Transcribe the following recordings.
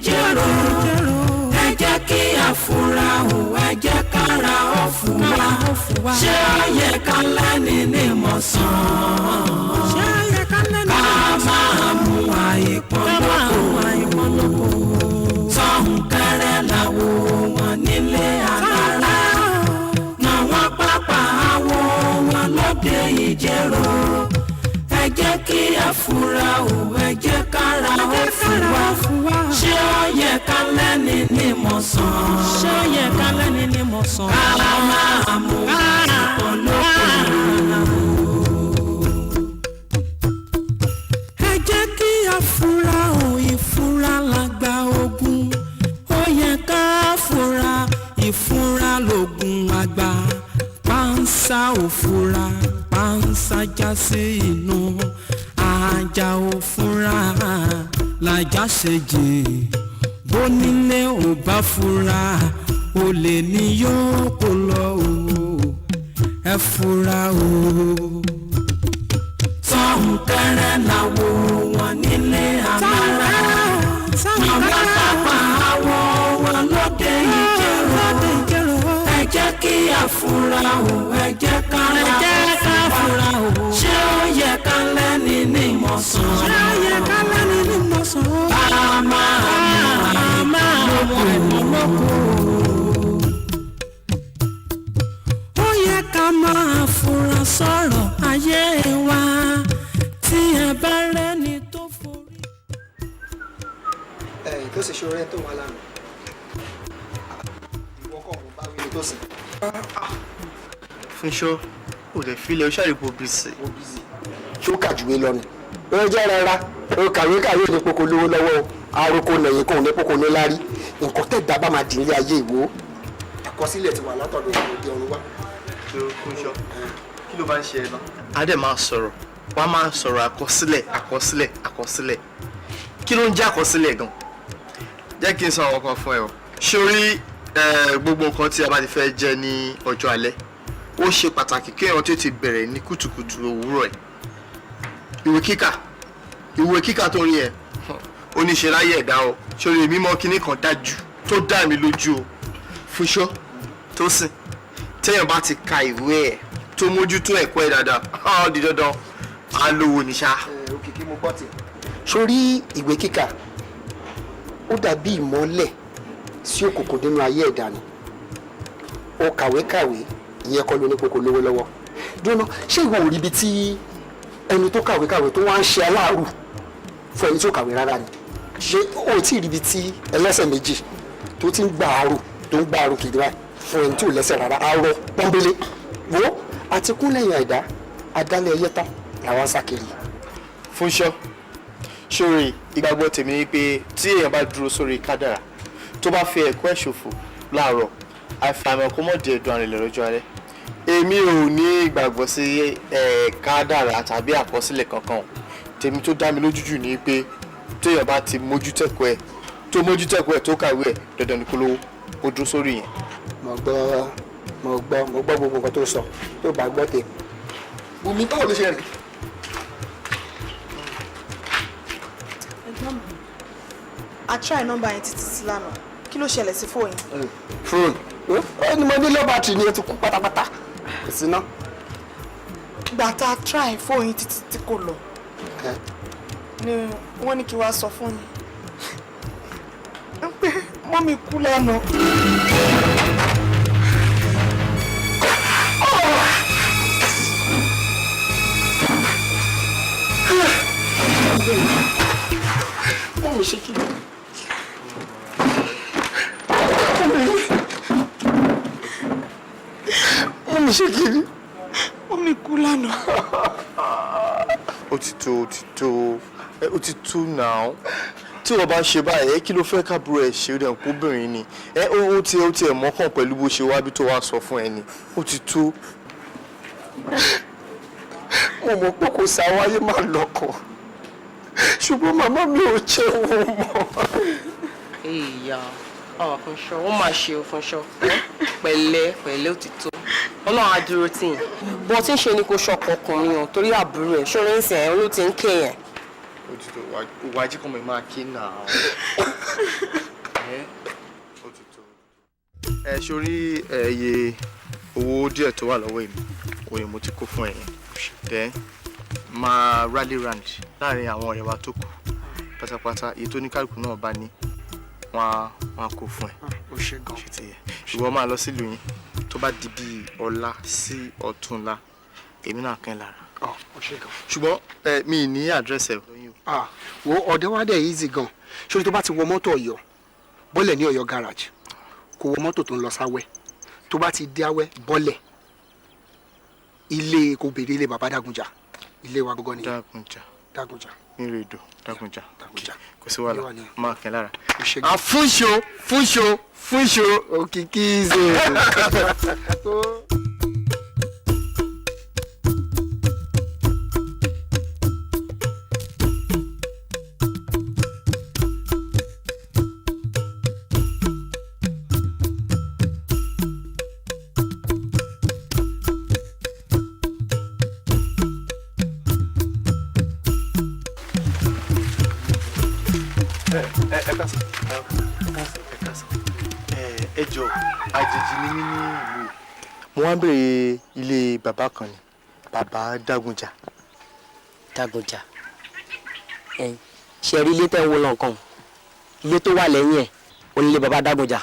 ìjẹ́rò ẹ jẹ́ kí àfúrà ò ẹ jẹ́ kára ó fún wa ṣé ó yẹ ká lẹ́ni ní mọ̀sán ká máa mú àìpọ́n lóko sọ́hùn kẹrẹ làwọ̀ wọn nílé alára náà wọ́n pápá àwọ̀ wọn lóde ìjẹ́rò ẹ jẹ́ kí àfúrà ò ẹ jẹ́ kára ó fún wa ṣé ó yẹ ká lẹ́ni ní mọ̀sán ká máa mú àìpọ́n lóko. Ìfúra lágbà ogun ó yẹ ká fura ìfúra lògùn àgbà pánsá òfúra pánsá já sí inú ajá òfúra làjá ṣe jè bónílé ò bá fura olè ní yóò kó lọ ẹ fura o. Sọ́hùn kẹrẹ làwọ̀ wọn nílé amára àwọn pápá àwọ̀ wọn lóde ìjẹ́rò ẹ jẹ́ kí àfúrà ò ẹ jẹ́ kára ó ṣé ó yẹ ká lẹ́ni ní mọ̀sán ká máa mú ẹ̀mọ́ lóko. Ó yẹ ká máa fura sọ̀rọ̀ ayé wa tí ẹ bá rẹ́ni tó forí. Tó sì ṣe orin tó wà lánàá ìwọ kọ̀ mo bá wí tó sì. Fúnṣọ́ ò lè filẹ̀ ṣàrìbò bìsì. Ṣé ó kàjúwé lọ ni? Ó jẹ́ rárá ó kàwé ní poko lówó lọ́wọ́ aroko lẹ́yìn kò ní poko ní lárí nǹkan tẹ̀dá bá máa dì nílé ayé ìwò àkọsílẹ̀ ti wà látọ̀dọ̀ òde ọ̀run wá. Fúnṣọ́ kí ló bá ń ṣe ẹ náà? A dẹ̀ máa sọ̀rọ̀ wọ́n á máa sọ̀rọ̀ àkọsílẹ̀ kí ló ń jẹ́ àkọsílẹ̀ gan? Jẹ́ kí n sọ àwọn kan fún ẹ o. Sórí gbogbo nǹkan tí a bá ti fẹ́ jẹ ní ọjọ́ alẹ́ ó ṣe pàtàkì kí èèyàn tó ti bẹ̀rẹ̀ ní kùtùkùtù òwúrọ̀ ẹ̀. Ìwé kíkà tó rí ẹ̀ ó ní ṣe láyé ẹ̀dá o. Sórí èmi mọ̀ kíní kan dájú tó dá mi lójú o. Fúnṣọ́ tó sìn téèyàn bá ti ka ìwé ẹ̀ tó mójútó ẹ̀kọ́ ẹ̀ dáadáa ó di dandan á lówó ní ṣá. Òkìkí mo gbọ́ tì. Sórí ìwé kíkà ó dàbí ìmọ́lẹ̀ sí òkùnkùn nínú ayé ẹ̀dá ni ó kàwé ìyẹn kọ́ ló ní kókó lówó lọ́wọ́ dúró ṣé ìwọ ò rí ibi tí ẹni tó kàwé tó wá ń ṣe aláàrù fún ẹni tó kàwé rárá ni ṣé o tí ì rí ibi tí ẹlẹ́sẹ̀ méjì tó ti ń gba àrò kìdí báyìí fún ẹni tí ò lẹ́sẹ̀ rárá arọ pọ́nbélé wo àti kúnlẹ̀yìn àìdá adálẹ̀ ẹyẹta làwọn sákiri. Fúnṣọ́ sórí ìgbàgbọ́ tèmi ni pé tí èèyàn bá dúró sórí kádàrà tó bá fi ẹ̀kọ́ ẹ̀ ṣòfò láàárọ̀ àìfàmì ọkọ mọ̀ di ẹ̀dùn àrìnlẹ̀ lọ́jọ́ alẹ́. Èmi ò ní ìgbàgbọ́ sí kádàrà tàbí àkọsílẹ̀ kankan tèmi tó dá mi lójú jù ní pé téèyàn bá ti mójútẹ́kọ̀ọ́ ẹ̀ tó kàwé ẹ̀ dandan ní kólówó ó dúró sórí yẹn. mo gbọ́ gbogbo nǹkan tó sọ tó bá gbọ́ tèmi. Bùnmi báwo ló ṣe rìn? I try number yẹn títí sí lánàá. Kí ló ṣẹlẹ̀ sí fóònù? Fóònù? Ó ní mo ní low battery ni ẹ ti kú pátápátá. Kò sí ná. Ìgbà tá a try fóònù títí tí kò lọ. Ni wọ́n ní kí wá sọ fún yín. Pé mọ́mì kú lánàá. Mọ́mì ṣe kí ni? Mọ́mì ṣe kí ni? Mọ́mì kú lánàá. Ó ti tó náà. Tí wọ́n bá ń ṣe báyìí kí ló fẹ́ kábúrò ẹ̀ ṣe rẹ̀ kóbìnrin ni ó tiẹ̀ mọ́kàn pẹ̀lú bó ṣe wá bí tó wá sọ fún ẹ ni ó ti tó. Mo mọ̀ pé kò sáwáyé máa lọ́kàn ṣùgbọ́n màmá mi ò jẹ́ wọn mọ́. Ìyá Fúnṣọ́ wọ́n máa ṣe o Fúnṣọ́ pẹ̀lẹ́ ó ti tó Ọlọ́run á dúró tì yín bọ́ tí ń ṣe ni kò ṣọkọ ọkùnrin o torí àbúrò ẹ̀ ṣọ́rẹ́ ń sìn ẹ̀ ló ti ń ké yẹn. òtítọ́ wàá jí kọ́ mi máa kí nà án. Òtítọ́. Sórí iye owó díẹ̀ tó wà lọ́wọ́ èmi òye mo ti kó fún ẹ̀yin. Then máa rally round láàrin àwọn ọ̀rẹ́ wa tó kù pátápátá èyí tó ní kálukú náà bá ní wọ́n á kó fún ẹ. Ó ṣe gan. Ìwọ máa lọ sílùú yín tó bá di bíi ọ̀la sí ọ̀túnla èmi náà kẹ́ lára. Ó ṣe gan. Ṣùgbọ́n mi ní àdírẹ́sì ẹ̀. Wo ọ̀dẹ́ wa dẹ̀ easy gan. Ṣé tó bá ti wọ mọ́tò Ọ̀yọ́ bọ́lẹ̀ ní Ọ̀yọ́ garage kò wọ mọ́tò tó ń lọ sáwẹ́ tó bá ti dé Awẹ́ bọ́lẹ̀ ilé kò béèrè ilé bàbá Dágunjà ilé wa gbogbo ni. Dágunjà. Nírèdò Dágunjà. Kò sí wàhálà máa kẹ́ lára. Fúnṣo òkìkí ṣe. Ẹ jọ̀ọ́ àjèjì ni mí ní ìlú. Mo wá ń béèrè ilé bàbá kan ni bàbá Dágunjà. Dágunjà ṣe rí ilé tẹ́ ń wo lọ́nkàn ilé tó wà lẹ́yìn ẹ̀ onílé bàbá Dágunjà.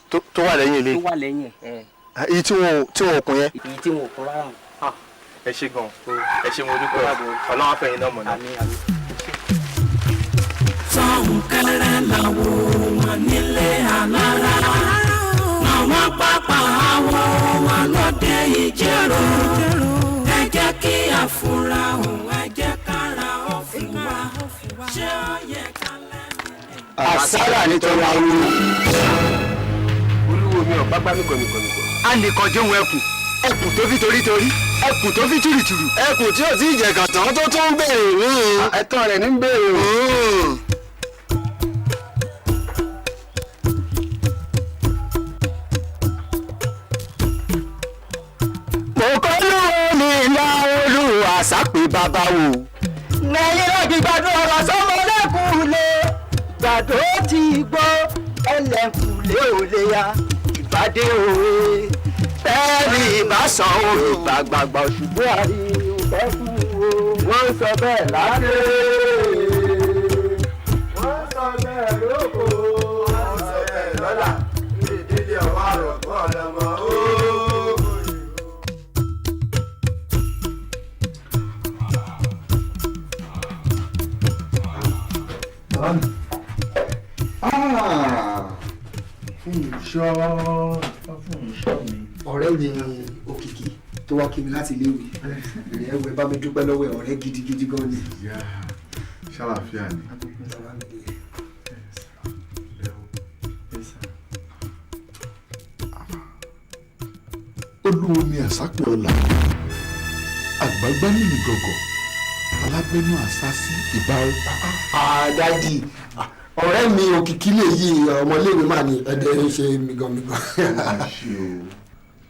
Tó wà lẹ́yìn ilé. Tó wà lẹ́yìn ẹ̀. Èyí tí wọn kún yẹn. Èyí tí wọn kún rárá. Ẹ ṣé gan. Ẹ ṣé mo dúpẹ́ Ọlọ́run afẹ́yìn náà mọ̀ náà. Sọ̀hún kẹrẹ làwọn wọn nílé alára àwọn pápá àwọn wọn lóde ìjẹ́rò ẹ jẹ́ kí àfúrà òun ẹ jẹ́ kára ó fún wa ṣé ó yẹ ká lẹ́nu. Àsálà nítorí àwọn olúwo mi ò pápá mi gọ̀mìgọ̀mì. A nìkan jẹun ẹkùn tó fi torítorí ẹkùn tó fi tùrìtùrù ẹkùn tí ò tí ì jẹ kàtàn tó tún ń béèrè. Ẹ̀tọ́ rẹ̀ ní ń béèrè. Àsápè bàbá wò. Nẹ̀yìn láti gbàdúrà ọ̀rọ̀ sọ́mọ lẹ́kùnlé. Gbàdó ti gbọ́ ẹlẹ́kùnlé ò lè ya ìbádé òwe. Tẹ́lẹ̀ ìbásàn olùgbàgbàgbà òṣùgbọ́ àrí òbẹ́ fún wo. Wọ́n sọ bẹ́ẹ̀ láre. Wọ́n sọ bẹ́ẹ̀ lóko. Wọ́n sọ bẹ́ẹ̀ lọ́la. Ìdílé ọ̀wá rọ̀ bọ́ ọ̀lọ́mọ. Fúnṣọ́ mi. Ọ̀rẹ́ mi Òkìkí tó wá kí mi láti iléèwé ìyẹn wẹ bá mi dúpẹ́ lọ́wọ́ ẹ̀ ọ̀rẹ́ gidigidi gan ni. Ṣàlàfíà ni. Olúwo ni Àsápè ọlà àgbàgbá nínú gọ̀gọ̀ alábẹ́nú àsásí ìbá. Dádì ọ̀rẹ́ mi Òkìkí lè yí ọmọléèwé máa ní ẹ̀dẹ̀ ṣe mìgànmìgàn.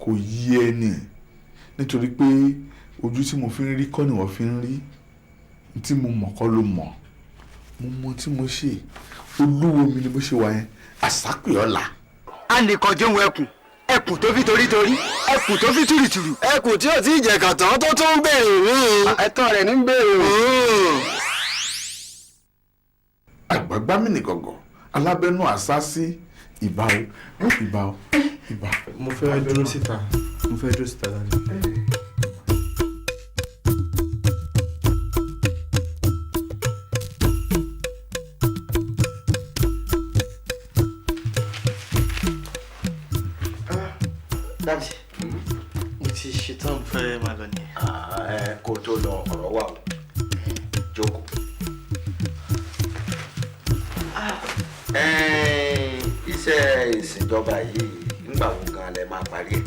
Kò yí ẹni nítorí pé ojú tí mo fi ń rí kọ́ ni wọ́n fi ń rí tí mo mọ̀ kọ́ ló mọ̀ mo mọ̀ tí mo ṣe olúwo mi ni bó ṣe wà yẹn Àsápè ọlà. A nìkan jẹun ẹkùn tó fi torítorí ẹkùn tó fi tùrìtùrù ẹkùn tí ò tí ì jẹ kàtàn tó tún ń béèrè. Ẹ̀tọ́ rẹ̀ ní ń béèrè. Àgbàgbá mi ní gọ̀gọ̀ alábẹ́nú àsásí ìbá o. Mo fẹ́ dúró síta lálẹ́. Dájì, mo ti ṣetán fẹ́ máa lọ ní. Kó tó lọ ọ̀rọ̀ wà o jókòó. Iṣẹ́ ìṣèjọba yìí nígbà wo gan lẹ máa parí ẹ̀?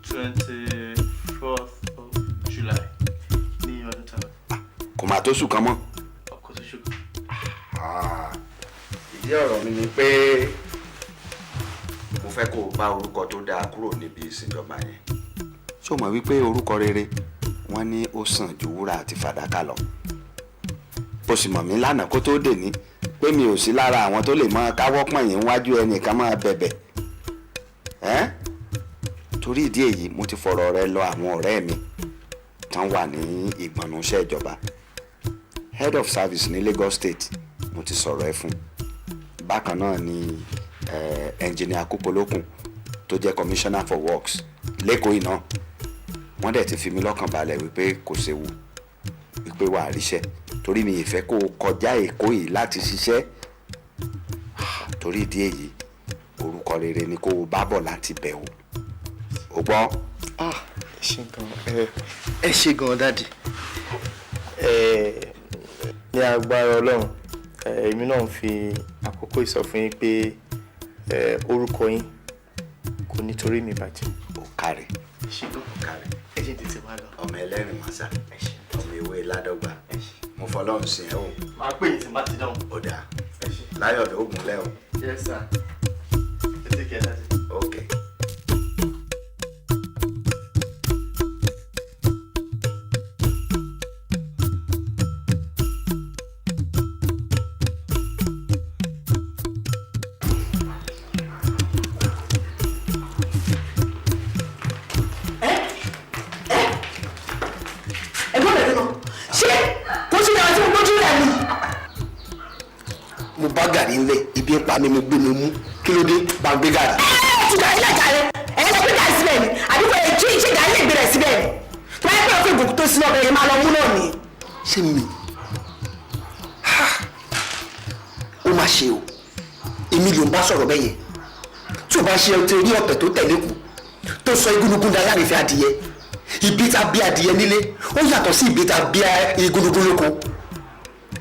24th of July ní ọdún tàbí. Kò máa tó sùn kan mọ́. Ọkọ̀ tó ṣùgbọ́n. Ìdí ọ̀rọ̀ mi ni pé mo fẹ́ kó o bá orúkọ tó dáa kúrò níbi ìṣèjọba yẹn. Ṣé o mọ̀ wípé orúkọ rere wọ́n ní ó sàn ju wúrà àti fàdákà lọ? o sì mọ̀ mí lánàá kó tó dè ní pé mi ò sí lára àwọn tó lè mọ káwọ́ pọ̀nyìn wájú ẹnìkan máa bẹ̀bẹ̀ torí ìdí èyí mo ti fọ̀rọ̀ rẹ lọ àwọn ọ̀rẹ́ mi tán wà ní ìgbọ̀nùṣẹ́ ìjọba head of service ní Lagos State mo ti sọ̀rọ̀ ẹ fún bákan náà ni engineer Kúpolókun tó jẹ́ commissioner for works lẹ́kọ̀ọ́ iná wọ́n dẹ̀ ti fi mí lọ́kàn balẹ̀ wípé kò séwu wípé wà á ríṣẹ́ torí mi ìfẹ́ kó o kọjá Èkó yìí láti ṣiṣẹ́ torí ìdí èyí orúkọ rere ni kó o bá bọ̀ láti bẹ̀ o gbọ́. ẹ ṣé gan dáàdì ní agbára Ọlọ́run èmi náà ń fi àkókò ìsọfún yín pé orúkọ yín kò nítorí mi bàjẹ́. ó kárẹ̀. ṣùgbọ́n ó kárẹ̀. ẹ ṣe tètè máa lọ. ọmọ ẹlẹ́rìn mọ́sá ọmọ ewé ládọ́gba mo fọlọ́run sí ẹ o. máa pè yín tí bá ti dáhùn. ó dáa láyọ̀ ló gúnlẹ̀ o. yes sir. ẹ take care dáàdì. okay. mo bá gàrí ńlẹ̀ ibi ń pa mi mo gbé mi mú kí ló dé bá ń gbé gàrí. ti gàrí lẹ̀ jàre ẹ̀yin lè gbé gàrí síbẹ̀ ni àdúgbò ẹ̀ jí gàrí lè gbé rẹ̀ síbẹ̀ ni tó bá yẹ pé òfin ìbùkún tó sí ọbẹ̀ yẹn máa lọ mú náà ni. ṣé mi ó máa ṣe o èmi ló ń bá sọ̀rọ̀ bẹ́yẹn tí o bá ṣe ọtí orí ọ̀pẹ tó tẹ̀lé kù tó sọ igúnnugún da láàrin adìyẹ ibi tá bí adìyẹ nílé ó yàtọ̀ sí ibi tá bí igúnnugún lóko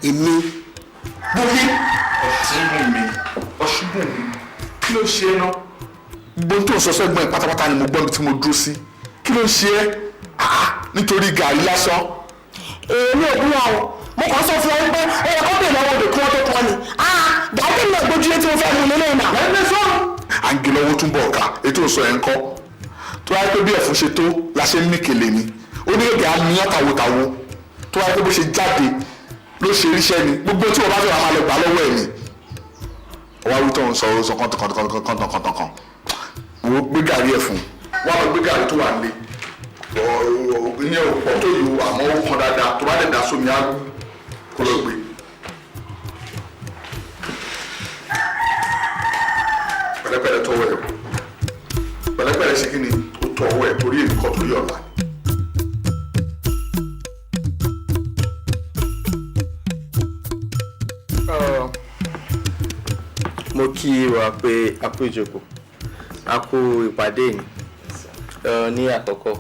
èmi mo ní. ọ̀ṣunbùn mi kí ló ṣe é ná gbogbo tó ń sọ sẹ́gbọ́n ẹ̀ pátápátá ni mo gbọ́ tí mo dúró sí kí ló ṣe é nítorí gàrí lásán. èmi ò bí wọn o mo kàn sọ fún ọ pé ó yẹ kó bèèrè lọ́wọ́ òde kí wọ́n tó kọ́ ni gàrí mi náà gbójúlé tí mo fẹ́ mú un lélẹ́yìn náà. ẹ sọ à ń gé lọ́wọ́ túnbọ̀ ọ̀ka ètò ìsọ ẹ̀ ń kọ́ tó wáyé pé bí ẹ̀fún ṣe tó la ṣe ń mí kele ni ó ní èdè àníyàn tàwòtàwò tó wáyé pé bó ṣe jáde ló ṣe ríṣẹ́ ni gbogbo tí wọ́n bá fẹ́ wà máa lọ gbà lọ́wọ́ ẹ̀ ni ọwọ́ awítọ́ ń sọ sọ kọ́ntọ̀kọ́ntọ̀kọ́ntọ̀kọ́ntọ̀kọ́ wo gbé gàrí ẹ̀ fún wọ́n lọ gbé gàrí tó wà nílé ìyẹn ò pọ̀ tó yìí àmọ́ ó kàn dáadáa tó bá dẹ̀ dá sómi á kó lọ gbé. pẹ̀lẹ́pẹ̀lẹ́ tọwọ́ ẹ̀ pẹ̀lẹ́pẹ̀lẹ́ ṣe kí ni ó tọwọ́ ẹ̀ torí èmi kọ́ torí ọ̀la. mo kí wa pé a kú ìjókòó a kú ìpàdé ni ní àkọ́kọ́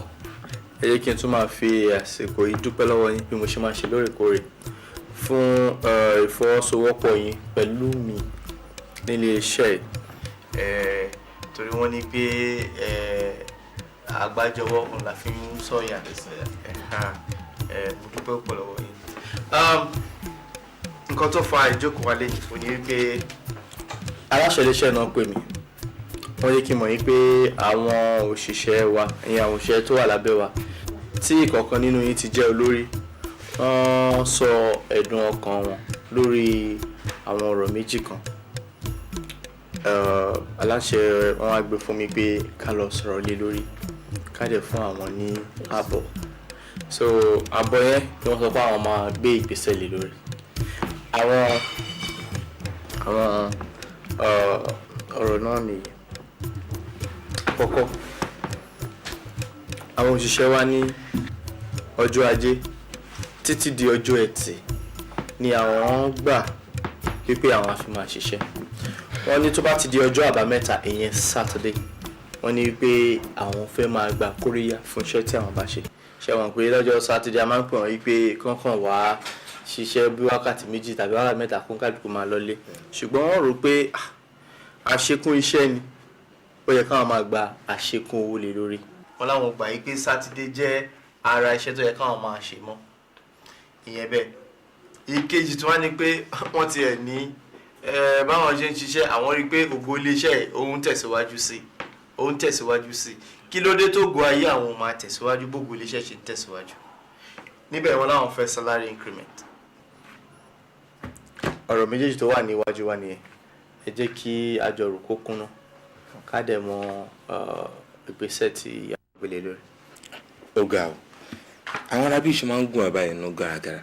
ẹ jẹ́ kí n tún máa fi àsìkò yìí dúpẹ́ lọ́wọ́ yín bí mo ṣe máa ṣe lóòrèkóòrè fún ìfọwọ́sowọ́pọ̀ yín pẹ̀lú mi nílé iṣẹ́ yìí torí wọ́n ní pé àgbájọwọ́ òun la fi ń sọ̀yà mo dúpẹ́ pọ̀ lọ́wọ́ yín. nǹkan tó fa ìjókòó wa lẹ́yìn fún ni wípé aláṣẹ iléeṣẹ́ náà pè mí wọ́n yé kí n mọ̀ yín pé àwọn òṣìṣẹ́ wa ìyẹn àwọn òṣìṣẹ́ tó wà lábẹ́ wa tí ìkọ̀ọ̀kan nínú yín ti jẹ́ olórí wọ́n sọ ẹ̀dùn ọkàn wọn lórí àwọn ọ̀rọ̀ méjì kan aláṣẹ wọn á gbé fún mi pé ká lọ sọ̀rọ̀ lé lórí ká dẹ̀ fún àwọn ní àbọ̀ so àbọ̀ yẹn ni wọ́n sọ pé àwọn máa gbé ìgbésẹ̀ lé lórí àwọn ọ̀rọ̀ náà nìyí. Àkọ́kọ́ àwọn òṣìṣẹ́ wa ní ọjọ́ ajé títí di ọjọ́ ẹtì ni àwọn gbà pé àwọn á fi máa ṣiṣẹ́. Wọ́n ní tó bá ti di ọjọ́ àbámẹ́ta ìyẹn Saturday wọ́n ní pé àwọn fẹ́ máa gba kóríyá fún iṣẹ́ tí àwọn bá ṣe. Ṣé wọ́n pé lọ́jọ́ Saturday a máa ń pè wọ́n wípé kánkàn wá ṣiṣẹ́ bí wákàtí méjì tàbí wákàtí mẹ́ta kó kálukú máa lọlé ṣùgbọ́n wọ́n rò pé àṣekún iṣẹ́ ni ó yẹ káwọn máa gba àṣekún owó lé lórí. Wọ́n láwọn gbà yí pé sátidé jẹ́ ara iṣẹ́ tó yẹ káwọn máa ṣe mọ́ ìyẹn bẹ́ẹ̀. Ìkejì tí wọ́n ní pé wọ́n ti ẹ̀ ní báwọn ṣe ń ṣiṣẹ́ àwọn rí pé ògo iléeṣẹ́ òun tẹ̀síwájú sí kí ló dé tó go ayé àwọn máa tẹ̀síwájú gbogbo iléeṣẹ́ ṣe ń tẹ̀síwájú. Níbẹ̀ wọ́n láwọn fẹ́ salary increment ọ̀rọ̀ méjèèjì tó wà níwájú wa nìyẹn ẹ jẹ́ kí àjọrò kó kúnná ká dẹ̀ mọ ìgbésẹ̀ tí a gbélé lórí. ó ga o àwọn arábí ṣe máa ń gùn àbá ẹnu gàràgàrà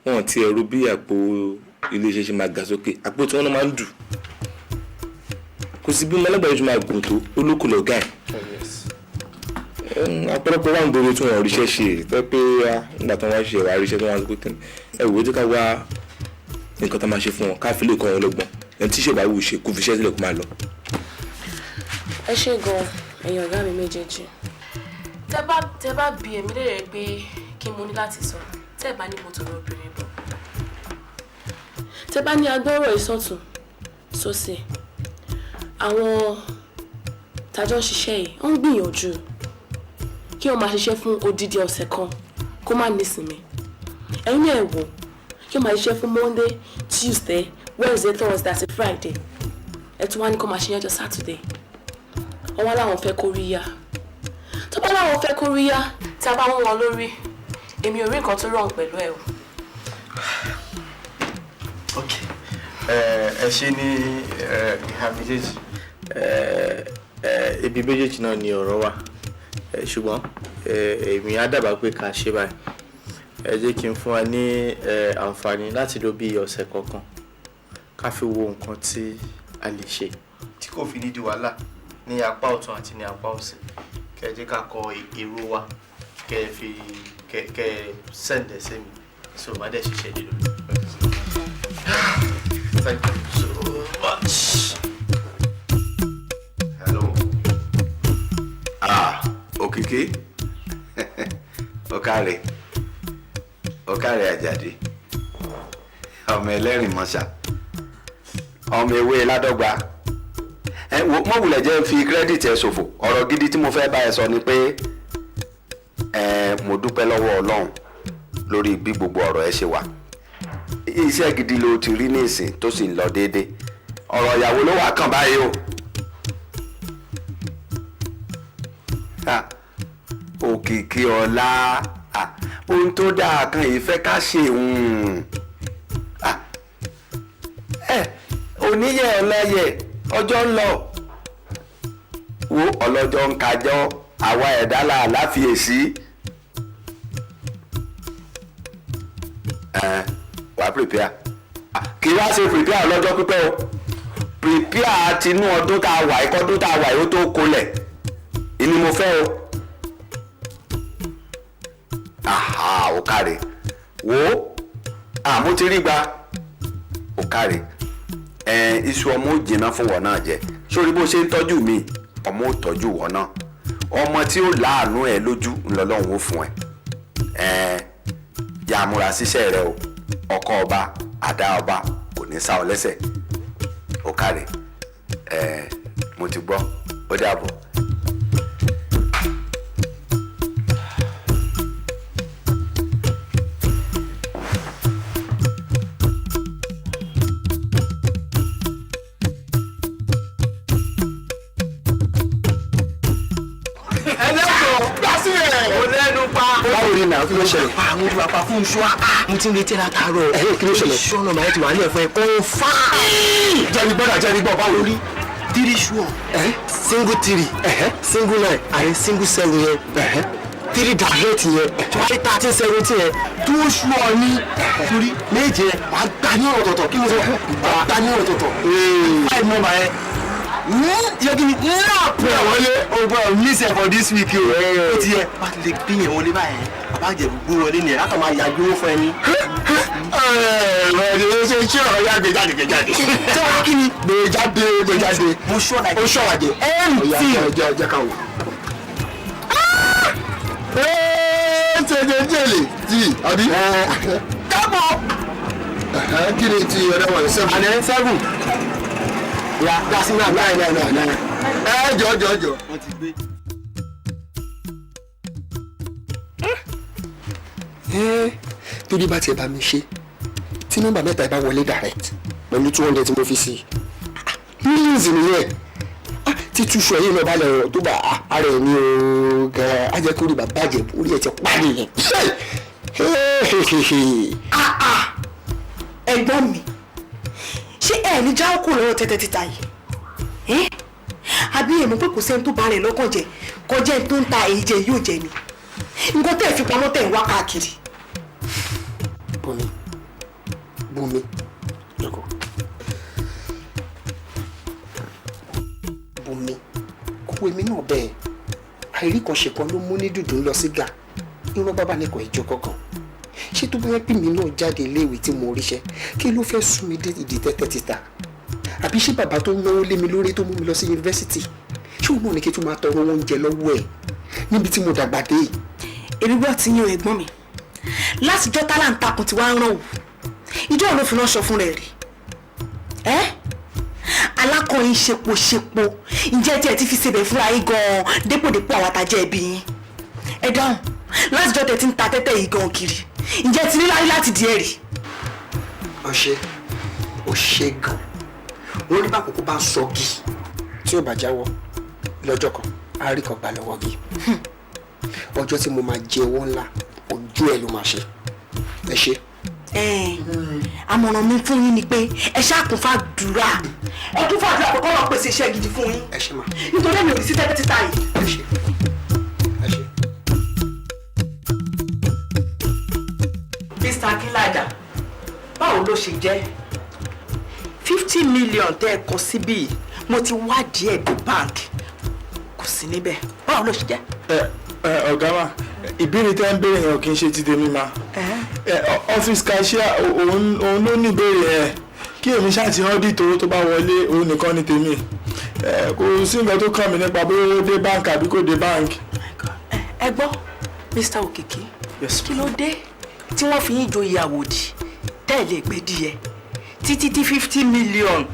wọn ti ẹrú bí àpò iléeṣẹ́ ṣe máa ga sókè àpò tí wọ́n máa ń dù kò sí bí mọ́lẹ́gbẹ̀ẹ́ ṣe máa gùn tó olókùn lọ́gà ẹ̀. ọ̀pọ̀lọpọ̀ wà ń gbòòrò tí wọ́n ríṣẹ́ ṣe tó pé nígbà tí wọ́n ṣe wà ríṣẹ́ tó wọ́n sọ pé kí ẹ wò ó jẹ́ ká wá nǹkan tó máa ṣe fún wọn ká fi lè kọ́ wọn lọ́gbọ́n ẹni tí ṣèbá wù ṣe kó fi iṣẹ́ sílẹ̀ kó máa lọ. ẹ ṣe gan-an ẹ̀yin ọ̀gá mi méjèèjì tẹ bá bi èmi léèrè pé kí mo ní láti sọ tẹ bá ní mo tọrọ obìnrin bọ tẹ bá ní agbọ́rọ̀ ìsọ̀tún sósì àwọn tàjọ ṣiṣẹ́ yìí wọ́n ń gbìyànjú kí wọ́n máa ṣiṣẹ́ fún odidi ọ̀sẹ̀ kan kó má nísinmi ẹ̀yin náà wò kí wọ́n máa ṣiṣẹ́ fún Monday, Tuesday, Wednesday, Thursday àti Friday ẹ̀ tún wá ní kó máa ṣe yẹn jọ Saturday wọ́n wá láwọn fẹ́ kó rí yá tó bá láwọn fẹ́ kó rí yá tí a bá mú wọn lórí èmi ò rí nǹkan tó rọrùn pẹ̀lú ẹ̀ o. ok ẹ ṣe ní ìhà méjèèjì ibi méjèèjì náà ni ọ̀rọ̀ wà ṣùgbọ́n èmi á dábàá pé ká ṣe báyìí ẹ jẹ́ kí n fún wa ní àǹfààní láti lò bí ọ̀sẹ̀ kọ̀ọ̀kan ká fi wo nǹkan tí a lè ṣe tí kò fi ní di wàhálà ní apá ọ̀tún àti ní apá òsì kẹ́ jẹ́ ká kọ èrò wa kẹ́ sẹ́ǹdẹ̀ sí mi so má dẹ̀ ṣiṣẹ́ lílo. Thank you so much. Hello. Òkìkí. Ọ̀kàrẹ̀ Àjàdí. Ọmọ ẹlẹ́rìn mọ́ṣá. Ọmọ ewé ládọ́gba. Mo wulẹ̀ jẹ́ fi kírẹ́dìtì ẹ̀ ṣòfò. Ọ̀rọ̀ gidi tí mo fẹ́ bá ẹ sọ ni pé mo dúpẹ́ lọ́wọ́ Ọlọ́run lórí bí gbogbo ọ̀rọ̀ ẹ ṣe wà. Iṣẹ́ gidi ló ti rí ní ìsìn tó sì ń lọ déédéé. Ọ̀rọ̀ ìyàwó ló wà kàn báyìí o. Òkìkí ọlá ohun tó dáa kan yìí fẹ́ ká ṣe oníyẹ ọlọ́yẹ ọjọ́ ń lọ wo ọlọ́jọ́ ń kájọ́ àwa ẹ̀dá là láfiyèsí wàá prepare kí wá ṣe prepare lọ́jọ́ pípẹ́ o prepare tinú ọdún tá a wà ikọ́dún tá a wà yóò tó kolẹ̀ ìní mo fẹ́ o. Ó káre wo mo ti rí gba ó káre iṣu ọmọ ò jìnnà fún wọn náà jẹ sórí bó ṣe ń tọ́jú mi ọmọ ò tọ́jú wọn náà ọmọ tí ó láàánú ẹ lójú ńlọlọ́run ó fún ẹ yà á múra síṣẹ́ rẹ o ọkọ ọba àdá ọba kò ní sá ọ lẹ́sẹ̀ ó káre mo ti gbọ́ ó dàbọ̀. báwo ni náà kí ló ṣẹlẹ̀. àwọn olùwàpá fún iṣu mo ti ń retí ra taarọ. kí ló ṣẹlẹ̀. iṣu ọ̀nà màá ti wà ní ẹ̀fọ́ ẹ̀ kó fà á. jẹ́rìí gbọ́ báwo rí. three sure single three single nine àyè single seven yẹn three direct yẹn twenty 13 17 yẹn two sure ní torí méje yẹn wà á gbà ní ọ̀rọ̀ tọ̀tọ̀ kí mo sọ wà á gbà ní ọ̀rọ̀ tọ̀tọ̀ five number yẹn yẹ kí ni náà pè wọlé ọgbọ́n mísẹ̀ for this week o ó ti yẹ bá ti lè gbé yẹn wọlé báyẹn bàbá àjẹ̀bù gbó wọlé nìyẹn látọ̀ máa yàgbé owó fún ẹni. ẹ̀ẹ́dẹ̀ ṣe ṣé ọ̀rọ̀ yá gbéjáde. tí wọ́n kí ni. gbéjáde. mo ṣọ́ra jẹ. ó ṣọ́ra jẹ. jẹ́ ká wò. jẹ́lẹ̀ tí àbí. kábọ̀. kí ni ti ọ̀rẹ́ wọn seven. àná 7. ya gasi náà náà. jọ. wọ́n ti gbé. torí bá tiẹ̀ bá mi ṣe tí nọ́mbà mẹ́ta ẹ̀ bá wọlé direct pẹ̀lú 200 tí mo fi sí millions nìyẹn tí túṣu ẹ̀yìn náà bá lẹ̀ rọ̀ tó bá ara ẹ̀ ní o gan-an á jẹ́ kó rí bàbá àjẹ́ orí ẹ̀ ti parí yẹn. ẹ̀gbọ́n mi ṣé ẹ ní jáwọ́ kò lọ́wọ́ tẹ́tẹ́ títa yìí àbí èmi pé kò sẹ́ni tó bá rẹ̀ lọ́kàn jẹ kọjá ẹni tó ń ta èyí jẹ yóò jẹ ni nǹkan tẹ́ ẹ̀ fi pamọ́ tẹ̀ ń wá káàkiri. Bùnmi jókòó. Bùnmi kó èmi náà bẹ́ẹ̀ àìríkànṣe kan ló mú ní dùdú lọ sí gà irọ́ bàbá ní kò ìjọ kankan ṣé tó bá yẹ pé mi náà jáde iléèwé tí mo ríṣẹ́ kí ló fẹ́ sún mi dé ìdí tẹ́tẹ́ títa àbí ṣé bàbá tó náwó lé mi lórí tó mú mi lọ sí yunifásitì ṣé òun náà ní kí tó máa tọrọ oúnjẹ lọ́wọ́ ẹ̀ níbi tí mo dàgbà dé. èmi gbọ́ ti yan ẹ̀gbọ́n mi látijọ́ tálántàkùn tí wàá ràn wò ìjọ ló fi náà sọ fún rẹ̀ rí alákọ̀ọ́yìn ṣepo ǹjẹ́ tí ẹ ti fi ṣebẹ̀ fúnra yín gan-an dépòdépò àwọn àtàjẹ́ ẹbí yín ẹ dáhùn látijọ́ tẹ ti ń ta tẹ́tẹ́ yìí gan-an kiri ǹjẹ́ ti ní láyé láti di ẹ̀rì. ó ṣe gan wọn ní bákòókò bá sọgi tí ó bá jáwọ́ lọ́jọ́ kan á rí kan gbà lọ́wọ́ gi ọjọ́ tí mo máa jẹ owó ńlá ojú ẹ̀ ló máa ṣe ẹ ṣe. àmọ̀ràn mi fún yín ni pé ẹ ṣáàkùn fàdúrà ẹ tún fàdúrà pé kọ́lọ́ pèsè iṣẹ́ gidi fún yín ẹ ṣe mà nítorí èmi ò ní sí tẹ́tẹ́ títa yìí. ẹ ṣe. Mr. Akínládà báwo ló ṣe jẹ́ 50 million tẹ́ ẹ kọ síbí mo ti wádìí ẹ̀ dé bank kò sí níbẹ̀ báwo ló ṣe jẹ́. ọ̀gá mà ìbéèrè tẹ́ ń béèrè yẹn kì í ṣe ti tèmi mà ọ́fíìsì cashier òun ló ní ìbéèrè yẹn kí èmi ṣáàtì ọ́dìtì owó tó bá wọlé òun nìkan ní tèmi kò sí nǹkan tó kàn mí nípa bóyá ó dé bank àbí kò dé bank. ẹ gbọ́ Mr. Òkìkí kí ló dé tí wọ́n fi yín joyè àwòdì tẹ́lẹ̀ gbẹ́dìyẹ títí tí 50 million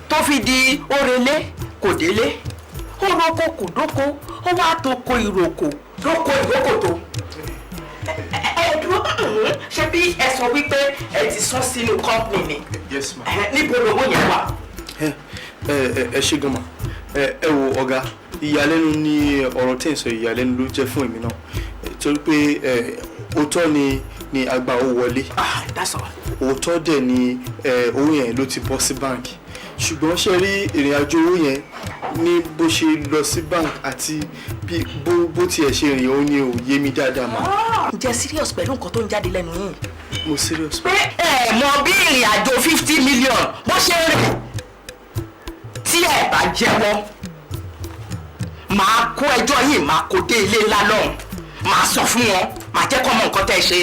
tó fi di orele kò délé ó roko kò dóko ó wá tó ko ìrókò lóko ìrókò tó ẹ dúró ṣé bí ẹ sọ wípé ẹ ti sún sínú company ni yes ma níbo lówó yẹn wà. ẹ ṣe gan ma ẹ wo ọ̀gá ìyàlẹ́nu ni ọ̀rọ̀ tẹ̀ ń sọ ìyàlẹ́nu ló jẹ́ fún èmi náà torí pé òótọ́ ni àgbà owó wọlé òótọ́ dẹ̀ ni owó yẹn ló ti bọ́ sí báǹkì ṣùgbọ́n ṣe rí ìrìn àjò owó yẹn ní bó ṣe lọ sí báǹkì àti bó tiẹ̀ ṣe rìn ó ní ò yé mi dáadáa mà. ǹjẹ́ serious pẹ̀lú nǹkan tó ń jáde lẹ́nu yìí. mo serious. pé ẹ mọ bí ìrìn àjò 50 million bó ṣe rìn tí ẹ bá jẹ́wọ́ màá kó ẹjọ́ yìí màá kó dé ilé ńlá lọ́hùn màá sọ fún wọn màá jẹ́ kọ́ mọ nǹkan tẹ́ ẹ ṣe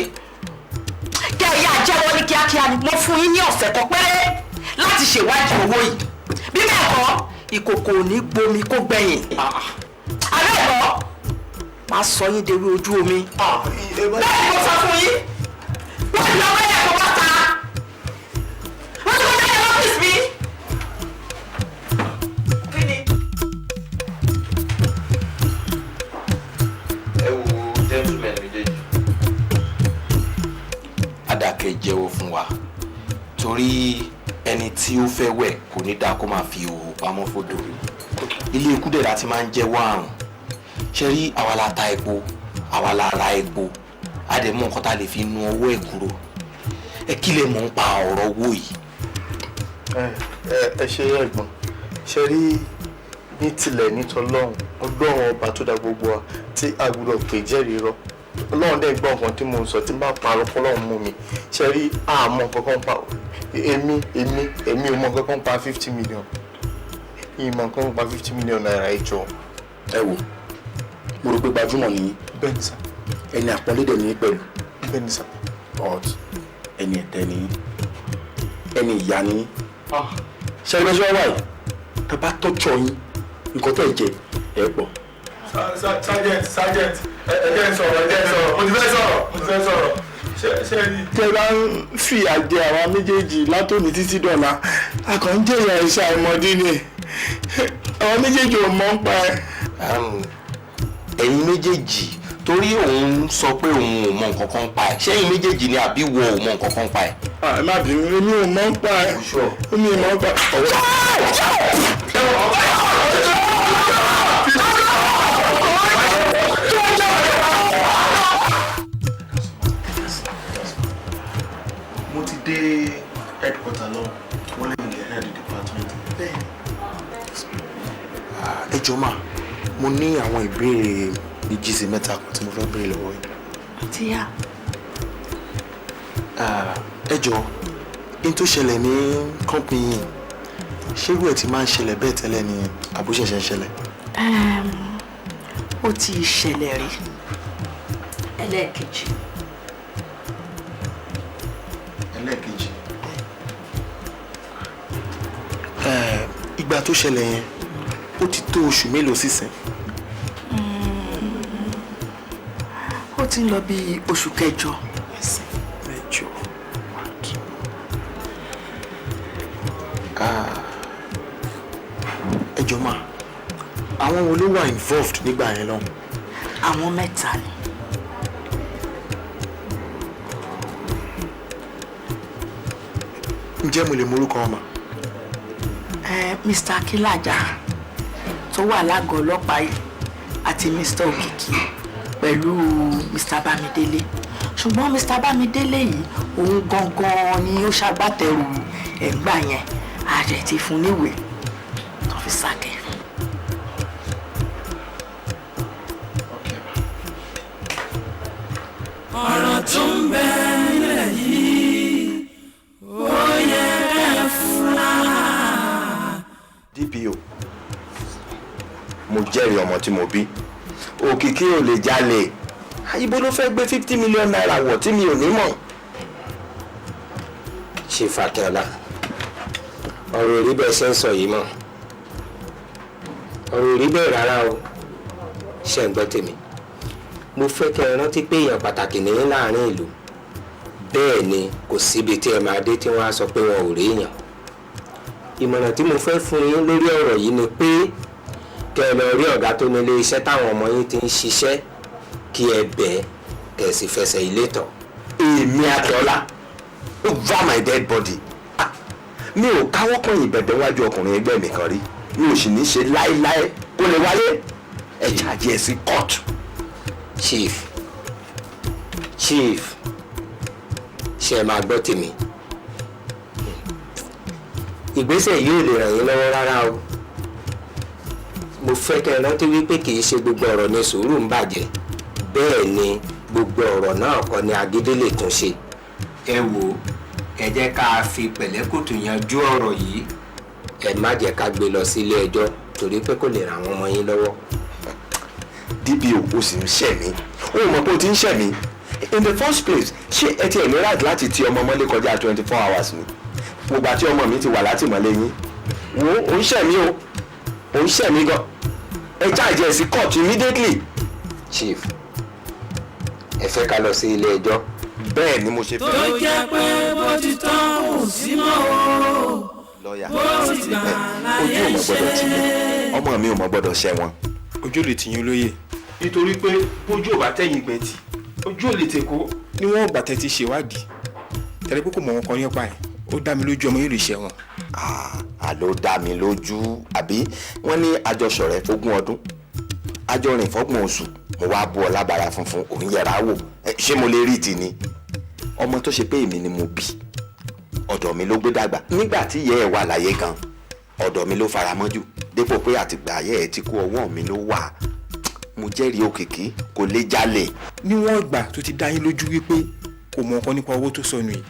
kẹ́ ẹ yá jẹ́wọ́ ní kíákíá ni mo fún yín ní ọ̀sẹ̀ kan péré láti ṣèwádìí owó yìí bí bẹ́ẹ̀ kọ́ ìkòkò ò ní gbomi kó gbẹ̀yìn àbẹ́ ẹ̀kọ́ máa sọ yín dewé ojú omi bẹ́ẹ̀ ni mo sọ fún yín wọ́n ti lọ wẹ́yẹ̀ kó wá ta wọ́n ti wọ́n jáde lọ́fíìsì mi. ẹ wo gentleman méjèèjì. Adákẹ́ jẹ́wọ́ fún wa torí ẹni tí ó fẹ́ wẹ̀ kò ní dáa kó máa fi òwò pamọ́ fódò ilé ikú dẹ̀ láti máa ń jẹ́wọ́ àrùn ṣe rí àwa la ta epo àwa la ra epo a dẹ̀ mọ nǹkan tá a lè fi nu ọwọ́ ẹ̀ kúrò ẹ kí lè mọ̀ ń pa ọ̀rọ̀ owó yìí. ẹ ṣe ẹ̀gbọ́n ṣe rí ní tilẹ̀ nítọ́lọ́run ọlọ́run ọba tó dá gbogbo wa tí a gbọ́dọ̀ pè jẹ́rìí rọ ọlọ́run dẹ̀ gbọ́ nǹkan tí mo ń sọ tí n bá parọ́ fọlọ́run mú mi ṣe rí àmọ́ kankan pa èmi ò mọ kankan pa 50 million ìmọ̀ kankan pa 50 million naira ìjọ. ẹ wo mo rò pé gbajúmọ̀ nìyí. bẹ́ẹ̀ni sá. ẹni àpọ́nlé dẹ̀ nìyí pẹ̀lú. bẹ́ẹ̀ni sá. but ẹni ẹ̀tẹ́ nìyí ẹni ìyá nìyí. ṣe ẹgbẹ́ sọ́wọ́ yìí tó bá tọ́jọ́ yín nǹkan tẹ̀ jẹ ẹ̀ pọ̀. sergeant ẹ sọ̀rọ̀ mo ti fẹ́ sọ̀rọ̀ ṣe rí. tẹ bá ń fi àjẹ àwọn méjèèjì látòní títí dọ̀la a kàn ń jẹ̀yà iṣẹ́ àìmọ̀dí ni àwọn méjèèjì ò mọ̀ ń pa ẹ́. ẹ̀yin méjèèjì torí òun sọ pé òun ò mọ nǹkan kan pa ẹ̀ ṣẹ́yìn méjèèjì ni àbí wo ò mọ nǹkan kan pa ẹ̀. ẹ má bínú mi ò mọ̀ ń pa ẹ̀ mi ò mọ̀ ń pa mo ti dé headquarter lọ wọ́n lè ní head jọ̀ọ́ mà mo ní àwọn ìbéèrè méjì sí mẹ́ta kan tí mo fẹ́ béèrè lọ́wọ́ yín. tíyà. Ẹ jọ̀ọ́ n tó ṣẹlẹ̀ ní kọ́ńpì yìí ṣé irú ẹ̀ ti máa ń ṣẹlẹ̀ bẹ́ẹ̀ tẹ́lẹ̀ ni àbó ṣẹ̀ṣẹ̀ ṣẹlẹ̀? Ó ti ṣẹlẹ̀ rí ẹlẹ́ẹ̀kejì. Ìgbà tó ṣẹlẹ̀ yẹn ó ti tó oṣù mélòó sísìn? Ó ti ń lọ bí oṣù kẹjọ. Mẹ́jọ. Ẹ jọ̀ọ́ mà àwọn wo ló wà involved nígbà yẹn lọ́hùn? Àwọn mẹ́ta ni. Ǹjẹ́ mo lè morúkọ wọn mà? Mr. Akilaja tó wà lágọ̀ọ́ ọlọ́pàá yìí àti Mr. Òkìkí pẹ̀lú Mr. Bámidélé. Ṣùgbọ́n Mr. Bámidélé yìí òun gangan ni ó ṣagbátẹrù ẹ̀gbà yẹn ààrẹ ti fún níwèé tó fi sákẹ́. ọ̀rọ̀ tó ń bẹ nílẹ̀ yìí ó yẹ kẹ́ fura. DPO mo jẹ́rìí ọmọ tí mo bí Òkìkí ò lè jalè ibo ló fẹ́ gbé 50 million naira wọ̀ tí mi ò ní mọ̀. ṣe Fàkẹ́ọlá ọ̀rọ̀ òrí bẹ́ẹ̀ ṣe ń sọ yìí mọ́ ọ̀rọ̀ òrí bẹ́ẹ̀ rárá o ṣe ń gbọ́ tèmi mo fẹ́ kẹ́ ẹ rántí pé èèyàn pàtàkì nìyí láàrin ìlú bẹ́ẹ̀ ni kò síbi tí ẹ máa dé tí wọ́n á sọ pé wọn ò rí èèyàn ìmọ̀ràn tí mo fẹ́ fún yín lórí ọ̀rọ̀ yìí ni pé kẹ́ ẹ lọ rí ọ̀gá tó nílé iṣẹ́ táwọn ọmọ yín ti ń ṣiṣẹ́ kí ẹ bẹ̀ẹ́ kẹ́ ẹ sì fẹsẹ̀ ilé tọ̀. èmi Akẹ́ọlá over my dead body mi ò káwọ́ kan ìbẹ̀bẹ̀ wájú ọkùnrin ẹgbẹ́ mi kan rí mi ò sì ní ṣe láéláé kó lè wáyé ẹ jàjẹ́ ẹ sí kóòtù. chief ṣe máa gbọ́ tèmi ìgbésẹ̀ yìí ò lè ràn yín lọ́wọ́ rárá o mo fẹ́ kẹ́ ẹ rántí wípé kì í ṣe gbogbo ọ̀rọ̀ ni sùúrù ń bàjẹ́ bẹ́ẹ̀ ni gbogbo ọ̀rọ̀ náà kọ́ ni agídí lè tún ṣe ẹ wò ẹ jẹ́ ká fi pẹ̀lẹ́kùtù yanjú ọ̀rọ̀ yìí ẹ má jẹ́ ká gbé lọ sí ilé ẹjọ́ torí pé kò lè ràn àwọn ọmọ yín lọ́wọ́. DPO o sì ń ṣẹ̀ mí o mọ̀ pé o ti ń ṣẹ̀ mí in the first place ṣé ẹ ti ẹ̀ ní right láti ti ọmọ mọ́lé kọjá 24 hours ni gbogbo àti ọmọ mi ti wà látìmọ́lé yín wo ò ń ṣẹ̀ mí o ò ń ṣẹ̀ mí gan ẹ charge ẹ sí court immediately. chief ẹ fẹ́ ká lọ sí ilé ẹjọ́. bẹ́ẹ̀ ni mo ṣe fẹ́. tó jẹ́ pé bó ti tán ò sí mọ́ o lọ́ọ̀yà bó ti gbà láyé ojú ò mọ̀ gbọ́dọ̀ tì mí ọmọ mi ò mọ̀ gbọ́dọ̀ ṣẹ̀ wọ́n. ojú ò lè tì yín olóyè nítorí pé bójú ò bá tẹ̀yìn gbẹ̀tì ojú ò lè tèkó níwọ̀n ìgbà tẹ́ ti ṣèwádìí tẹ́lẹ̀ pé kò mọ̀ wọn kan nípa ẹ̀ ó dá mi lójú ọmọ yóò lè ṣẹ̀wọ̀n. àló dá mi lójú àbí wọ́n ní àjọṣọ̀rẹ́ fógún ọdún àjọrìn fọ́gbọ̀n oṣù mo wá bú ọ lábàrá funfun òun yẹra wò ṣé mo lè rí ti ni ọmọ tó ṣe pé èmi ni mo bí ọ̀dọ̀ mi ló gbé dàgbà nígbà tí ìyá ẹ̀ wà láyé gan ọ̀dọ̀ mi ló fara mọ́jú dépò pé àtìgbà ayé ẹ̀ ti kú ọwọ́ mi ló wà mo jẹ́rìí Òkìkí kò lè jalè. níwọ̀n ìgbà tó ti dá yín lójú wípé kò mọ̀ nǹkan nípa owó tó sọnù yìí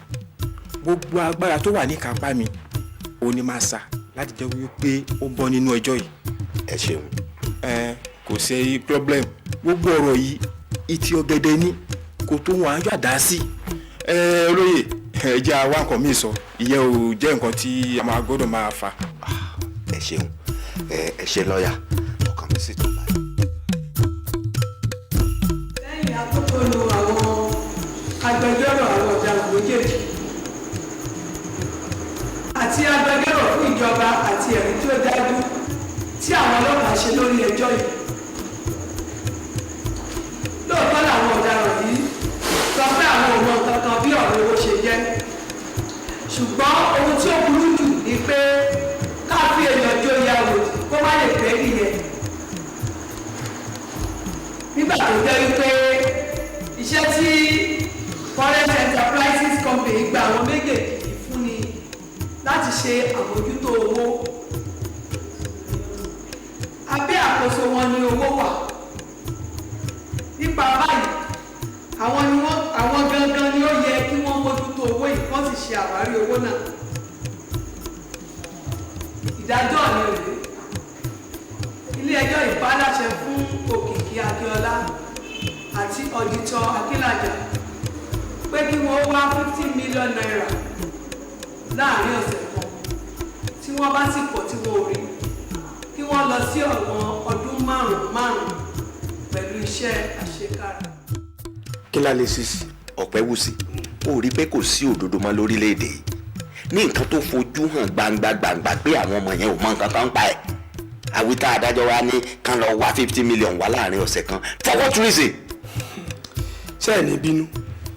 gbogbo agbára tó wà ní kápá mi ò ní máa sà láti jẹ́ wípé ó bọ́ nínú ẹjọ́ yìí. ẹ ṣeun. kò sí problem gbogbo ọ̀rọ̀ yìí ìtì ọ̀gẹ̀dẹ̀ ní kò tó wọn àjọ àdá sí. olóyè ẹ jẹ́ àwa nǹkan mi sọ ìyẹn ò jẹ́ nǹkan tí a máa gbọ́dọ̀ máa fà. ẹ ṣeun ẹ ṣe lọ́ọ̀yà ọkàn mi sì tó báyìí. lẹ́yìn àkókòlù àwọn agbẹjọ́rò àwọn ọ̀daràn méjèèjì àti agbẹjọ́rò fún ìjọba àti ẹ̀rí tí ó dájú tí àwọn ọlọ́pàá ṣe lórí ẹjọ́ yìí. lóòótọ́ làwọn ọ̀daràn yìí sọ pé àwọn ò mọ nǹkan kan bí ọ̀rọ̀ owó ṣe jẹ́ ṣùgbọ́n ohun tí ó burú jù ni pé ká fi èèyàn jó ya wò kó má lè pẹ́ nìyẹn. nígbà tó jẹ́ wípé iṣẹ́ tí Forest Enterprises Company gba àwọn méjèèjì fúnni láti ṣe àmójútó owó abẹ́ àkóso wọn ni owó wà. Nípa báyìí àwọn gangan ni ó yẹ kí wọ́n mójútó owó yìí kán sì ṣe àwárí owó náà. Ìdájọ́ ni òde. Ilé-ẹjọ́ ìbáláṣẹ fún Òkìkí Akíọlá àti ọ̀dìtọ̀ Akínlàjà pé kí wọ́n wá 50 million naira láàrin ọ̀sẹ̀ kan tí wọ́n bá sì pọ̀ tí wọ́n ò rí kí wọ́n lọ sí ọ̀wọ́n ọdún márùn-ún pẹ̀lú iṣẹ́ àṣekára. kí la lè ṣe sí Ọ̀pẹ́wùsì ó rí pé kò sí òdodo mọ́ lórílẹ̀‐èdè yìí ní nǹkan tó fojú hàn gbangba pé àwọn ọmọ yẹn ò mọ nǹkan kan pa ẹ̀ àwítá adájọ́ wa ní kán lọ wá 50 million wá láàrin ọ̀sẹ̀ kan for what reason. ṣé ẹ̀ ní bínú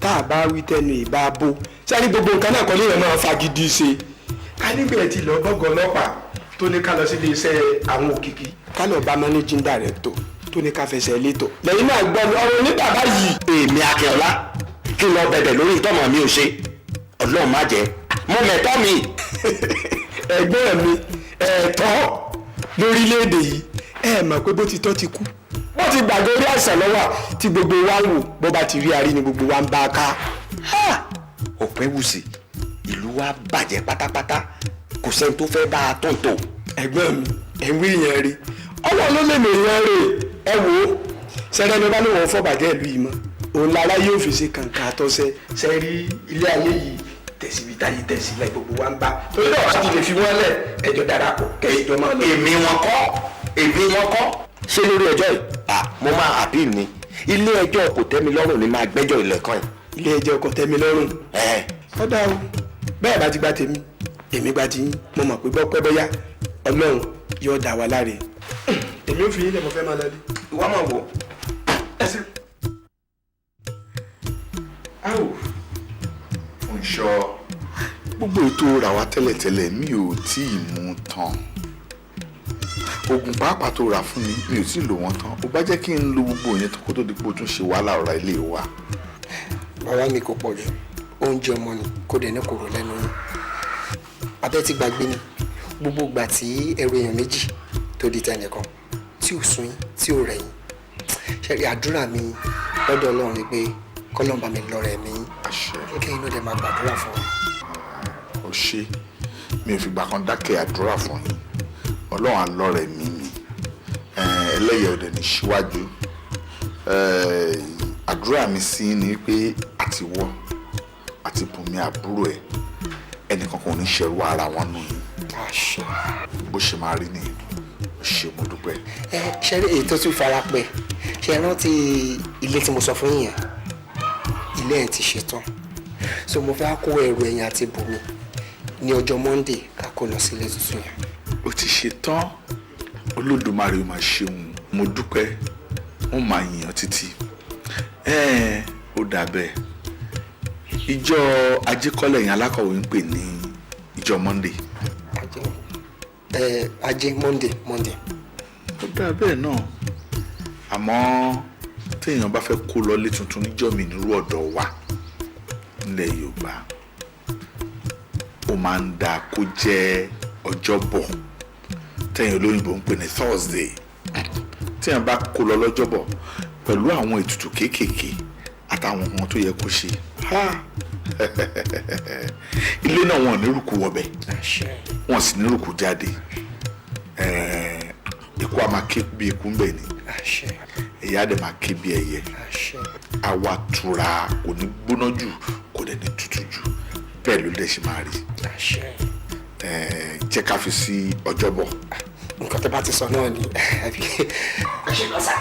tá a bá wí tẹnu ìbá bó ṣé ní gbogbo nǹkan náà kọ́ lè yẹn máa fagídí ṣe ká nígbà tí lọ bọ́gọ̀ ọlọ́pàá tó ní ká lọ sí iléeṣẹ́ àwọn Òkìkí ká lọ bá managing director tó ní ká fẹsẹ̀ létò lẹ́yìn náà gbọ́ ọ̀rọ̀ ní bàbá yìí. èmi Akínọlá kí n lọ bẹ̀bẹ̀ lórí ìtọ́mọ̀ mi ò ṣe Ọlọ́run má jẹ́ mo mẹ̀tọ́ mi. ẹ̀gbọ́n mi ẹ̀tọ́ lórílẹ̀‐èdè yìí ẹ mọ̀ pé bó ti tọ́ ti kú wọ́n ti gbàgbé orí àìsàn lọ́wọ́ tí gbogbo wa ń wò bó bá ti rí arí ni gbogbo wa ń bá a ká. Ọ̀pẹ́wùsì ìlú wa bàjẹ́ pátápátá kò sẹ́ni tó fẹ́ bá a tó tó. ẹ̀gbọ́n mi ẹ̀ ń wí yẹn rí Ọlọ́run ló lè mọ èèyàn rè ẹ wò ó sẹ́rẹ́ ni bá ní wọ́n fọ́ bàjẹ́ ìlú yìí mọ́ òun lára yóò fi ṣe kàǹkà àtọ́sẹ́ sẹ́rí ilé ayé yìí tẹ̀síbi táyé tẹ̀sílẹ̀ gbogbo wa ń bá torí náà wá ti lè fi wọ́n lẹ̀ ẹjọ́ darapọ̀ kẹ́ẹ̀jọ́ máa lọ. èmi wọn kọ́ ṣé lórí ẹjọ́ yìí mo máa appeal ni ilé ẹjọ́ kò tẹ́ mi lọ́rùn ni máa gbẹ́jọ́ ilẹ̀kan yìí. ilé ẹjọ́ kò tẹ́ mi lọ́rùn. ọ̀dà o bẹ́ẹ̀ bá ti gba tèmi èmi gba ti yín mo mọ̀ pé bọ́pẹ́ bọ́yá Ọlọ́run yóò dá wa láre. èmi ò fi yín lẹ̀ mo fẹ́ máa lọ dé. ìwà máa wò. ẹsẹ̀. Fúnṣọ́ gbogbo ètò rà wá tẹ́lẹ̀tẹ́lẹ̀ mi ò tí ì mú tán oògùn pàápàá tó rà fún mi ò tí ì lò wọ́n tán ó bá jẹ́ kí n lo gbogbo yẹn tó kó tó di pé o tún ṣe wàhálà ọ̀rá ilé wa. bàbá mi kò pọ̀ jù oúnjẹ ọmọ ni kò dẹ̀ ní kòrò lẹ́nu yín abẹ́ ti gbàgbé ni gbogbo ìgbà tí ẹrù èèyàn méjì tó di tẹnìkan tí ò sún yín tí ò rẹ̀ yín ṣẹ́rí àdúrà mi lọ́dọ̀ Ọlọ́run ni pé kọ́lọ́n bá mi lọ́rẹ̀ mi kí inú dẹ̀ máa gbàdúrà fún ọ. ó ṣe mi ò fìgbà kan dákẹ́ àdúrà fún yín Ọlọ́run alọ́rẹ̀ mi ni ẹlẹ́yẹ̀ ọ̀dẹ̀ ní síwájú àdúrà mi sí ni pé àti wọ́ àti bùnmi àbúrò ẹ̀ ẹnìkan kan ò ní ṣẹ̀rù ara wọn nù yín bó ṣe máa rí nìyẹn ó ṣe mo dúpẹ́. ṣẹ́rí èyí tó tún fara pẹ́ ṣe rántí ilé tí mo sọ fún yín ilé ẹ̀ ti ṣetán so mo fẹ́ kó ẹrù ẹ̀yìn àti bùnmi ní ọjọ́ Monday ká kó lọ sí ilé tuntun yẹn. ó ti ṣetán Olódùmarè máa ṣeun mo dúpẹ́ wọ́n máa yìnyàn títí ó dà bẹ́ẹ̀ ìjọ Ajíkọ́lẹ̀ yẹn alákọ̀wé ń pè ní ìjọ Monday. Ajé Monday. ó dà bẹ́ẹ̀ náà àmọ́ téèyàn bá fẹ́ kó lọlé tuntun níjọ́ mi nírú ọ̀dọ̀ wa nílẹ̀ Yorùbá ó máa ń dáa kó jẹ́ ọjọ́bọ̀ téèyàn olóyìnbó ń pè ní Thursday téèyàn bá kó lọ lọ́jọ́bọ̀ pẹ̀lú àwọn ètùtù kéékèèké àtàwọn ohun tó yẹ kó ṣe ilé náà wọn ò ní rúkú wọbẹ̀ wọn sì ní rúkú jáde ikú a máa ké bí ikú ń bẹ̀ ni ẹ̀yà dẹ̀ máa ké bí ẹyẹ àwa tura kò ní gbóná jù kò dẹ̀ ní tutù jù bẹ́ẹ̀ ló dẹ̀ ṣe máa rí jẹ́ ká fi sí ọjọ́bọ̀. nǹkan tó bá ti sọ náà ni ẹ ṣe lọ sá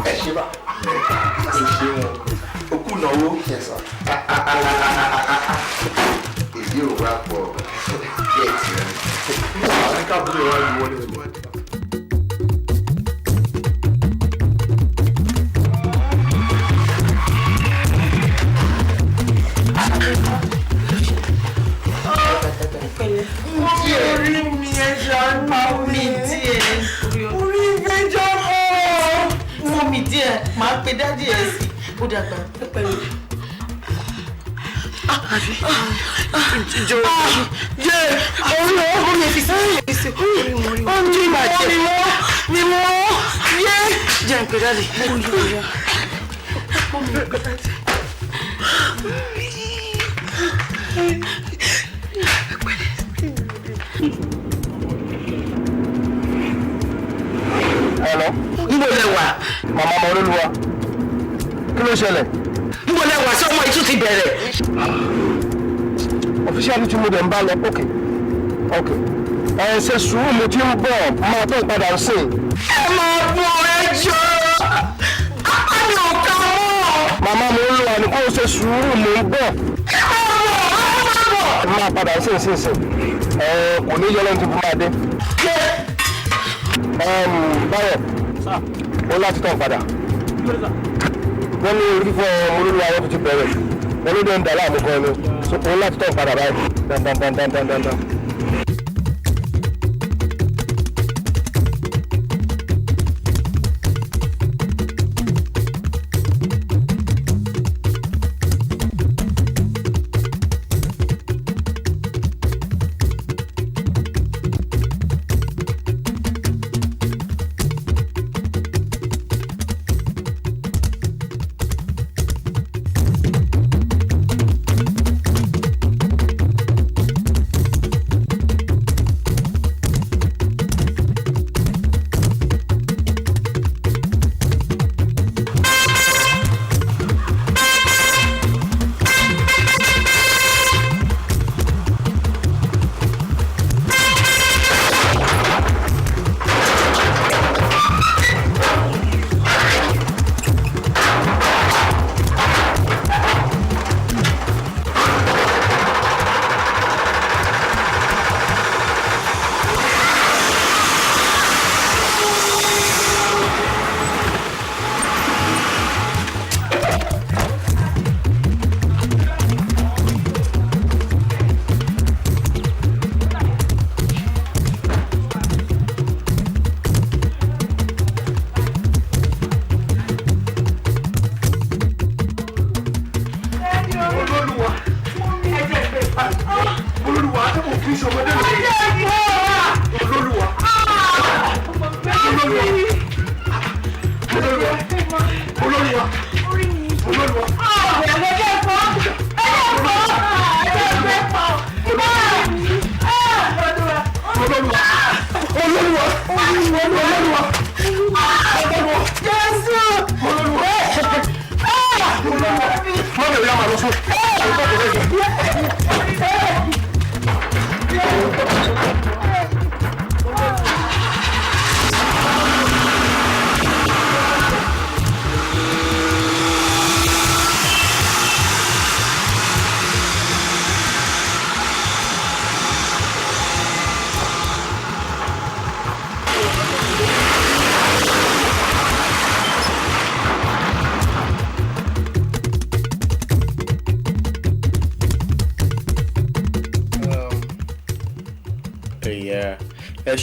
ẹ ṣe bá ẹ ṣe wọn ó kù náwó èyí ò wá pọ̀ díẹ̀ tí ẹ àwọn káàbùrù wa yìí wọlé wọlé. orí mi ẹ ṣàánú mi díẹ̀ orí mi jọ̀ọ́ fún mi díẹ̀ máa pe dádì ẹ̀ sí ó dàgbà pẹ̀lú. jẹ́ orí ọwọ́ mi fi sí ojú ìbàjẹ́ mi mọ́ yé jẹ́ ń pè dáàdì. Hello. Níbo lẹ wà? Màmá ọmọ olólùwà. Kí ló ṣẹlẹ̀? Níbo lẹ wà sí ọmọ yìí tún ti bẹ̀rẹ̀? Ọ̀fíṣàlì tí mo dẹ̀ ń bá lọ. Ok. Ẹ ṣe sùúrù mo ti ń bọ̀ máa tó ìpadà ń sìn. Ẹ máa bọ̀ ẹjọ́. Apá mi ò ká mọ́. Màmá mo olólùwà ni kó o ṣe sùúrù mo ń bọ̀. Ẹ máa bọ̀. Ẹ máa padà ń sìn. Kò ní yọ lọ́n ti fún máa dé. Báyọ̀ ó láti tán padà wọ́n ní orí fífọ́ olólùwà wọn tó ti bẹ̀rẹ̀ wọ́n ló dé ń dà láàmú gan ni ó láti tán padà báyìí dandan.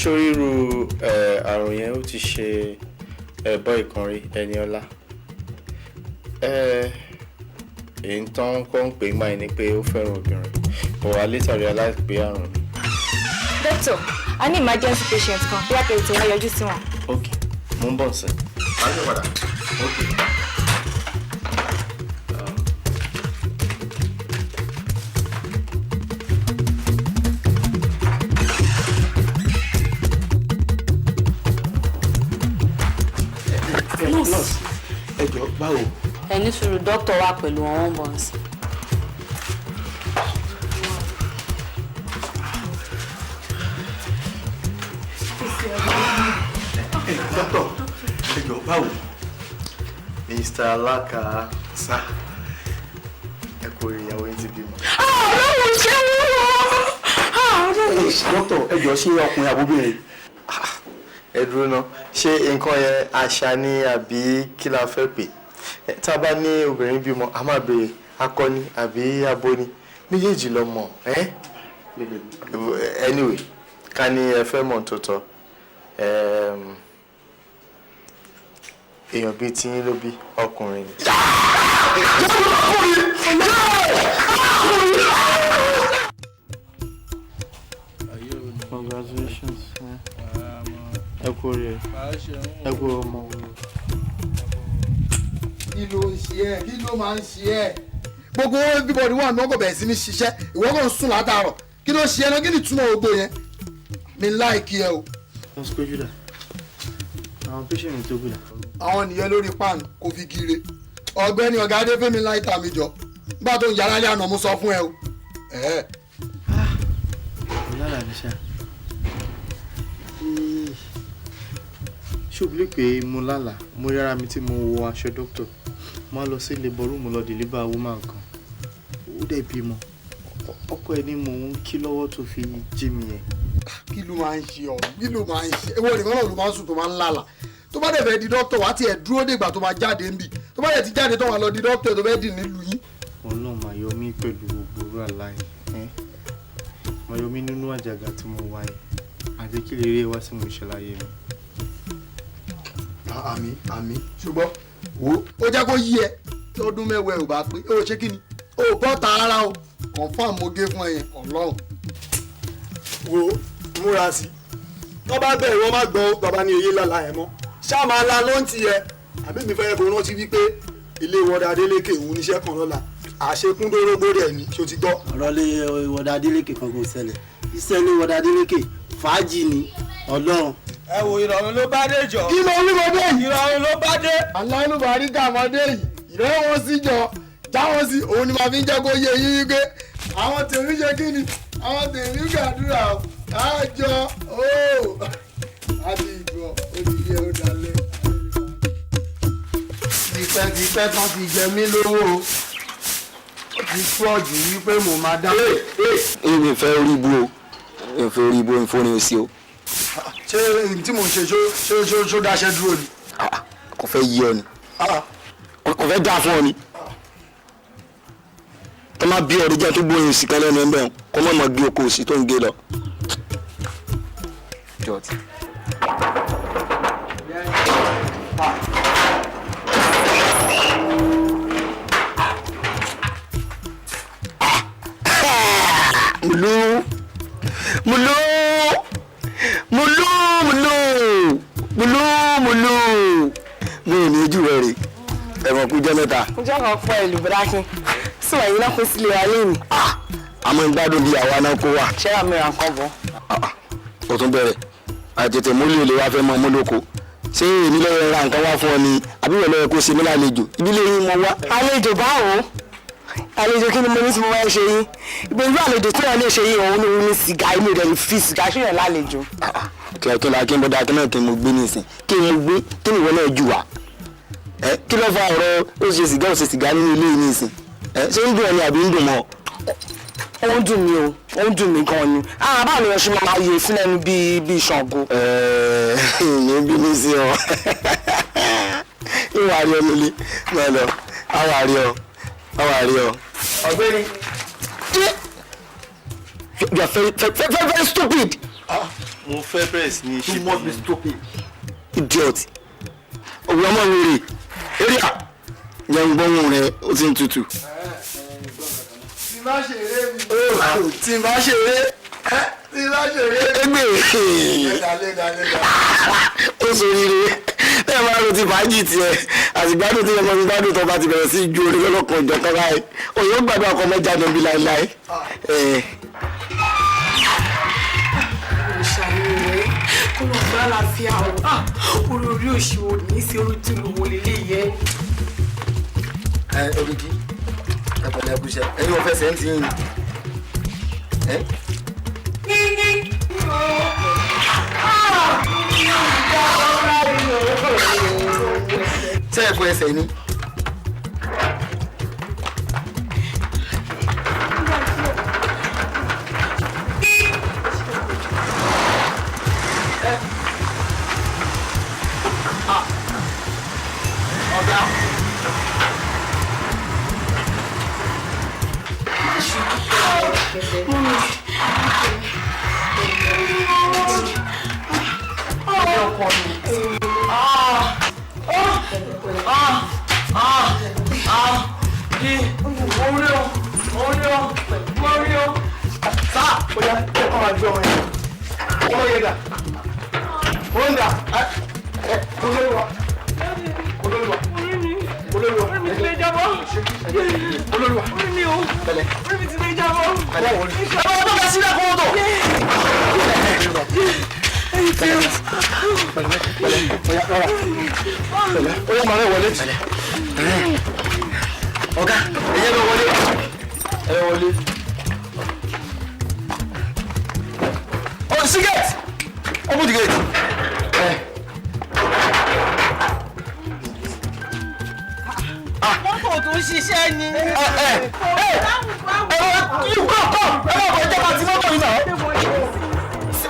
Ṣoríru àrùn yẹn ó ti ṣe ẹ̀bọ́ ìkànnì Ẹniọlá èyí tán kọ́ ń pè é máa ní pé ó fẹ́ràn obìnrin but I later realize pé àrùn ni. Doctor, I need emergency patient kan bí àpẹẹrẹ tí wọ́n yọjú sí wọn. Ok, mo ń bọ̀ sí. Má ṣe padà. Ok. Nurse, ẹ jọ̀ọ́ báwo. Ẹ ní sùúrù dókítà wà pẹ̀lú wọn bọ̀ sí. Dókítà, ẹ jọ̀ọ́ báwo. Mr. Alaka sá ẹ kò rí ìyàwó yín ti bímọ. Ọlọ́run ṣe wúwo. Dókítà, ẹ jọ̀ọ́ ṣé ọkùnrin àbóbìnrin. Ẹ dúró ná ṣé nǹkan yẹn àṣà ni àbí kí la fẹ́ pè tá a bá ní obìnrin bímọ a máa béèrè akọni àbí abóni méjèèjì lọ mọ̀ anyway ká ní ẹ fẹ́ mọ̀ tòótọ́ èèyàn bíi tí yín ló bí ọkùnrin ni. Congratulations. ẹ kú rẹ ẹ kú ọmọ. kí ló ń ṣe ẹ́ kí ló máa ń ṣe ẹ́ gbogbo everybody wà náà kò bẹ̀rẹ̀ sí ní ṣiṣẹ́ ìwọ kò ń sùn látàárọ̀ kí ló ṣe ẹ́ náà kí ni túmọ̀ gbogbo yẹn mi láìkí ẹ o. wọ́n sọ pé jùlọ àwọn patient mi tó gbìlà. àwọn nìyẹn lórí páànù kò fi kiri ọ̀gbẹ́ni ọ̀gá adéfẹ́mi láìta mi jọ nígbà tó ń yàrá lé àná mo sọ fún ẹ o. ọ̀làlà ní sá ṣùgbọ́n pé mo lálàá mo yára mi tí mo wọ aṣọ dókítà mo á lọ sí labour room lọ deliver woman kan ó dẹ̀ bímọ ọkọ ẹ ní mò ń kí lọ́wọ́ tó fi jí mi yẹn. kí ló máa ń ṣe ọ kí ló máa ń ṣe ewu nìkan náà ló máa ń sùn tó máa ń lálàá tó bá dẹ̀ fẹ́ di dókítà wá tiẹ̀ dúró dègbà tó máa jáde ń bì tó bá dẹ̀ ti jáde tó wà lọ di dókítà tó fẹ́ dì nílùú yín. Ọlọ́run máa yọ mí pẹ̀lú gbogbo àlàyé máa yọ mí nínú àjàgà tí mo wá yẹn àti kí lè rí wá sí mo ṣàlàyé mi. àmì ṣùgbọ́n ó jẹ́ kó yí ẹ lọ́dún mẹ́wàá ò bá pé ó ṣe kí ni ó bọ́ ta ara o confam mo gé fún ẹ yẹn Ọlọ́run. wo múra sí tó bá bẹ̀rẹ̀ wọ́n má gbọ́ bàbá ní oyè lọ́la ẹ̀ mọ́ ṣá máa la ló ń ti yẹ àbí mi fẹ́ kó rántí wípé ilé wọ́dà Adélékè òun níṣẹ́ kan lọ́la àṣekúndórógbó rẹ̀ ni ṣó ti gbọ́. ọ̀rọ̀ lé wọ́dà Adélékè kan kò ṣẹlẹ̀ iṣẹ́ ilé wọ́dà Adélékè fàájì ni Ọlọ́run. ẹ wo ìrọ̀rùn ló bá dé jọ. kí ló ń lọ dé yìí. ìrọ̀rùn ló bá dé. aláìlúbàárí gàmọ́dé yìí ìrẹ́ wọn sí jọ jáwọn sí òun ni màá fi ń jẹ́ kó yé yín wípé àwọn tèmi ṣe kí ni àwọn tèmi gbàdúrà o àjọ ooo àti ìgbọ̀ olùyẹ ó dalẹ̀. tipẹ́tipẹ́ tán ti jẹ mí lówó o ó ti pọ̀jù wípé mo máa dá. èmi fẹ́ orí ibu o èmi fẹ́ orí ibu ìfowóni òsì o. ṣé tí mò ń ṣe ṣó dáṣẹ́ dúró ni. kò fẹ́ yí ọ ni kò fẹ́ dá fún ọ ni tó má bí ọdún jẹ́ tó gbóyin òsì kan lẹ́nu ẹ̀mbẹ́ kó má má gbé oko òsì tó ń gé lọ. mo ò ní ojú rẹ rè ẹ̀wọ̀n kú jẹ́ mẹ́ta. ǹjẹ́ kan pọ̀ ìlú bírákín sí wàyí náà kó sílé wa lẹ́nu. àmọ́ ìgbádùn bíi àwa náà kó wà. ṣé àmì ra nǹkan bọ̀. ó tún bẹ̀rẹ̀ àtètè múlò lè wá fẹ́ mọ múlòkó ṣé èmi lọ́wọ́ ra nǹkan wá fún ọ ni àbí wọ́n lọ́wọ́ kó ṣe mí lálejò ìdílé yín mo wá. àlejò báwo àlejò kí ni mo ní tí mo máa ń ṣe yín ìgbésí àlejò tí wọn lè ṣe yín òun ló ní sìgá inú rẹ ní fi sìgá ṣe yàn lálejò. kí la kí n bọ́dá kí náà kí n mo gbé nísìn kí n mo gbé kí ni ìwọ náà jù wá kí ló fa ọ̀rọ̀ ó ṣe sìgá ó ṣe sìgá nínú ilé yìí nísìn ṣé ń dùn ọ ni àbí ń dùn mọ́. ó ń dùn mí o ó ń dùn mí gan ni báwo ni wọn ṣe máa yẹ sílẹ̀ ní bíi Ṣàngó. mi bí mi sí ọ ìwà rí ọ nílé náà lọ àwọn àrí ọ àwọn àrí ọ. ọ̀gbẹ́ni. you are very stupid. mo fẹ́ bẹ̀rẹ̀ sí ní ṣe. you must be stupid. idiot. òwe ọmọ wèrè eré à yẹn ń gbọ́hùn rẹ ó ti ń tutù. tí n bá ṣeré ẹgbẹ́ ó sóríire ẹ máa ro ti fàájì tiẹ̀ àtìgbádùn tí ẹ mọ gbádùn tó bá ti bẹ̀rẹ̀ sí ju orí lọ́lọ́kan ìjọ kan báyìí òye ó gbàdúrà ọkọ mẹ́jà níbi láéláé. ìṣàlùwẹ̀ kó lọ gbá láàfíà o orí òṣìwò ní í sí orí tí olùwò lélẹ̀ yẹ. olùkí ẹ̀pẹ̀lẹ̀ ẹ̀kúṣẹ́ ẹ̀yin ò fẹsẹ̀ ń tì yín ṣé ẹ̀fọ́ ẹsẹ̀ ni. ọ̀gá. Sá, ó yá, ẹ kọ́ máa gbé ọmọ yẹn. Ọmọ yẹn dà. Wọ́ndà. Olóríwá. Olóríwá. Olóríwá. Orí mi ti lè jábọ́. Olóríwá. Orí mi o. Pẹ̀lẹ́. Orí mi ti lè jábọ́. Pẹ̀lẹ́ wọlé. Ọmọ tó bẹ sílẹ̀ kó tó. Pẹ̀lẹ́. Oya rọra. Pẹ̀lẹ́. Oya màá rẹ wọlé. Ọ̀gá ẹ̀yẹ́ bẹ wọlé. Ẹ wọlé. Oh, see gate. Open the gate. Mọ́tò tó ń ṣiṣẹ́ ni.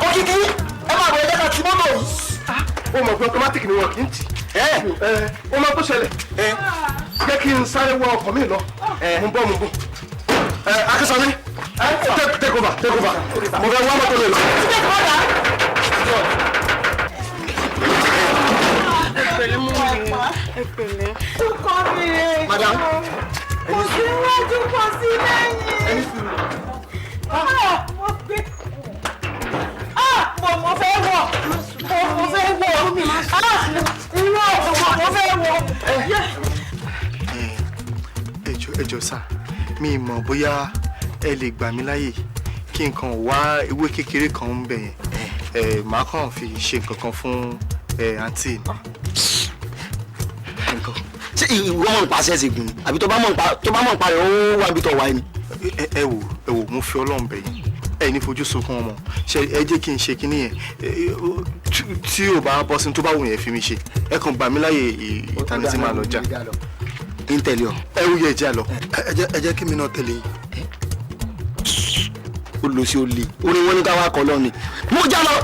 Òkìkí ẹ máa bọ̀ ẹ jẹ́ ká ti mọ́tò yìí. Ó mọ̀ pé automatic ni wọn kì í tì. Ó máa tó ṣẹlẹ̀. Jẹ́ kí n sáré wọ ọkọ̀ mi lọ. Mo bọ̀. Akínsọ́ní take over. Mo fẹ́ wá mọ́tò mi lọ. Ẹ pẹ̀lẹ́ mú mi. Ẹ pẹ̀lẹ́. Ó kọ́ mi rè. Madam. Kò sí iwájú, kò sí lẹ́yìn. Mo fẹ́ wọ̀. Mo fẹ́ wọ̀. Irú ọ̀pọ̀ mo fẹ́ wọ̀. Ẹ jọ̀ọ́ sà, mi mọ̀ bóyá ẹ lè gbà mí láyè kí n kàn wá ewé kékeré kan ń bẹ̀ yẹn. Màá kàn fi ṣe nǹkan kan fún àǹtí mi. Ṣé ìwọ mọ̀ nípa ṣẹ́ẹ̀sì gùn ni àbí tó bá mọ̀ nípa rẹ̀ ó wà níbi tó wà ní. Ẹ wò mo fi Ọlọ́run bẹ̀ yín ẹ ní fojú sunkún ọmọ ṣe ẹ jẹ́ kí n ṣe kinní yẹn tí ò bá bọ́ sí tó bá wù yẹn fi mi ṣe ẹ kàn gbà mí láyè ìtàní tí màá lọ jà. ń tẹ̀lé ọ. ẹ wúyẹ ẹ jẹ́ lọ ẹ jẹ́ kí mi náà tẹ̀lé yín. ó lọ sí olè orin wọn ní ká wá kọ lọ ni mo já lọ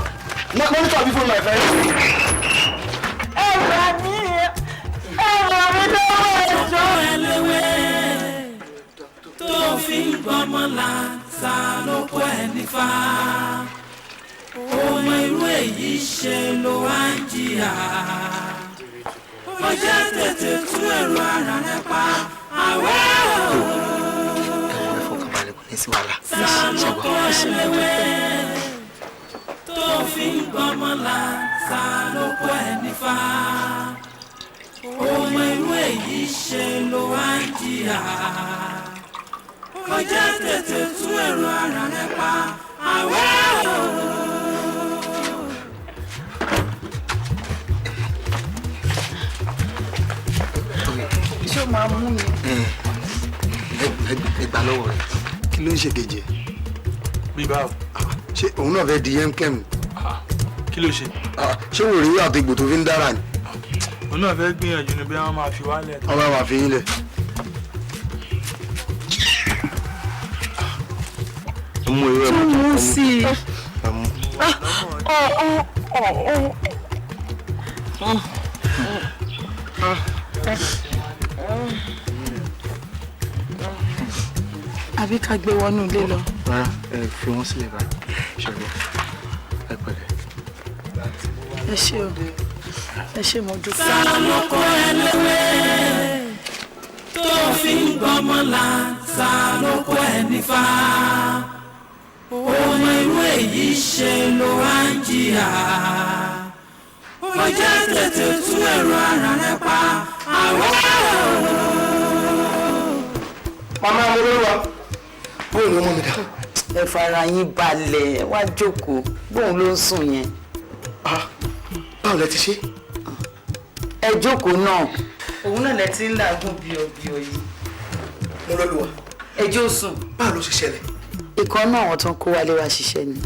mọ́nítọ̀ bí fún mi ẹ̀fẹ́. tó fi ń gbọmọ la sá lóko ẹ nífà ọmọ irú èyí ṣe ló wá ń jìyà ó jẹ́ tètè tú èrò ara rẹ pa àwẹ̀ sá lóko ẹ léwé tó fi ń gbọmọ la sá lóko ẹ nífà ọmọ irú èyí ṣe ló wá ń jìyà. Ọjọ́ tètè tú èrò ara rẹ pa àwẹ̀ o. Ṣé o máa mú mi? Ẹ gbà lọ́wọ́ rẹ̀. Kí ló ń ṣe kejì ẹ? Bí báwo? Ṣé òun náà fẹ́ di yẹ́mkẹ́m? Kí ló ṣe? Ṣé wò rí àtẹ̀gbò tó fi ń dára ni? Òun náà fẹ́ gbìyànjú ni bí wọ́n máa fi wálẹ̀. Wọ́n máa fi yín lẹ̀. Mú irú ẹ̀ mú sí i. Àbí ká gbé wọnú ilé lọ. Rárá ẹ fi wọn sílẹ̀ báyìí ṣẹlẹ̀ ẹ pẹ̀lẹ́. Ẹ ṣé o, ẹ ṣé mo dúpẹ́. Sá lóko ẹlẹ́wé tó fi ń gbọmọ la sá lóko ẹ nífà ọmọ irú èyí ṣe ló wá ń jìyà ó jẹ́ tètè tú èrò ara rẹ pa àwẹ̀ o. Màmá Olúwa bóun ló mú mi dá. Ẹ fara yín balẹ̀ wá jókòó bóun ló ń sùn yẹn. Báwo lẹ ti ṣe? Ẹ jókòó náà. Òun náà lẹ ti ń làágùn bíọ̀bíọ̀ yìí. Mo lọ́lùwà. Ẹjọ́ sùn. Báwo ló ṣe ṣẹlẹ̀? Ìkan náà àwọn tó ń kó wálé wá ṣiṣẹ́ ni.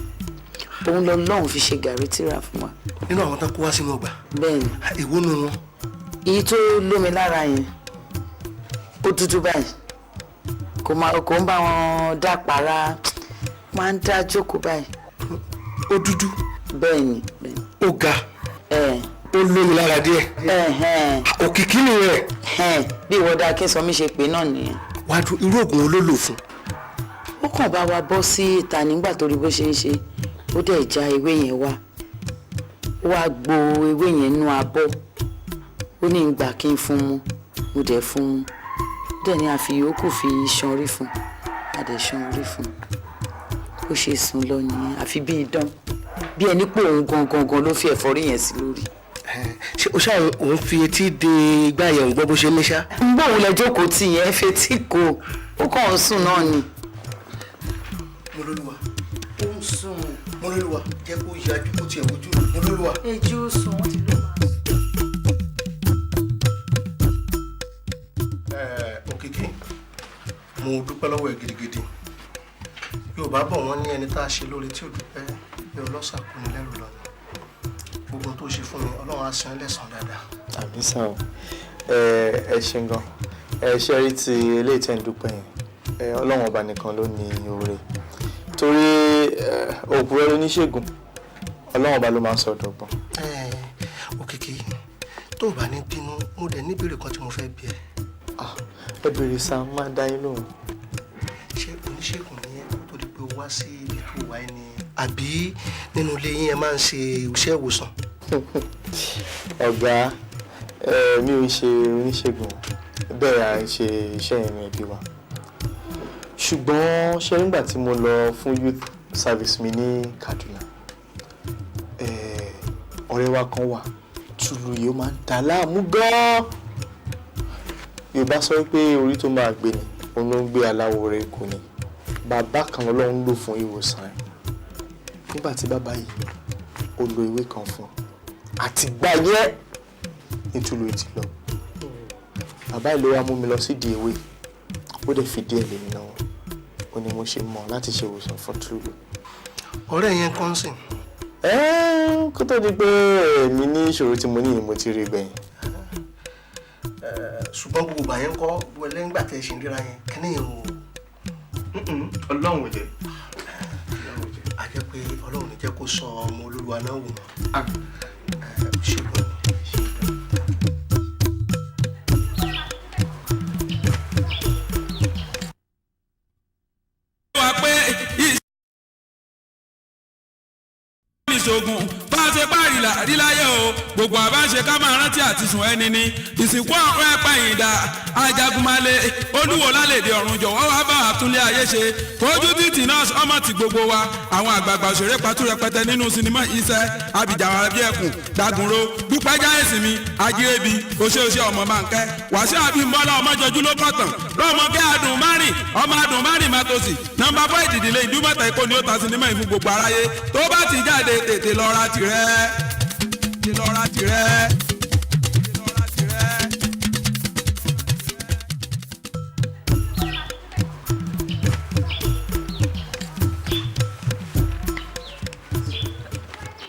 Òun lọ lọ́hùn fi ṣe gàrí tíra fún wa. Nínú àwọn tó kó wá sínú ọgbà? Bẹ́ẹ̀ni. Èwo nù wọn? Èyí tó lómi lára yẹn ó dúdú báyìí. Kò ń bá wọn dá para, máa ń dá jókòó báyìí. Ó dúdú? Bẹ́ẹ̀ni. Ó ga? Ó lómi lára díẹ̀? Òkìkí ni rẹ̀? Bí ìwọ́dà Akínsọ́mí ṣe pé náà nìyẹn. Wájú irú oògùn wo ló lò fún? Ó kàn bá wa bọ́ sí ìta nígbà tó rí bó ṣe ń ṣe, ó dẹ̀ já ewé yẹn wá. Ó wá gbo ewé yẹn nú abọ́. Ó ní ìgbà kí n fún mu, mo dẹ̀ fún un. Dẹ̀ ni a fi yòókù fi ṣan orí fún un, a dẹ̀ ṣan orí fún un. Ó ṣe sùn lọ nìyẹn, àfi bí idán. bí ẹni pé òun gangan ló fi ẹ̀fọ́rí yẹn sí lórí. ṣé o ṣáà òun fi etí de igbá yẹn ń gbọ́ bó ṣe ń léṣá. ń bọ̀ òun lẹ jókòó tì yẹn fetí kò ó kàn ń sùn náà ni. Mọ́lólúwa ó ń sùn. Mọ́lólúwa jẹ́ kó yájú kó tiẹ̀ wojú. Mọ́lólúwa. ẹjọ́ sùn wọ́n ti lọ máa sùn. Òkìkí mo dúpẹ́ lọ́wọ́ ẹ gidigidi. Yorùbá bọ̀ wọ́n ní ẹni tá a ṣe lóore tí ò dúpẹ́ bí ọlọ́ṣà kò ní lẹ́rù lọ́nà. Gbogbo tó ṣe fún mi Ọlọ́run á san ẹlẹ́san dáadáa. àmì sàn o ẹ ṣeun gan ṣe rí ti eléyìí tẹ́ ń dúpẹ́ yẹn Ọlọ́run ọba nìkan ló ní oore torí òpùrọ́ lóníṣègùn Ọlọ́run ọba ló máa ń sọ ọ̀dọ̀gbọ́n. Òkìkí tó o bá ní bínú mo dẹ̀ ní ìbéèrè kan tí mo fẹ́ bi ẹ́. ẹ béèrè sá máa dá yín lóhùn. ṣé oníṣègùn ni ẹ kó tó di pé o wá sí ibi tó wà ẹ ni àbí nínú ilé yín ẹ máa ń ṣe iṣẹ́ ìwòsàn. ọ̀gá mi ò ń ṣe oníṣègùn bẹ́ẹ̀ à ń ṣe iṣẹ́ ìrìn ẹbí wa ṣùgbọ́n ṣé nígbà tí mo lọ fún youth service mi ní Kaduna ọ̀rẹ́ wa kan wà tùlù yìí ó máa ń dà láàmú gan-an Yorùbá sọ pé orí tó máa gbé ni òun ló ń gbé aláwọ̀ rẹ̀ kò ní bàbá kan Ọlọ́run lò fún ìwòsàn ẹ̀ nígbà tí bàbá yìí ó lo ìwé kan fún àti gbáyé nítorí ti lọ bàbá yìí ló wá mú mi lọ sí di ewé ó dẹ̀ fi díẹ̀ lé mi lọ́wọ́ ó ní mo ṣe mọ̀ láti ṣe ìwòsàn fún túlù. ọ̀rẹ́ yẹn kàn sìn. kó tó di pé èmi ní ìṣòro tí mo ní mo ti rí gbẹ̀yìn. ṣùgbọ́n gbogbo bàyẹn ń kọ́ lẹ́yìn ìgbà tẹ́ ẹ ṣe ń ríra yẹn kí ni ìhò. Ọlọ́run ò jẹ́. a jẹ́ pé Ọlọ́run ní jẹ́ kó sọ ọmọ Olúwa náà wò mọ́. ṣùgbọ́n ìṣògùn bá a ṣe páàrí láyé o gbogbo àbáṣe ká máa rántí àti sùn ẹni ní ìsìnkú ọ̀rọ̀ ẹ̀pẹ́ ìdá ajagunmalè olúwo lálẹ́dẹ ọ̀run jọ̀wọ́ wá bá àtúnlé ayé ṣe tójú títì náà ọmọ ti gbogbo wa àwọn àgbààgbà òṣèré patú rẹpẹtẹ nínú sinimá iṣẹ́ abidjan abiẹkùn dagunro dúpẹ́já ìsinmi ajírébi oṣooṣe ọmọ bànkẹ́ wàṣẹ àbímbọ́lá ọmọjọjú ló kọ̀tàn lọ́mọkẹ́ adùn márìn ọmọ adùn márìn mátòsí nọ́mbà 4 ìdìdílé ìdúmọ̀tà èkó ni ó ta sinimá ìfún gbogbo aráyé tó bá ti jáde tètè lọ ra tirẹ̀ tètè lọ ra tirẹ̀.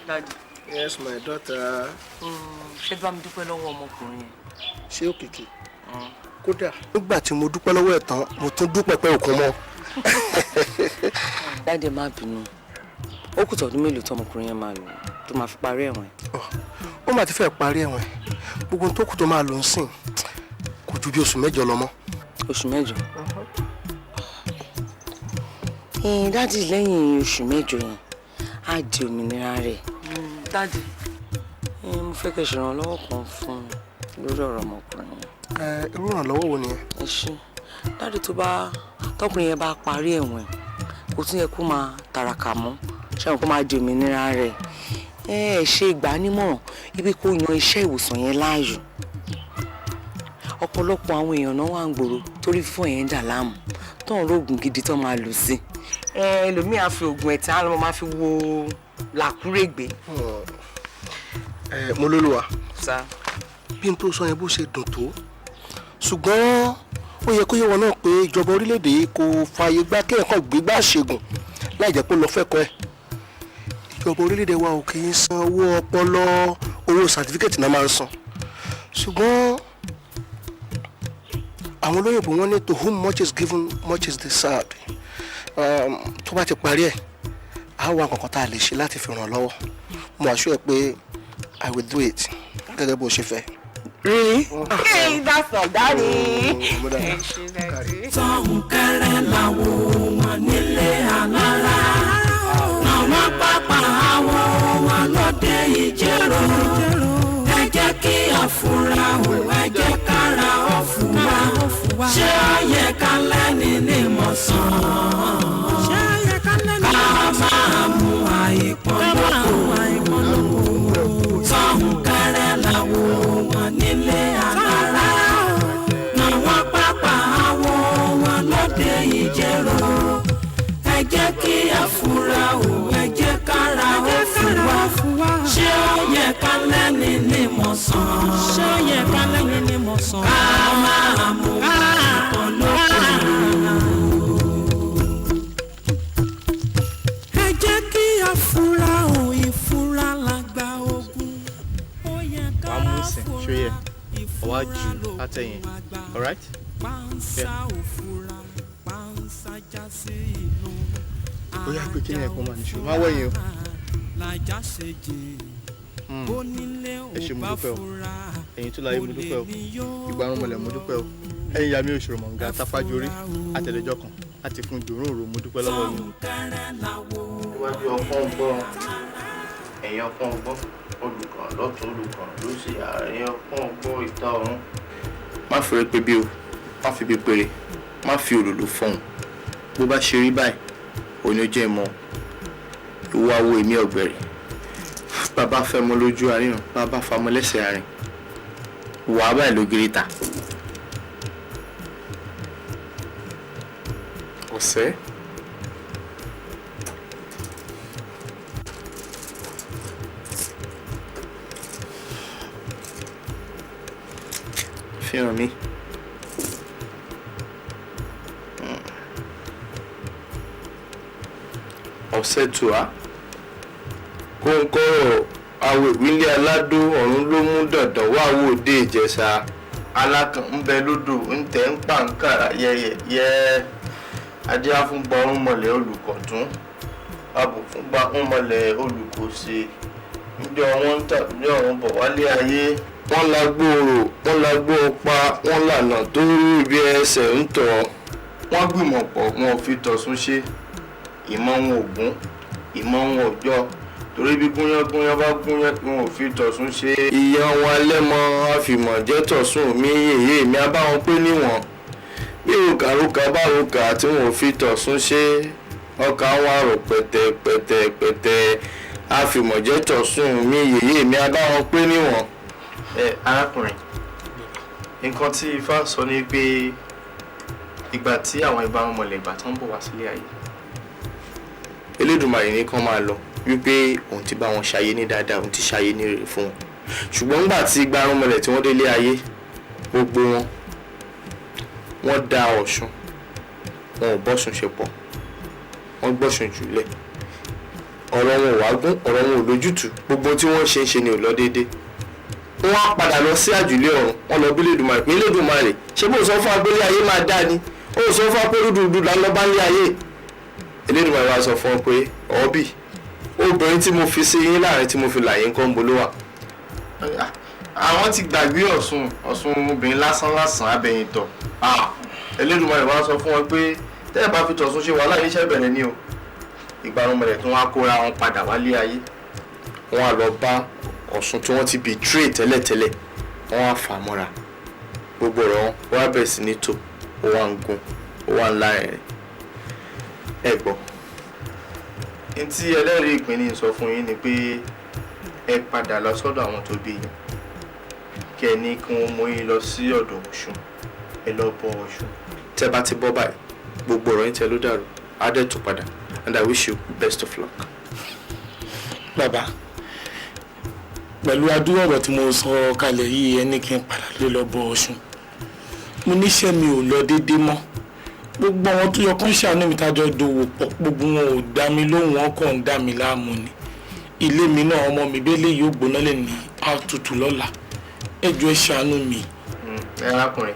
Daddy. Yes, my daughter. Ṣé bá mi dúpẹ́ lọ́wọ́ ọmọkùnrin yẹn? Ṣé Òkìkí? Kódà nígbà tí mo dúpẹ́ lọ́wọ́ ẹ̀ tán mo tún dúpẹ́ pé òkun mọ́. Daddy má bínú ó kù tọdún mélòó tọmọkùnrin yẹn máa lò tó máa fi parí ẹ̀wọ̀n. ó mà ti fẹ́ parí ẹ̀wọ̀n gbogbo tó kù tó máa lò ń sìn kò ju bí oṣù mẹ́jọ lọ mọ́. Oṣù mẹ́jọ? Daddy lẹ́yìn oṣù mẹ́jọ yẹn á di òmìnira rẹ̀. Daddy mo fẹ́ kẹ́ ṣèrànlọ́wọ́ kan fún mi lórí ọ̀rọ̀ ọmọkùnrin yẹn. Irú ìrànlọ́wọ́ wo nìyẹn? Ẹ ṣé Daddy tọkùnrin yẹn bá parí ẹ̀wọ̀n kò tún yẹ kó máa tàràkà mọ́ ṣáà kó máa di òmìnira rẹ̀ ẹ ṣe ìgbà nímọ̀ràn ibi kó yan iṣẹ́ ìwòsàn yẹn láàyò ọ̀pọ̀lọpọ̀ àwọn èèyàn náà wà ń gbòòrò torí fífọ́ yẹn ń dà láàmú tó ń rògùn gidi tó máa lò sí ẹlòmíì á fi oògùn ẹ̀tàn á lọ́ máa fi wo làkúrègbè. Mọ́lólúwa bí n tó sọ yẹn bó ṣe dùn tó ṣùgbọ́n ó yẹ kó yé wọn náà pé ìjọba orílẹ̀-èdè yìí kò fààyè gbà kéèyàn kan gbégbá ṣègùn láì jẹ́ pé lọ fẹ́kọ̀ọ́ ẹ̀ ìjọba orílẹ̀-èdè wa ò kì í san owó ọpọlọ owó sàtífíkẹ̀tì náà máa ń san ṣùgbọ́n àwọn olóyìnbó wọn ní to whom much is given much is deserved tó bá ti parí ẹ̀ á wá nǹkan kan tá a lè ṣe láti fi ràn lọ́wọ́ mo assure ẹ pé I will do it gẹ́gẹ́ bó ṣe fẹ́. Really? Hey, that's all, Daddy. Tọ́hún kẹrẹ làwọn wọn nílé alára. Àwọn pápá àwọn wọn lóde ìjẹ́rò. Ẹ jẹ́ kí àfúrà ò ẹ jẹ́ kára ó fún wa. Ṣé ó yẹ ká lẹ́ni ní mọ̀sán? Ká máa mú àìpọ́n lóko. tẹ̀yìn alright. bóyá pé kí ni ẹ̀kọ́ máa níṣó máa wẹ̀yìn o. ẹ ṣé mo dúpẹ́ o ẹ̀yin tó láyé mo dúpẹ́ o ìgbàrún mọ̀lẹ́ mo dúpẹ́ o ẹ̀yin ìyá mi ò ṣòro mọ̀ǹgà táfájórí àtẹ̀lẹ́jọ́ kan láti fún ìdòrò mo dúpẹ́ lọ́wọ́ yín. iwájú ọpọ́n gbọ́n ẹ̀yìn ọpọ́n gbọ́n olùkàn lọ́tún olùkàn lósì àárín ọpọ́n gbọ́n ìta ọ̀run. má fẹ́rẹ́ pé bí o má fi bí péré má fi òrùlù fọ̀hún bó bá ṣe rí báyìí òní ó jẹ́ ìmọ̀ ìwà wo èmi ọ̀gbẹ̀rì bàbá fẹ́ mọ lójú àríyàn bàbá famọ lẹ́sẹ̀ àárín wàá báyìí ló gírí ta. ọ̀sẹ̀. fihàn mi. ọ̀sẹ̀ tù á kóńkọ́rọ̀ awèwílé aládó ọ̀run ló mú dandan wá wò dé ìjẹsà alákàn ń bẹ lódò ń tẹ̀ ń pa nkàrà yẹ́yẹ́ adíá fún gba ọ̀run mọ̀lẹ́ olùkọ̀tún ààbò fún gba ọ̀run mọ̀lẹ́ olùkòsè níjọ́ wọn ń tàbí ọ̀run bọ̀ wálé ayé. wọ́n la gbòòrò wọ́n la gbó pa wọ́n lànà tó rí ibi ẹsẹ̀ ń tọ̀ wọ́n gbìmọ̀ pọ̀ wọn ò fi tọ̀sún ṣe ìmọ̀ wọn ò gún ìmọ̀ wọn ò jọ torí bí gúnyángúnyán bá gúnyán wọn ò fi tọ̀sún ṣe. ìyá wọn alẹ́mọ àfìmọ̀ jẹ́ tọ̀sún mi yèyé mi á bá wọn pé níwọ̀n bí òkàrúkà bá òkà tí wọn ò fi tọ̀sún ṣe ọkà wọn àrò pẹ̀tẹ̀pẹ̀tẹ̀ àfìmọ̀ jẹ́ tọ̀sún mi yèyé mi á bá wọn pé níwọ̀n. arákùnrin nǹkan tí ifá sọ ni pé ìgbà tí àwọn ìbámu mọ̀lẹ́gbà tó ń bọ̀ wá sílé ayé Elédùmarè ní kán máa lọ wípé òun ti bá wọn ṣayé ní dáadáa òun ti ṣayé ní rere fún wọn ṣùgbọ́n nígbà tí ìgbárùn mọ̀lẹ̀ tí wọ́n délé ayé gbogbo wọn dá Ọ̀ṣun wọn ò bọ́sùn ṣe pọ̀ wọ́n gbọ́sùn jùlẹ̀ ọ̀rọ̀ wọn ò wá gún ọ̀rọ̀ wọn ò lójútùú gbogbo tí wọ́n ṣe ń ṣe ni ò lọ déédéé wọ́n á padà lọ sí àjùlé ọ̀run wọ́n lọ bí Elédùmarè pé Elédùmarè ṣé bó sọ fún agbélé ayé máa dá ni ó sọ fún apẹ́rúdùdù lálọ́bá ní ayé Elédùmarè wá sọ fún ọ pé ọ̀ọ́bì obìnrin tí mo fi sí yín láàrin tí mo fi là yín kọ́ ń bolówà. àwọn ti gbàgbé Ọ̀ṣun obìnrin lásán abẹ́yìn tọ̀ Elédùmarè wá sọ fún wọn pé tẹ́ ẹ bá fi tọ̀sún ṣe wàhálà yín iṣẹ́ bẹ̀rẹ̀ ni o ìgbàlómọlẹ̀ tí wọ́n á kóra wọn padà wálé ayé wọ́n á lọ bá Ọ̀ṣun tí wọ́n ti betray tẹ́lẹ̀tẹ́lẹ̀ wọ́n á fà mọ́ra gbogbo ọ̀rọ̀ wọn á bẹ̀rẹ̀ sí ní tò ó wá ń gún ó wá ń láàrin ẹ gbọ́ ntí ẹlẹ́rìí ìpínlẹ̀ sọ fún yín ni pé ẹ padà lọ sọ́dọ̀ àwọn tó bí yín kí ẹ ní kí wọ́n mú yín lọ sí ọ̀dọ̀ Ọ̀ṣun ẹ lọ bọ Ọ̀ṣun tẹ́ bá ti bọ́ báyìí gbogbo ọ̀rọ̀ yín tẹ́ ló dàrú á dẹ̀ tó padà and I wish you best of luck. bàbá pẹ̀lú adúrò ọ̀rọ̀ tí mo sọ kalẹ̀ yìí ẹni kí n padà lé lọ bọ Ọ̀ṣun mo níṣẹ́ mi ò lọ déédéé mọ́ gbogbo àwọn tó yọ kán ṣàánú mi tájọ dòwò pọ̀ gbogbo wọn ò dá mi lóhùn wọn kàn ń dá mi láàmú ni ilé mi náà ọmọ mi bẹ́ẹ̀ lè yóò gbóná lè ní àtútù lọ́la ẹ jọ̀ọ́ ẹ ṣàánú mi. ẹ arákùnrin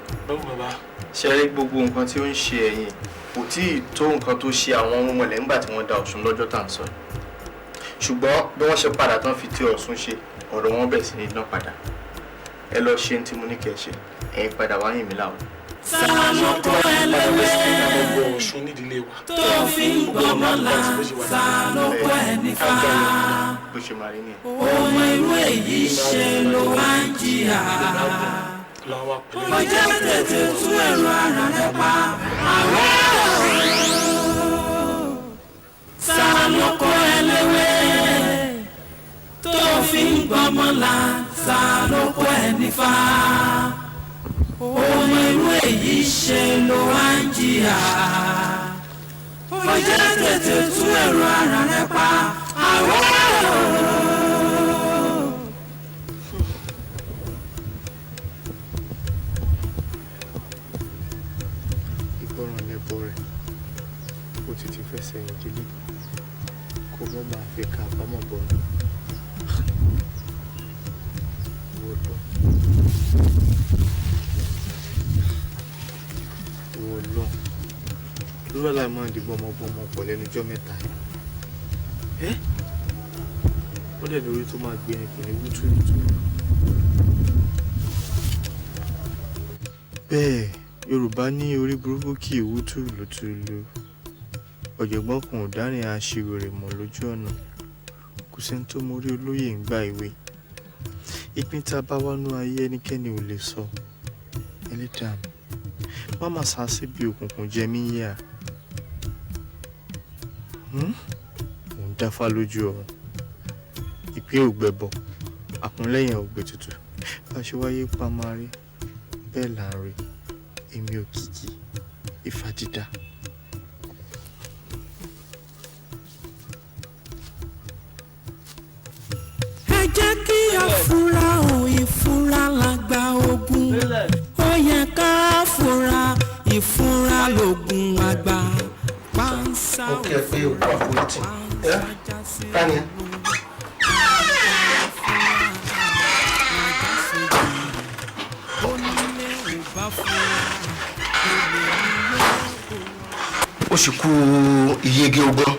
ṣe rí gbogbo nǹkan tí ó ń ṣe ẹ̀yin kò tí ì tó nǹkan tó ṣe àwọn ọmọ mọ̀lẹ́ nígbà tí wọ́n da Ọ̀ṣun lọ́jọ́ tá à ń sọ ṣùgbọ́n bí wọ́n ṣe padà tán fi ti Ọ̀ṣun ṣe ọ̀rọ̀ wọn bẹ̀ sí ní dán padà ẹ lọ ṣe tí mo ní kẹ́ ṣe ẹ̀yin padà wá yìn mí láwọn. Sàlọ́kọ ẹlẹ́wẹ́ tó fi ń gbọ́mọ́lá sàlọ́kọ ẹnìfà. Ohun irú èyí ṣe ló wá ń jìyà. Mo jẹ́ tètè tú ẹ̀rọ ara rẹ̀ pa. Sàlọ́kọ ẹlẹ́wẹ́ tó fi ń gbọ́mọ́lá sàlọ́kọ ẹnìfà. Ohun irú èyí ṣe ló wá ń jìyà. Ó jẹ́ tètè tú ẹ̀rọ ara rẹ̀ pa. ìgbọràn lẹ́bọ rẹ̀ ó ti fẹsẹ̀ yìn délé kó mọ́ máa fi ká àbámọ̀ bọ̀ ọ́. ìwọ lọ lórí àlàyé máa ń dìbò ọmọ pọ̀ lẹ́nu ọjọ́ mẹ́ta yìí ó dẹ̀ lórí tó máa gbé ẹnì kò ní wútúwútú. bẹ́ẹ̀ Yorùbá ní orí burúkú kì í wú tùlùtùlù ọ̀jọ̀gbọ́n kan ò dárìn aṣiwèrè mọ̀ lójú ọ̀nà kò sẹ́ni tó mórí olóyè ń gba ìwé ìpín tá a bá wánú ayé ẹnikẹ́ni ò lè sọ ẹlẹ́dàá mi má má sá síbi òkùnkùn jẹ mí yá òun dáfá lójú ọ̀run ìpín ògbẹ́bọ àkúnlẹ̀yìn ògbé tutù bá ṣe wáyé pa máa rí bẹ́ẹ̀ là ń rí èmi Òkìkí Ifá dídá. ẹ jẹ́ kí a fura ìfura lágbà ogun ó yẹ ká fura ìfura lògùn àgbà pánsá ó sì kú ìyege ogun.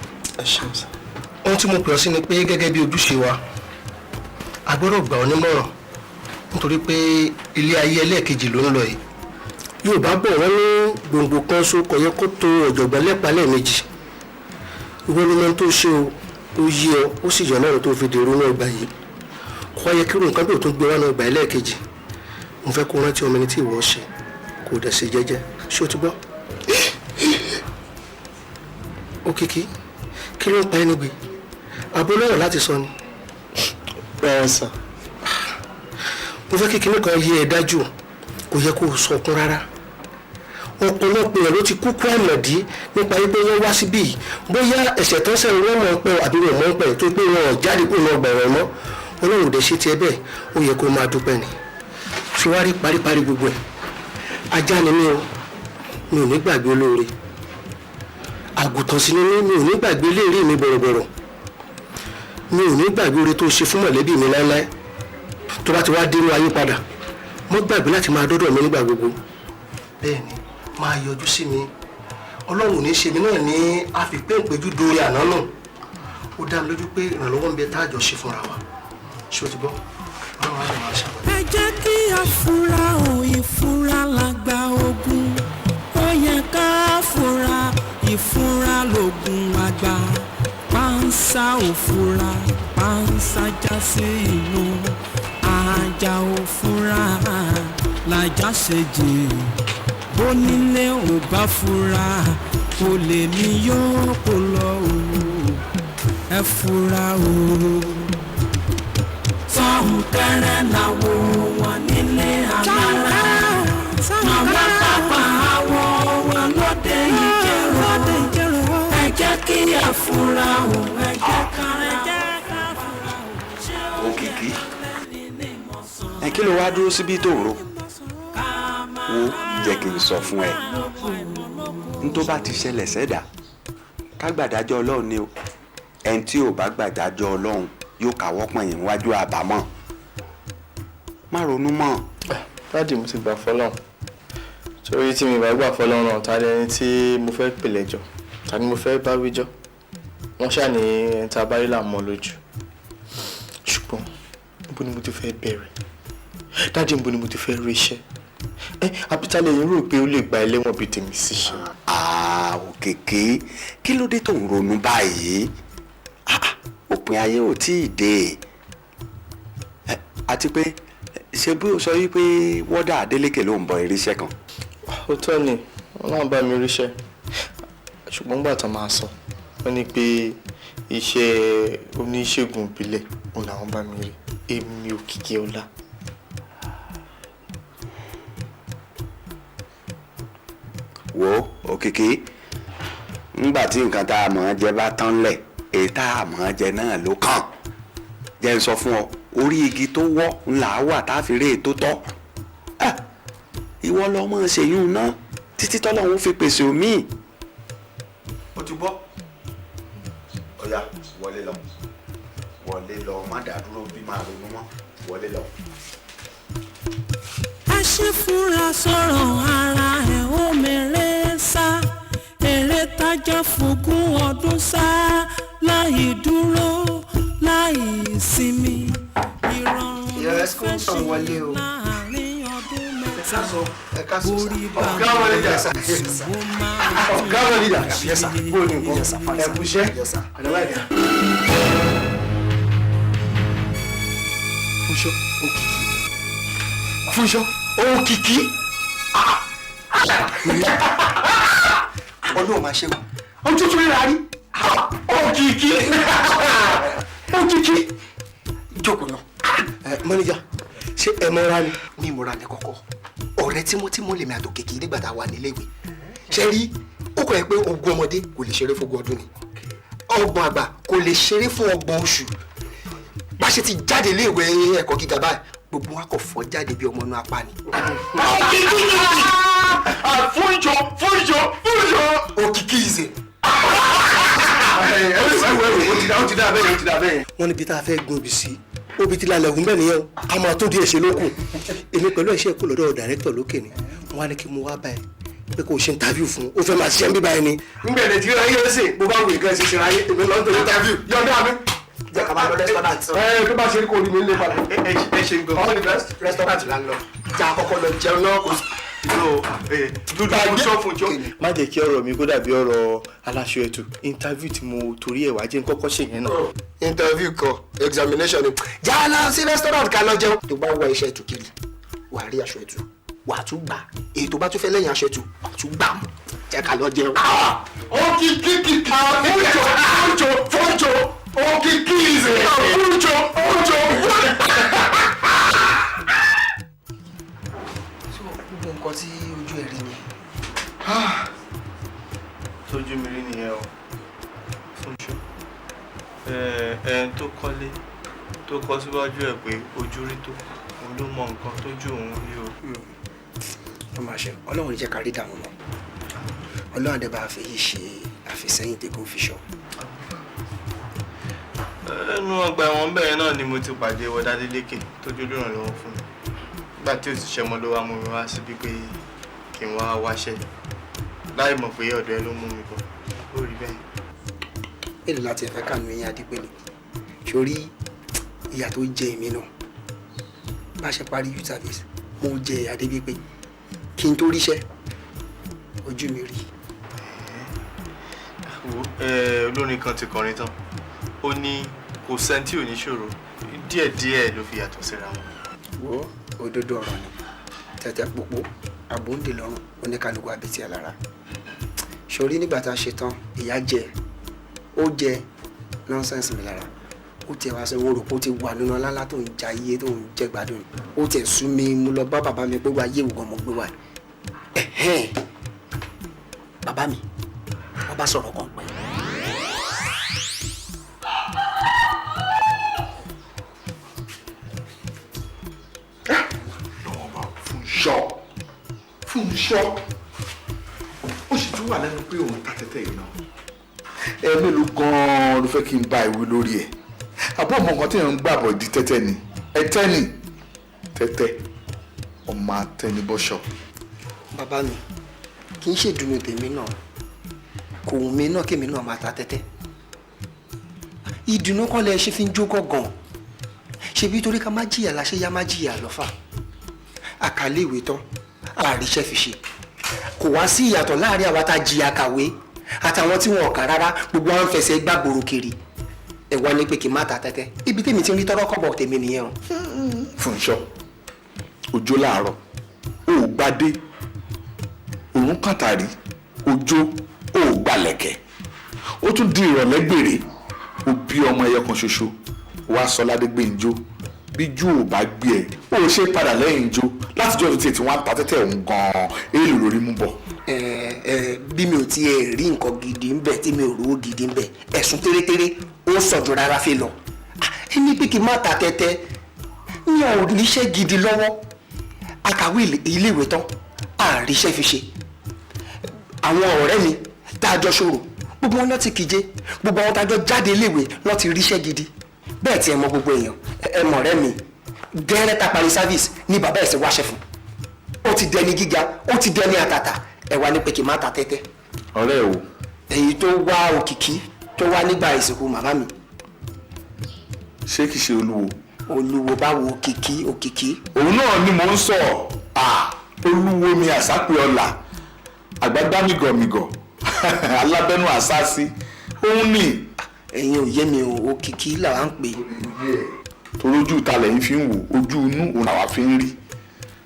ohun tí mo pè ọ́ sí ni pé gẹ́gẹ́ bí ojúṣe wa a gbọ́dọ̀ gbà ọ́ nímọ̀ràn nítorí pé ilé ayé ẹlẹ́ẹ̀kejì ló ń lọ yìí. Yorùbá bọ̀ wọ́n ní gbòǹgbò kan so kò yẹ kó tó ọ̀jọ̀gbọ́n lẹ́pàá lẹ́ẹ̀mejì. ìwọ ló mọ tó ṣe o ó yí ọ ó sì yọ náà tó fi dèrò náà gbà yìí. kò yẹ kí irú nǹkan bí òtún gbé wá náà gbà ẹlẹ́ẹ̀kejì. mo fẹ́ kó rántí ọmọ ẹni tí ìwọ ṣe kó dẹ̀ ṣe jẹ́jẹ́ ṣé o ti gbọ́? Òkìkí kí ló ń pa ẹni gbé àbó lọ́rọ̀ láti sọ ni. bẹ́ẹ̀ sà. mo fẹ́ kí kinní kan yé ẹ dájú kò yẹ kó o sọkún rárá. ọ̀pọ̀lọpọ̀ ẹ̀ ló ti kú àmọ̀dí nípa pé wọ́n wá síbí yìí bóyá ẹ̀ṣẹ̀ tó ń sẹ́yìn wọ́n mọ̀ ń pẹ́ àbí wọ́n mọ̀ ń pẹ́ tó pé wọn ò jáde kó lọ gbà wọ́n mọ́ Ọlọ́run ò dẹ̀ ṣe tiẹ̀ bẹ́ẹ̀ ó yẹ kó o máa dúpẹ́ ni. ṣé wàá rí paríparí gbogbo ẹ̀ ajá ni mí o mi ò ní gbàgbé olóore àgùntàn sí ni mi ò ní gbàgbé léèrè mi bọ̀rọ̀bọ̀rọ̀ mi ò ní gbàgbé oore tó ṣe fún mọ̀lẹ́bí mi láéláé tó bá ti wá dénú ayé padà mo gbàgbé láti máa dọ́dọ̀ mi nígbà gbogbo bẹ́ẹ̀ ni máa yọjú sí mi Ọlọ́run ò ní ṣe mi náà ní àfipéǹpéjú dórí àná náà ó dá mi lójú pé ìrànlọ́wọ́ ń bẹ tá a jọ ṣe fúnra wa ṣé o ti gbọ́ Ọlọ́run á lè máa ṣàbọ̀. ẹ jẹ́ kí a fura ìfura lágbà ogun ó yẹ ká fura ìfura lògùn àgbà pánsá òfura pánsá já sí inú ajá òfura làjá ṣe jì bónílé ò bá fura kò lè ní yóò kó lọ ẹ fura o. sọ̀hún kẹrẹ làwọn wọn nílé alára màmá pápá àwọn wọn lóde ìjẹrọ ẹ jẹ́ kí a fura o ẹ jẹ́ ká fura o. Òkìkí ẹ kí ló wá dúró síbí tó rò wo jẹ́ kí n sọ fún ẹ n tó bá ti ṣẹlẹ̀ sẹ́dá ká gbàdájọ́ Ọlọ́run ni o ẹni tí ò bá gbàdájọ́ Ọlọ́run yóò káwọ́ pọ̀nyìn wájú àbámọ̀ má ronú mọ́. dáàdì mo ti gbà fọlọ́run torí tí mi bá gbà fọlọ́run náà ta lẹni tí mo fẹ́ pè lẹ́jọ́ ta ni mo fẹ́ bá wíjọ́ wọ́n ṣáà ní ẹni tá a bá rí là mọ́ lójú ṣùgbọ́n níbo ni mo ti fẹ́ bẹ̀rẹ̀ dáàdì níbo ni mo ti fẹ́ rí iṣẹ́ àbítálẹ̀ yìí rò pé ó lè gba ẹlẹ́wọ̀n bíi tèmi sí ṣe. Òkìkí kí ló dé tó ń ronú báyìí òpin ayé ò tí ì dé àti pé ṣe bí o sọ wípé wọ́dà Adélékè ló ń bọ iríṣẹ́ kan. ó tọ́ ni wọ́n náà bá mi ríṣẹ́ ṣùgbọ́n gbà tó máa sọ wọ́n ní pé iṣẹ́ oníṣègùn ìbílẹ̀ òun làwọn bá mi rí èmi Òkìkí Ọlá. wo Òkìkí ńgbà tí nǹkan tá a mọ̀ ọ́n jẹ bá tán lẹ̀ èyí tá a mọ̀ ọ́n jẹ náà ló kàn jẹ́ n sọ fún ọ orí igi tó wọ́ ńlá wà tá a fi rí ètò tọ́ ìwọ lọ mọ̀ ṣèyún náà títí tọ́lọ́run fi pèsè omi. o ti gbọ́ ọ̀yà wọlé lọ má dàdúró bí máa ronú mọ́ wọlé lọ. a ṣe fúnra sọ̀rọ̀ ara ẹ̀ ó mẹ́rẹ́. jẹ́ fògún ọdún sá láì dúró láì sinmi ìrọ̀rùn ló fẹ́ ṣe láàrin ọdún mẹ́ta orí bàbá Fúnṣọ́ Òkìkí ọlọ́run máa ṣe wọ́n ohun tó tún ríra rí Òkìkí jókòó náà. Mọ́níjà ṣé ẹ mọ́ra ni? Mi mọ́ra ni kọ́kọ́ ọ̀rẹ́ tímọ́tímọ́ lèmi àtòkìkí nígbà tá a wà níléèwé ṣe rí ó kọ́ ẹ pé ogún ọmọdé kò lè ṣeré fún ọdún ni ọgbọ̀n àgbà kò lè ṣeré fún ọgbọ̀n oṣù bá ṣe ti jáde iléèwé ẹ̀kọ́ gíga báyìí gbogbo wa kò fọ́ jáde bí ọmọ inú apá ni. Fúnjọ Òkìkí ìzè. Wọ́n níbi tá a fẹ́ gun obì sí obì tí lálẹ́ ògùn bẹ́ẹ̀ nìyẹn a máa tó díẹ̀ ṣe lókun èmi pẹ̀lú ẹ̀ṣẹ́ kò lọ́dọ̀ dàrẹ́tọ̀ lókè ni wọ́n á ní kí mo wá báyìí pé kò ṣe interview fún ó fẹ́ máa ṣiṣẹ́ ń bí báyìí ni. nígbà èdè tí ó ráyè ẹsẹ̀ bó bá wù nǹkan ṣe ṣe ráyè èmi lọ́n tó interview yọ̀ọ́dọ̀ mi. jẹ́ ká máa lọ restaurant. bí bá ṣe rí kò rí mi lé padà. ẹ ṣe gbọ́. all the best restaurant là ń lọ. jẹ́ àkọ́kọ́ lọ jẹun náà kò sí. Má jẹ́ kí ọ̀rọ̀ mi kó dàbí ọ̀rọ̀ aláṣọ ẹ̀tù interview tí mo torí ẹ̀ wá jẹ́ kọ́kọ́ ṣe yẹn náà. Interview kọ examination ni jàǹdà sí restaurant ká lọ jẹun. tó bá wọ iṣẹ́ ẹ̀tù kiri wà á rí aṣọ ẹ̀tù wà á tún gbà èyí tó bá tún fẹ́ lẹ́yìn aṣọ ẹ̀tù wà á tún gbà mú jẹ́ ká lọ jẹun. Òkìkí fúnjọ Òkìkí ìzè fúnjọ. Nǹkan tí ojú ẹ̀ rí ni. tójú mi rí nìyẹn o Fúnṣọ́ tó kọ́lé tó kọ́ síwájú ẹ̀ pé ojú rí tó òun ló mọ nǹkan tójú òun rí o. ó máa ṣe ọlọ́run jẹ́ ká rí dààmú mọ́ ọlọ́run àdẹ́bà àfẹ́yí ṣe àfẹ́sẹ́yìn tẹ́gùn fíṣọ́. ẹnu ọgbà ẹ̀wọ̀n bẹ́ẹ̀ náà ni mo ti pàdé Wọdádélékè tójú lórànlọ́wọ́ fún mi nígbà tí òṣìṣẹ́ mọ́ ló wá mú mi wá síbi pé kí n wá wáṣẹ́ láì mọ̀ pé ọ̀dọ̀ ẹ ló mú mi bọ̀ ó rí bẹ́ẹ̀. èlò láti ẹ̀fẹ́ kànú eyín Adépèlé sórí ìyà tó jẹ èmi náà bá ṣe parí youth service mo jẹ Adébípé kí n tó ríṣẹ́ ojú mi rí. olórin kan ti kọrin tán ó ní kò sẹ́ni tí ò ní ṣòro díẹ̀díẹ̀ ló fi yàtọ̀ síra wọn. wo òdodo ọ̀rọ̀ ni tẹ̀tẹ̀ pòpò àbòǹdè lọ́rùn oníkálukú abẹ́tí ẹ̀ lára sórí nígbà tá a ṣe tán ìyá jẹ ó jẹ nọ́nsẹ̀nsì mi lára ó tiẹ̀ wá sọ wọn rò pé ó ti wà nínú ọlá tó ń ja iye tó ń jẹ gbádùn ó tiẹ̀ sú mi mo lọ bá bàbá mi pé wá yé ìwọ̀n mo gbé wá bàbá mi wọ́n bá sọ̀rọ̀ kan pẹ́. Fúnṣọ́ ó sì tún wà lẹ́nu pé òun ta tẹ́tẹ́ yìí náà ẹ mélòó gan-an ló fẹ́ kí n bá ìwé lórí ẹ̀ àbọ̀ ọmọ nǹkan tí èèyàn ń gbàbọ̀ di tẹ́tẹ́ ni ẹ̀tẹ́ ni tẹ́tẹ́ ọmọ atẹnibọ́ṣọ. bàbá mi kì í ṣèdùnnú tèmi náà kò wù mí náà kémi náà máa ta tẹ́tẹ́ ìdùnnú kan lẹ ṣe fi ń jó gọ̀gàn ṣebí torí ká má jìyà láṣẹ yá má jìyà lọ́fà àkàlẹ́ ìwé tán àríṣẹ́ fi ṣe kò wá sí ìyàtọ̀ láàrin àwa tá a jìyà kàwé àtàwọn tí wọn ò kà rárá gbogbo wọn fẹsẹ̀ gbàgbóró kiri ẹ wá ní pé kí n má ta tẹ́tẹ́ ibi tèmi ti ń rí tọ́rọ́ kọ́bọ̀ tèmi nìyẹn o. Fúnṣọ́ ọjọ́ láàárọ̀ ó gbadé òun kàtàrí ọjọ́ ó gbalẹ̀kẹ̀ ó tún di ìrọ̀lẹ́ gbèrè ó bí ọmọ ẹyọ kan ṣoṣo wàá sọ ládégbèǹjó bí jù ò bá gbé ẹ ó ṣe padà lẹ́yìn jó látijọ́ tó tiẹ̀ tí wọ́n á ta tẹ́tẹ́ òun gan-an èèlò lórí mú bọ̀. bí mi ò tiẹ̀ rí nǹkan gidi ń bẹ̀ tí mi ò rówó gidi ń bẹ̀ ẹ̀sùn tẹ́rẹ́tẹ́rẹ́ ó sọ̀jọ̀ rárá fi lọ. ẹni pé kí n má ta tẹ́tẹ́ mi ò níṣẹ́ gidi lọ́wọ́ akàwé iléèwé tán àríṣẹ́ fi ṣe. àwọn ọ̀rẹ́ mi tá a jọ ṣòro gbogbo wọn náà ti kíje gbogbo àwọn tá a jọ jáde iléèwé náà ti ríṣẹ́ gidi bẹ́ẹ̀ tí ẹ mọ gbogbo èèyàn ẹ mọ̀ ọ̀rẹ́ mi gẹ́rẹ́ ta parí service ní bàbá ẹ̀ sì wáṣẹ́ fún ó ti dẹni gíga ó ti dẹni àtàtà ẹ wá ní pé kí n má ta tẹ́tẹ́. ọ̀rẹ́ o èyí tó wá Òkìkí tó wá nígbà ìsìnkú màmá mi. ṣé kìí ṣe olúwo. olúwo báwo Òkìkí. òun náà ni mò ń sọ olúwo mi àsápè ọlà àgbàdá mìgọ̀mìgọ̀ alábẹ́nu àsásí òun ni. ẹ̀yin ò yé mi o Òkìkí làwa ń pè. torí ojú ìta lẹ́yìn fi ń wò ojú inú òun làwa fi ń rí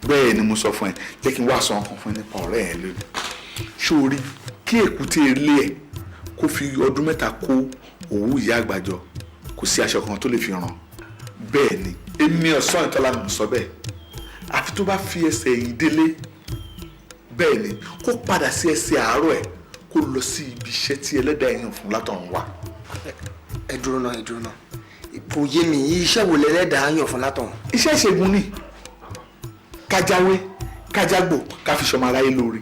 bẹ́ẹ̀ ni mo sọ fún ẹ jẹ́ kí n wá sọ ọkàn fún ẹ nípa ọ̀rẹ́ ẹ lónìí sórí kí èkúté ilé ẹ kó fi ọdún 3 kó òwú ìyá àgbàjọ kò sí aṣọ kan tó lè fi ràn bẹ́ẹ̀ ni èmi ọ̀sán ìtọ́lá mi sọ bẹ́ẹ̀ àfi tó bá fi ẹsẹ̀ yìí délé bẹ́ẹ̀ ni kó padà sí ẹsẹ̀ àárọ̀ ẹ̀ kó lọ sí ibi iṣẹ́ tí ẹlẹ́dàá ẹ̀yàn fún látọ̀run wá. ẹ dúró náà kò yé mi iṣẹ́ wo lẹ́lẹ́dàá yàn fún látọ̀run. iṣẹ́ ìṣègùn ni kájáwé kájágbò ká fi ṣọmọ aráyé lóore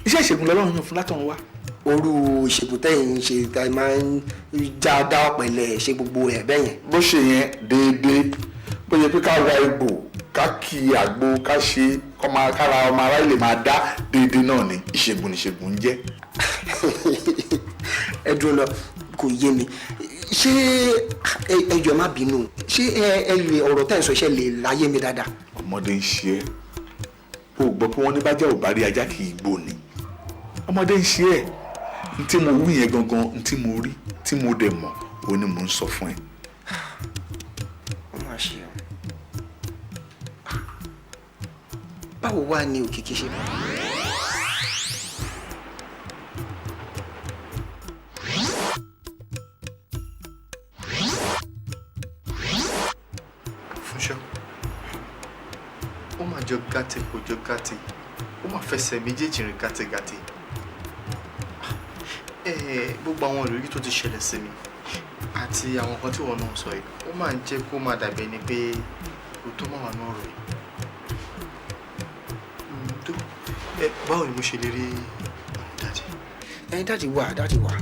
iṣẹ́ ìṣègùn lọ́lọ́run yàn fún látọ̀run wá. orú ìṣègùn tẹ̀yìn ṣe tá ẹ máa ń dá ọ̀pẹ̀lẹ̀ ṣe gbogbo ẹ̀ bẹ́ẹ̀ yẹn. bó ṣe yẹn déédéé bó yẹ pé ká wa egbò ká kí àgbo ká ṣe kára ọmọ aráyé lè máa dá déédéé náà ni ìṣègùn ń jẹ́. ẹ dúró náà kò yé mi ṣé ẹjọ́ má bínú ṣé ẹ lè ọ̀rọ̀ tẹ́ ẹ̀ sọ iṣẹ́ lè láyé mi dáadáa. ọmọdé ń ṣe ẹ́ o gbọ́ pé wọ́n ní bájá ò bá rí ajá kì í gbó ni ọmọdé ń ṣe ẹ́ n tí mo wí yẹn gangan n tí mo rí tí mo dẹ̀ mọ̀ òun ni mò ń sọ fún ẹ. ó máa ṣe ọ báwo wá ní Òkìkí ṣe. Fúnṣọ́ ó máa jọ gàtè kò jọ gàtè ó máa fẹsẹ̀ méjèèjì rìn gàtègàtè gbogbo àwọn ìrírí tó ti ṣẹlẹ̀ sí mi àti àwọn kan tí wọ́n náà sọ yìí ó máa ń jẹ́ kó máa dàbí ẹni pé òótọ́ máa wà náà rẹ̀ báwo ni mo ṣe lè rí dáàdì wà.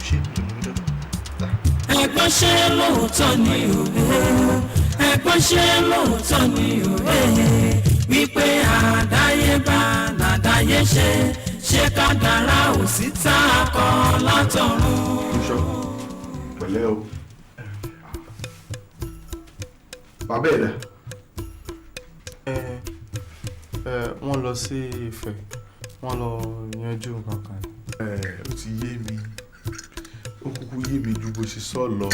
ṣé ìlú dọ́dọ̀. ẹ̀gbọ́n ṣe lóòótọ́ ni òwe ẹ̀gbọ́n ṣe lóòótọ́ ni òwe wípé àdáyébá làdáyé ṣe kádàrá ò sí tá a kọ látọ̀run. pẹ̀lẹ́ o bàbá ẹ̀ dà. wọ́n lọ sí Ifẹ̀ wọ́n lọ yanjú nǹkan kan. ó ti yé mi ó kúkú yé mi ju bó ṣe sọ lọ.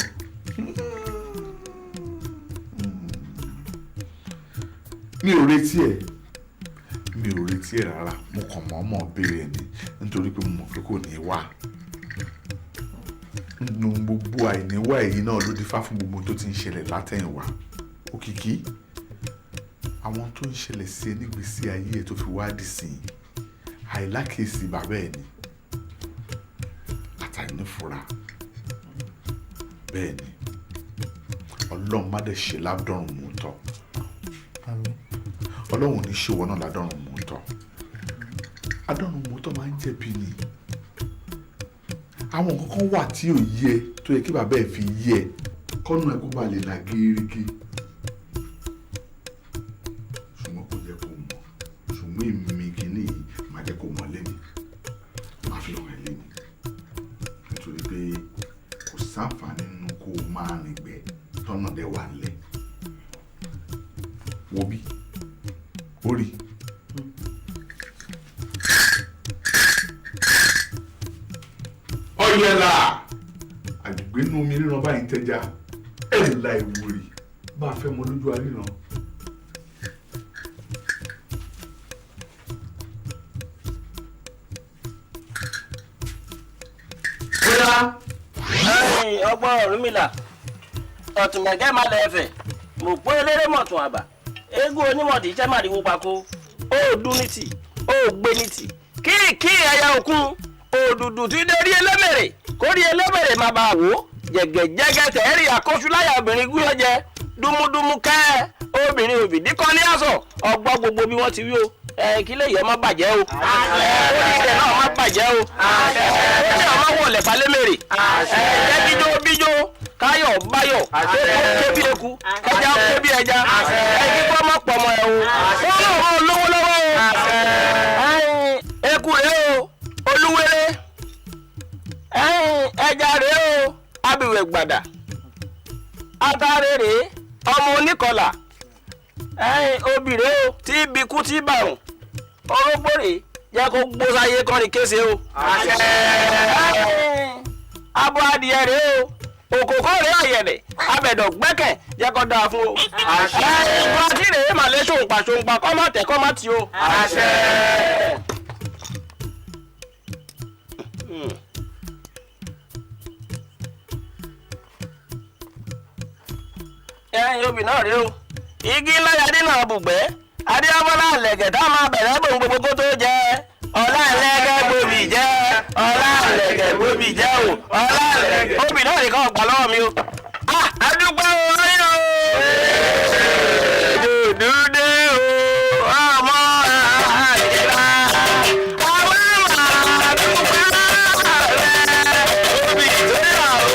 mi ò retí ẹ rárá mo kàn mọ́ béèrè ẹ̀ ni nítorí pé mo mọ̀ pé kò ní wá nínú gbogbo àìníwá èyí náà ló dífá fún gbogbo tó ti ń ṣẹlẹ̀ látẹ̀yìnwá Òkìkí àwọn tó ń ṣẹlẹ̀ sí ẹ nígbésí ayé ẹ tó fi wá dì sí àìlákèésí bàbá ẹ ni àtàìnífura bẹ́ẹ̀ ni ọlọ́run má dẹ̀ ṣe ládọ́rùn mú tọ́ ọlọ́run ní ṣòwò náà ládọ́rùn mú tọ́ adọ́rùn mú tọ́ máa ń jẹ̀bi ni àwọn kankan wà tí ò yẹ tó yẹ kí bàbá ẹ fi yẹ kọ́nù ẹ kó ba lè là gẹ́rẹ́gẹ́ ṣùgbọ́n kò jẹ́ kó mọ̀ ṣùgbọ́n èmi kìíní yìí máa jẹ́ kó mọ̀ lẹ́nu máa fi hàn ẹ́ lẹ́nu nítorí pé kò sáǹfààní nínú kó o máa rìn gbẹ tọ́nà dẹ̀ wà lẹ̀ wo bí orí. ọ̀yẹ̀là àgbègbè inú omi ríran báyìí tẹ́já ẹ̀ la ìwúrí bá a fẹ́ mọ lójú aríran. ọgbọ́n Ọ̀rúnmìlà ọ̀tùmẹ̀gẹ́ má lẹ́ẹ̀fẹ̀ mò pé eléré mọ̀tún àbà eégún onímọ̀dì jẹ́ màdìwó pako ó dún ní tì ó gbé ní tì kí ẹ̀yà òkun òdùdù tí dé rí ẹlẹ́mẹ̀rẹ̀ kó rí ẹlẹ́mẹ̀rẹ̀ má bàa wò jẹ̀gẹ̀jẹ̀gẹ̀ tẹ̀ẹ́rì àkóṣù láyà obìnrin gúnyọ́ jẹ dúmúdúmú kẹ́ obìnrin òbídí kan ní àṣọ ọgbọ́n gbogbo bí wọ́n ti wí o kí lè yẹ má bàjẹ́ o orí ilẹ̀ náà má bàjẹ́ o ó ní ọmọ wọlé falẹ́mẹ̀rẹ̀ jẹ́ bíjó bíjó káyọ̀ báyọ̀ ké bí eku ẹja ké bí ẹja ẹjí kọ́ má pọ̀ mọ́ ẹ o wọ́n lọ́wọ́ olówó lọ́wọ́ o eku rèé o olúwere ẹja rèé o abìwẹ̀ gbàdà atare rèé ọmọ oníkọlà obì rèé o tí bikú tí bàrùn orógbó rèé jẹ́ kó gbó sáyé kọ́ni kése o. abo adìyẹ rèé o òkòkò rèé ọ̀yẹ̀dẹ̀ abẹ̀dọ̀ gbẹ́kẹ̀ jẹ́ kó dáa fún o. ìwọ tí rèé màlẹ́ ṣòǹpa kọ́ má tẹ̀ kọ́ má tì o. obì náà rèé o igi ńlá yadé náà bùgbẹ́ adéwọ́lá àlẹ̀kẹ̀ tá a máa bẹ̀rẹ̀ bòun gbogbo kó tó jẹ ọlá ẹlẹ́gẹ́ gbòbì jẹ́ ọlá ẹlẹ́gẹ́ gbòbì jẹ́ o ọlá ẹlẹ́gẹ́ obì náà nìkan ọ̀gbà lọ́wọ́ mi o. adúgbò orí o dúdúdé o ọmọ àìlera àwọn àdúgbò rẹ obì tó yà o.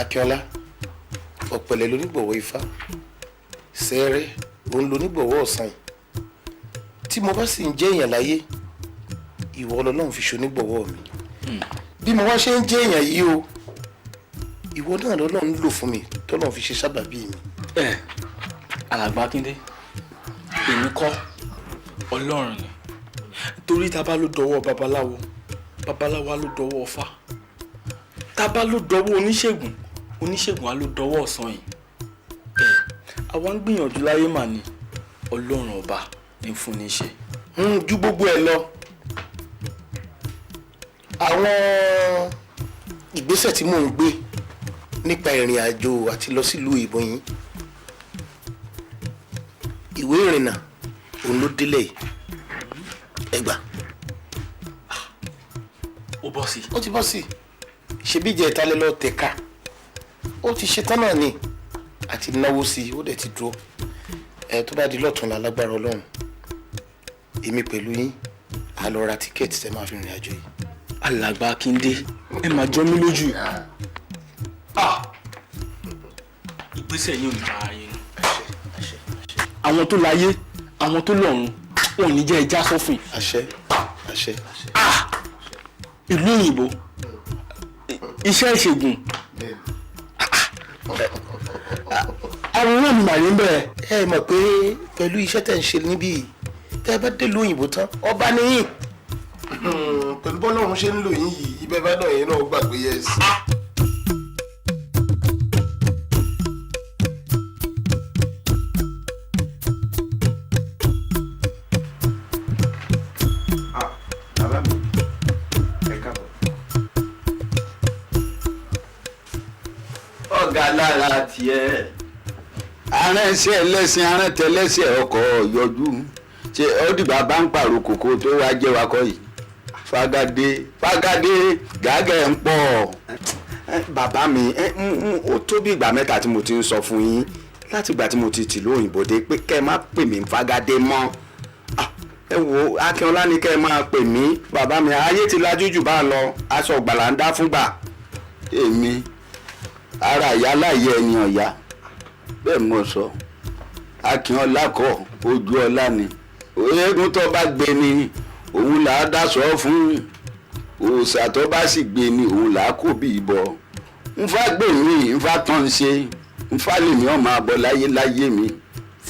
Akínọlá ọ̀pẹ̀lẹ̀ lónígbọ̀wọ́ ifá sẹ́ẹ̀rẹ́ òun lónígbọ̀wọ́ ọ̀sán tí mo bá sì ń jẹ́ èèyàn láyé ìwọ Ọlọ́run fi ṣonígbọ̀wọ́ mi bí mo wá ṣe ń jẹ́ èèyàn yìí o ìwọ náà lọ́lọ́run lò fún mi tọ́lọ́run fi ṣe sábàbí mi. alàgbà Akíndé èmi kọ́ Ọlọ́run ni torí tá a bá ló dọwọ́ babaláwo babaláwo á ló dọwọ́ ọfá tá a bá ló dọwọ́ oníṣègùn oníṣègùn á ló dọwọ́ ọ̀sán yìí àwa ń gbìyànjú láyé mà ní Ọlọ́run ọba ní fún ní ṣe. Ju gbogbo ẹ lọ àwọn ìgbésẹ̀ tí mò ń gbé nípa ìrìn àjò àti lọ sílùú ìbọn yìí ìwé ìrìnnà òun ló délé yìí ẹgbà. ó bọ́ sí. ó ti bọ́ sí ṣebí jẹ́ ìtàlélọ́ tẹ̀ka ó ti ṣetán náà ni àti náwó sí i ó dẹ̀ ti dúró tó bá di lọ́tùnún alágbára Ọlọ́run èmi pẹ̀lú yín a lọ ra tíkẹ́ẹ̀tì tẹ́ máa fi rìn àjò yìí. alàgbà Akíndé ẹ máa jọ mí lójú ìgbésẹ̀ yìí ò ní bá ayé nù. àwọn tó láyé àwọn tó lọ́run wọn ò ní jẹ́ ẹja sọ́fìn. àṣẹ àṣẹ. ìlú òyìnbó iṣẹ́ ìṣègùn àwòrán mi màrí ń bẹ̀rẹ̀. ẹ mọ̀ pé pẹ̀lú iṣẹ́ tẹ̀ ń ṣe níbí tẹ́ ẹ bá dé ìlú òyìnbó tán ọba níyìn pẹ̀lú bọ́lọ́run ṣe ń lò yín yìí ibẹ̀ bá dọ̀ yín náà gbàgbé yẹn sí. ọ̀gá lára tiẹ̀ aránṣẹ́ ẹlẹ́sìn arántẹ́lẹ́sẹ̀ ọkọ̀ yọjú ṣe ọdìgbà bá ń pàrọ̀ kòkó tó wá jẹ́ wa kọ́ yìí fagade gàgẹ́ ń pọ̀. bàbá mi ó tó bí ìgbà mẹ́ta tí mo ti ń sọ fún yín láti ìgbà tí mo ti tìlú òyìnbó dé pé kẹ́ ẹ má pè mí fagade mọ́ ẹ wo Akínọlá ni kẹ́ ẹ máa pè mí bàbá mi ayé ti lajú jù bá lọ aṣọ ọ̀gbàlà ń dá fúngbà. èmi ara ìyá láyé ẹni ọ̀yá bẹ́ẹ̀ mo sọ akínọlá kọ́ ojú ọlá ni eégún tó bá gbé ni òun là á dáṣọ fún òòṣà tó bá sì gbé ni òun là á kó bí ìbọ nfa gbè mí nfa tán ṣe nfa lèmi ọmọ abọ láyé mi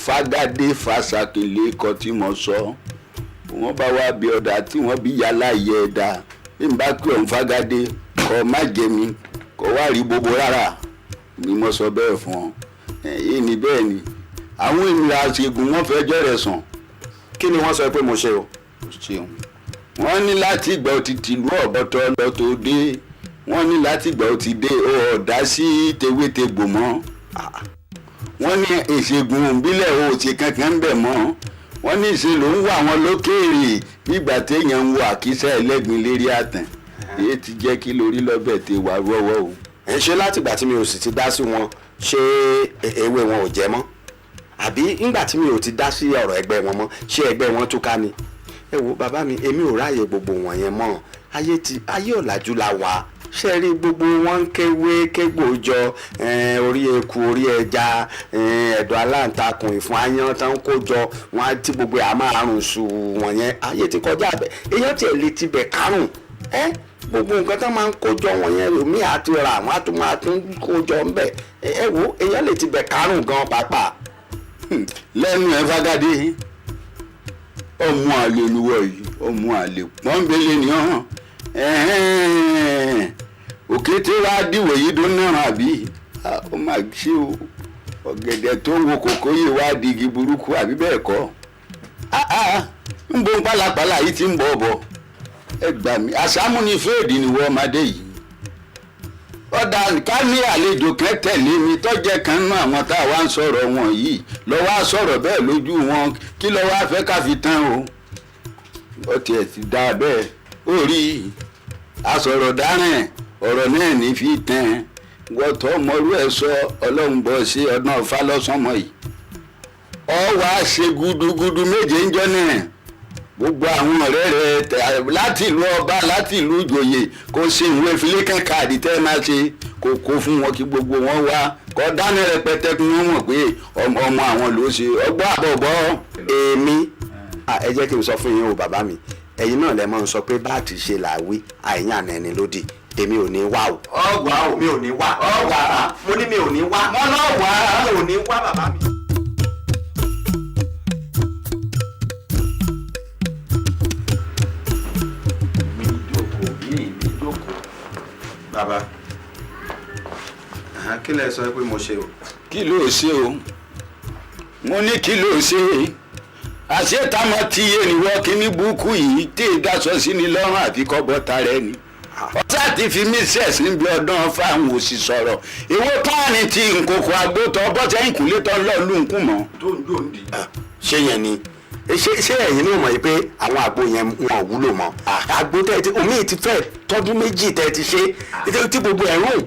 fagádé fasakele kọ tí mo sọ wọn bá wá bí ọdà tí wọn bí yàrá yẹ ẹdá bí n bá pè ọ̀hún fagádé kọ má jẹ mi kọ wá rí gbogbo rárá ni mo sọ bẹ́ẹ̀ fún ọ èyí ni bẹ́ẹ̀ ni àwọn ènìyàn àṣegùn wọn fẹjọ́ rẹ̀ sùn. kí ni wọ́n sọ pé mo ṣe o. wọ́n ní láti ìgbà ó ti tìlú ọ̀bọ̀tọ̀ lọ tó dé wọ́n ní láti ìgbà ó ti dé ọ̀dà sí tewétegbò mọ́ wọ́n ní ìṣègùn òbílẹ̀ o ṣe kankan ń bẹ̀ mọ́ wọ́n ní ìṣe ló ń wà wọn lókèèrè nígbà téèyàn ń wo àkísà ẹlẹ́gbin lérí àtàn èyí ti jẹ́ kí lórí lọ́bẹ̀ tẹ wà rọ́wọ́ o. ẹ ṣe látìgbà tí mi ò sì ti dá sí wọn ṣé ewé wọn ò jẹ mọ́ àbí ńgbà tí mi ò ti dá sí ọ̀rọ̀ ẹgbẹ́ wọn mọ́ ṣé ẹgbẹ́ wọn túká ni. ẹ wo bàbá mi èmi ò ráàyè gbogbo wọn yẹn mọ́ ayé ọ̀làjú la wà ṣe rí gbogbo wọn ń kéwé kégbò jọ orí eku orí ẹja ẹ̀dọ̀ aláǹtakùn ìfún ayán tán kó jọ wọn á ti gbogbo àmọ́ àrùn sù wọ̀nyẹn ayé ti kọjá bẹ́ẹ̀ èèyàn tiẹ̀ lè ti bẹ̀ kárùn gbogbo nǹkan tán máa ń kó jọ wọ̀nyẹn omi àti ra àwọn àtúmọ̀ àtún kó jọ ń bẹ̀ ẹ wo èèyàn lè ti bẹ̀ kárùn gan pàápàá. lẹ́nu ẹ̀ fagádé ọmọ àlè luwọ yìí ọmọ àlè pọ́nbélé ni ọ̀hún òkété wa dìwọ̀ yìí dún náírà àbí ó máa ṣe o ọ̀gẹ̀dẹ̀ tó wo kòkó yìí wá di igi burúkú àbí bẹ́ẹ̀ kọ́ ń bọ́ pálapàla yìí ti ń bọ̀ bọ̀ ẹ gbà mí àṣàmú ni fèèdì ni wọ́n ọmọdé yìí ọ̀dà ká ní àlejò kan tẹ̀lé mi tọ́jẹ́ kan náà àwọn tá a wá ń sọ̀rọ̀ wọn yìí lọ́wọ́ á sọ̀rọ̀ bẹ́ẹ̀ lójú wọn kí lọ́wọ́ á fẹ́ ká fi tán o ó tiẹ̀ ti dá bẹ́ẹ̀ ó rí asọ̀rọ̀ dáràn ọ̀rọ̀ náà ní fi tán wọ́tọ̀ mọ́rú ẹ̀ sọ ọlọ́run bọ̀ sí ọdún ọ̀fà lọ́sànmọ́ yìí ọ wàá ṣe gudugudu méje ń jọ náà gbogbo àwọn ọ̀rẹ́ rẹ láti ìlú ọba láti ìlú ìjòyè kó ṣe ìwé filékẹ́ káàdì tẹ́ máa ṣe kó kó fún wọn kí gbogbo wọn wá kọ́ dáná rẹpẹtẹ kí wọ́n mọ̀ pé ọmọ àwọn ló ṣe ọgbọ́n àbọ̀bọ̀. èmi ẹ jẹ́ kí n sọ fún yín o bàbá mi ẹ̀yin náà lẹ máa ń sọ pé bá a ti ṣe làwí àìyàn ẹni lódì èmi ò ní wá o. ọgbà o mi ò ní wá. ọgbà mo ní mi ò ní wá. mo náà wá. mi ò ní wá bàbá mi. bàbá kí lẹ sọ pé mo ṣe o. kí ló ṣe o mo ní kí ló ṣe àṣetámọ tí yé niwọ kíní búkú yìí tí ìdásọ sí ni lọ́rùn àfi kọ́bọ̀ ta rẹ ni ọ̀sá ti fi mí sẹ̀sìn bí ọdún fáwọn òsì sọ̀rọ̀ ìwé páàní ti nkòkò àgbótọ́ bọ́sẹ̀ ìkúlétọ́ lọ́ọ̀lù nkùn mọ́ tó ń dòǹdì. ṣé yẹn ni ṣé ẹ̀yin náà mọ̀ yìí pé àwọn àgbo yẹn wọn ò wúlò mọ́ àgbo tẹ́ ti omi ti fẹ́ tọ́dún méjì tẹ́ ti ṣe tí gbogbo ẹ̀ rún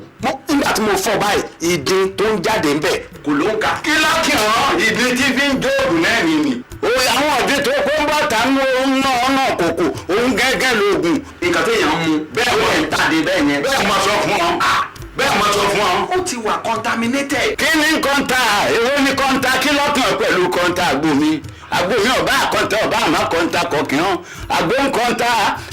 nígbà tí mo fọ́ báyìí ìdin tó ń jáde ńbẹ̀ kò ló ń kà. kí lọ́kì hàn ìdí tí fi ń jóògùn náà nìyí. àwọn ọ̀dẹ tó kó ń bọ̀ tà ń ná ọ̀nà kòkò òun gẹ́gẹ́ lóògùn. nǹkan téèyàn ń mu bẹ́ẹ̀ wọ́n ń tàdé bẹ́ẹ̀ yẹn. bẹ́ẹ̀ mo sọ fún ọ. bẹ́ẹ̀ mo sọ fún ọ. ó ti wà contaminated. kí ni kọ́ńtà èwo ni kọ́ńtà kí lọ́kàn pẹ̀lú kọ́ńtà àgbo mi àgbo mi ọba àkọ́ńtà ọba àmọ́ kọ́ńtà kọ̀ọ̀kan àgbo ń kọ́ńtà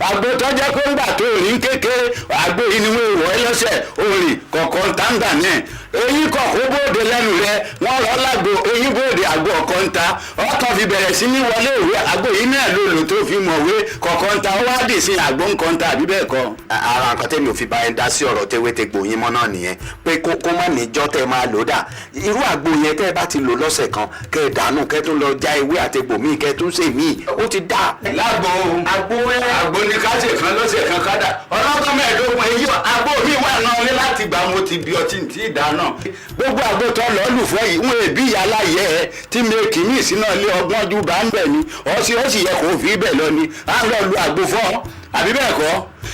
àgbo tọ́jẹ́ kó ń gbà tó rí kékeré àgbo yìí ni wọ́n wọ́ ẹlẹ́sẹ̀ òrì kọ̀ọ̀kọ́ńtà ń gbà náà eyín kọ̀ọ̀kọ́ bóde lẹ́nu rẹ wọ́n rọ́ lágbo eyín bóde àgbo ọ̀kọ́ńtà ọkàn fi bẹ̀rẹ̀ sí ní wọlé ìwé àgbo yìí náà ló lò tó fi mọ̀wé kọ̀ọ̀kọ́ńtà ó wá dì sí àgbo ń kọ́ńtà àbí bẹ́ẹ̀ kọ́. ara nǹkan tẹ́mi ò fi bá ẹ dá sí ọ̀rọ̀ tewétegbò yín mọ́ náà nìyẹn pé kó má níjọ́ tẹ́ máa lò dà irú àgbo yẹn tẹ́ ẹ bá ti lò lọ́sẹ̀ kan kẹ́ ẹ dànù kẹ́ tó lọ já ewé àtegbò míì kẹ́ tó ṣe míì ó ti dà. lágbo àgbo ni ká ṣe kan lọ́sẹ̀ kan ká dà ọlọ́gbọ́n mẹ́ẹ̀ẹ́dógún èyí àgbo mi wà náà ní láti gbà mo ti bí ọtí tí ì dáná. gbogbo àgbo tó lọ lùfọ́ yìí wọn èbí yàrá yẹ ẹ tí mi kì í sí náà lé ọgbọ́n ju bá ń bẹ̀ ni ó sì yẹ kó fi bẹ̀ lọ ni à ń lọ lu àgbo fọ́ àbí bẹ́ẹ̀ kọ́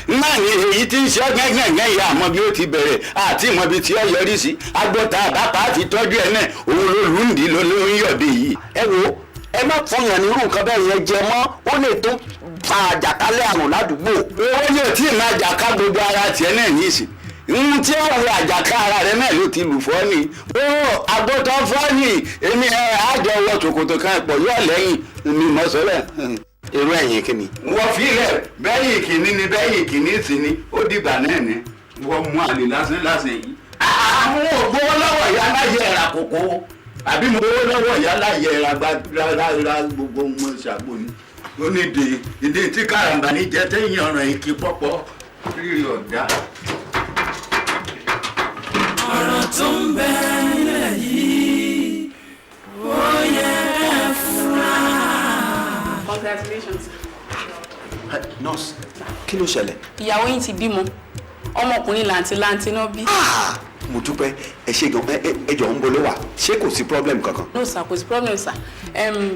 náà ni èyí tí ń ṣe gẹ́gẹ́ ìyá àmọ́ bí ó ti bẹ̀rẹ̀ àti ìmọ̀ bí tí ó yọrí sí agbọ́ta àbápá àti tọ́jú ẹ̀ náà òun ló lù ń dì ló ló ń yọ̀dé yìí. ẹ wo ẹ má fún yàn ní irú nǹkan bẹ́ẹ̀ yẹn jẹ mọ́ ó lè tó fa àjàkálẹ̀ àrùn ládùúgbò. owó ni ò tí ì máa jàká gbogbo ara tiẹ̀ náà ní ìsìn ìhun tí ó wọ àjàká ara rẹ náà ló ti lù fọ́ ni ó àgbọ̀tọ̀ fọ́ ni èmi àjọ wọ ṣòkòtò kan pọ̀ yọ̀ lẹ́yìn mi mọ̀ sọ́lẹ̀. irú ẹ̀yìn kìíní. wọ́n fi rẹ̀ bẹ́yìn kìíní ni bẹ́yìn kìíní sí ni ó dìgbà náà ni wọ́n mú àlè lásán yìí. àwọn ògbówó lọ́wọ́ ìyá láyé ẹ̀rà kòkó àbí mo gbówó lọ́wọ́ ìyá láyé ẹ̀rà gbàgbà gbogbo wọn ṣàgbó ni. ó ní ìdí tí kàràǹbà ní jẹ́ tẹ́yìn ọ̀ràn ìkí pọ́pọ́ rírì ọ̀dá. ọ̀rọ̀ tó ń bẹ nílẹ̀ yìí ó yẹ ẹ fura. Congratulations. nurse kí ló ṣẹlẹ̀. ìyàwó yín ti bímọ ọmọkùnrin làǹtìlanti náà bí. mo dúpẹ́ ẹ ṣe gan ẹ jọ ń bolo wà ṣé kò sí problem kankan. no sir kò sí problem sir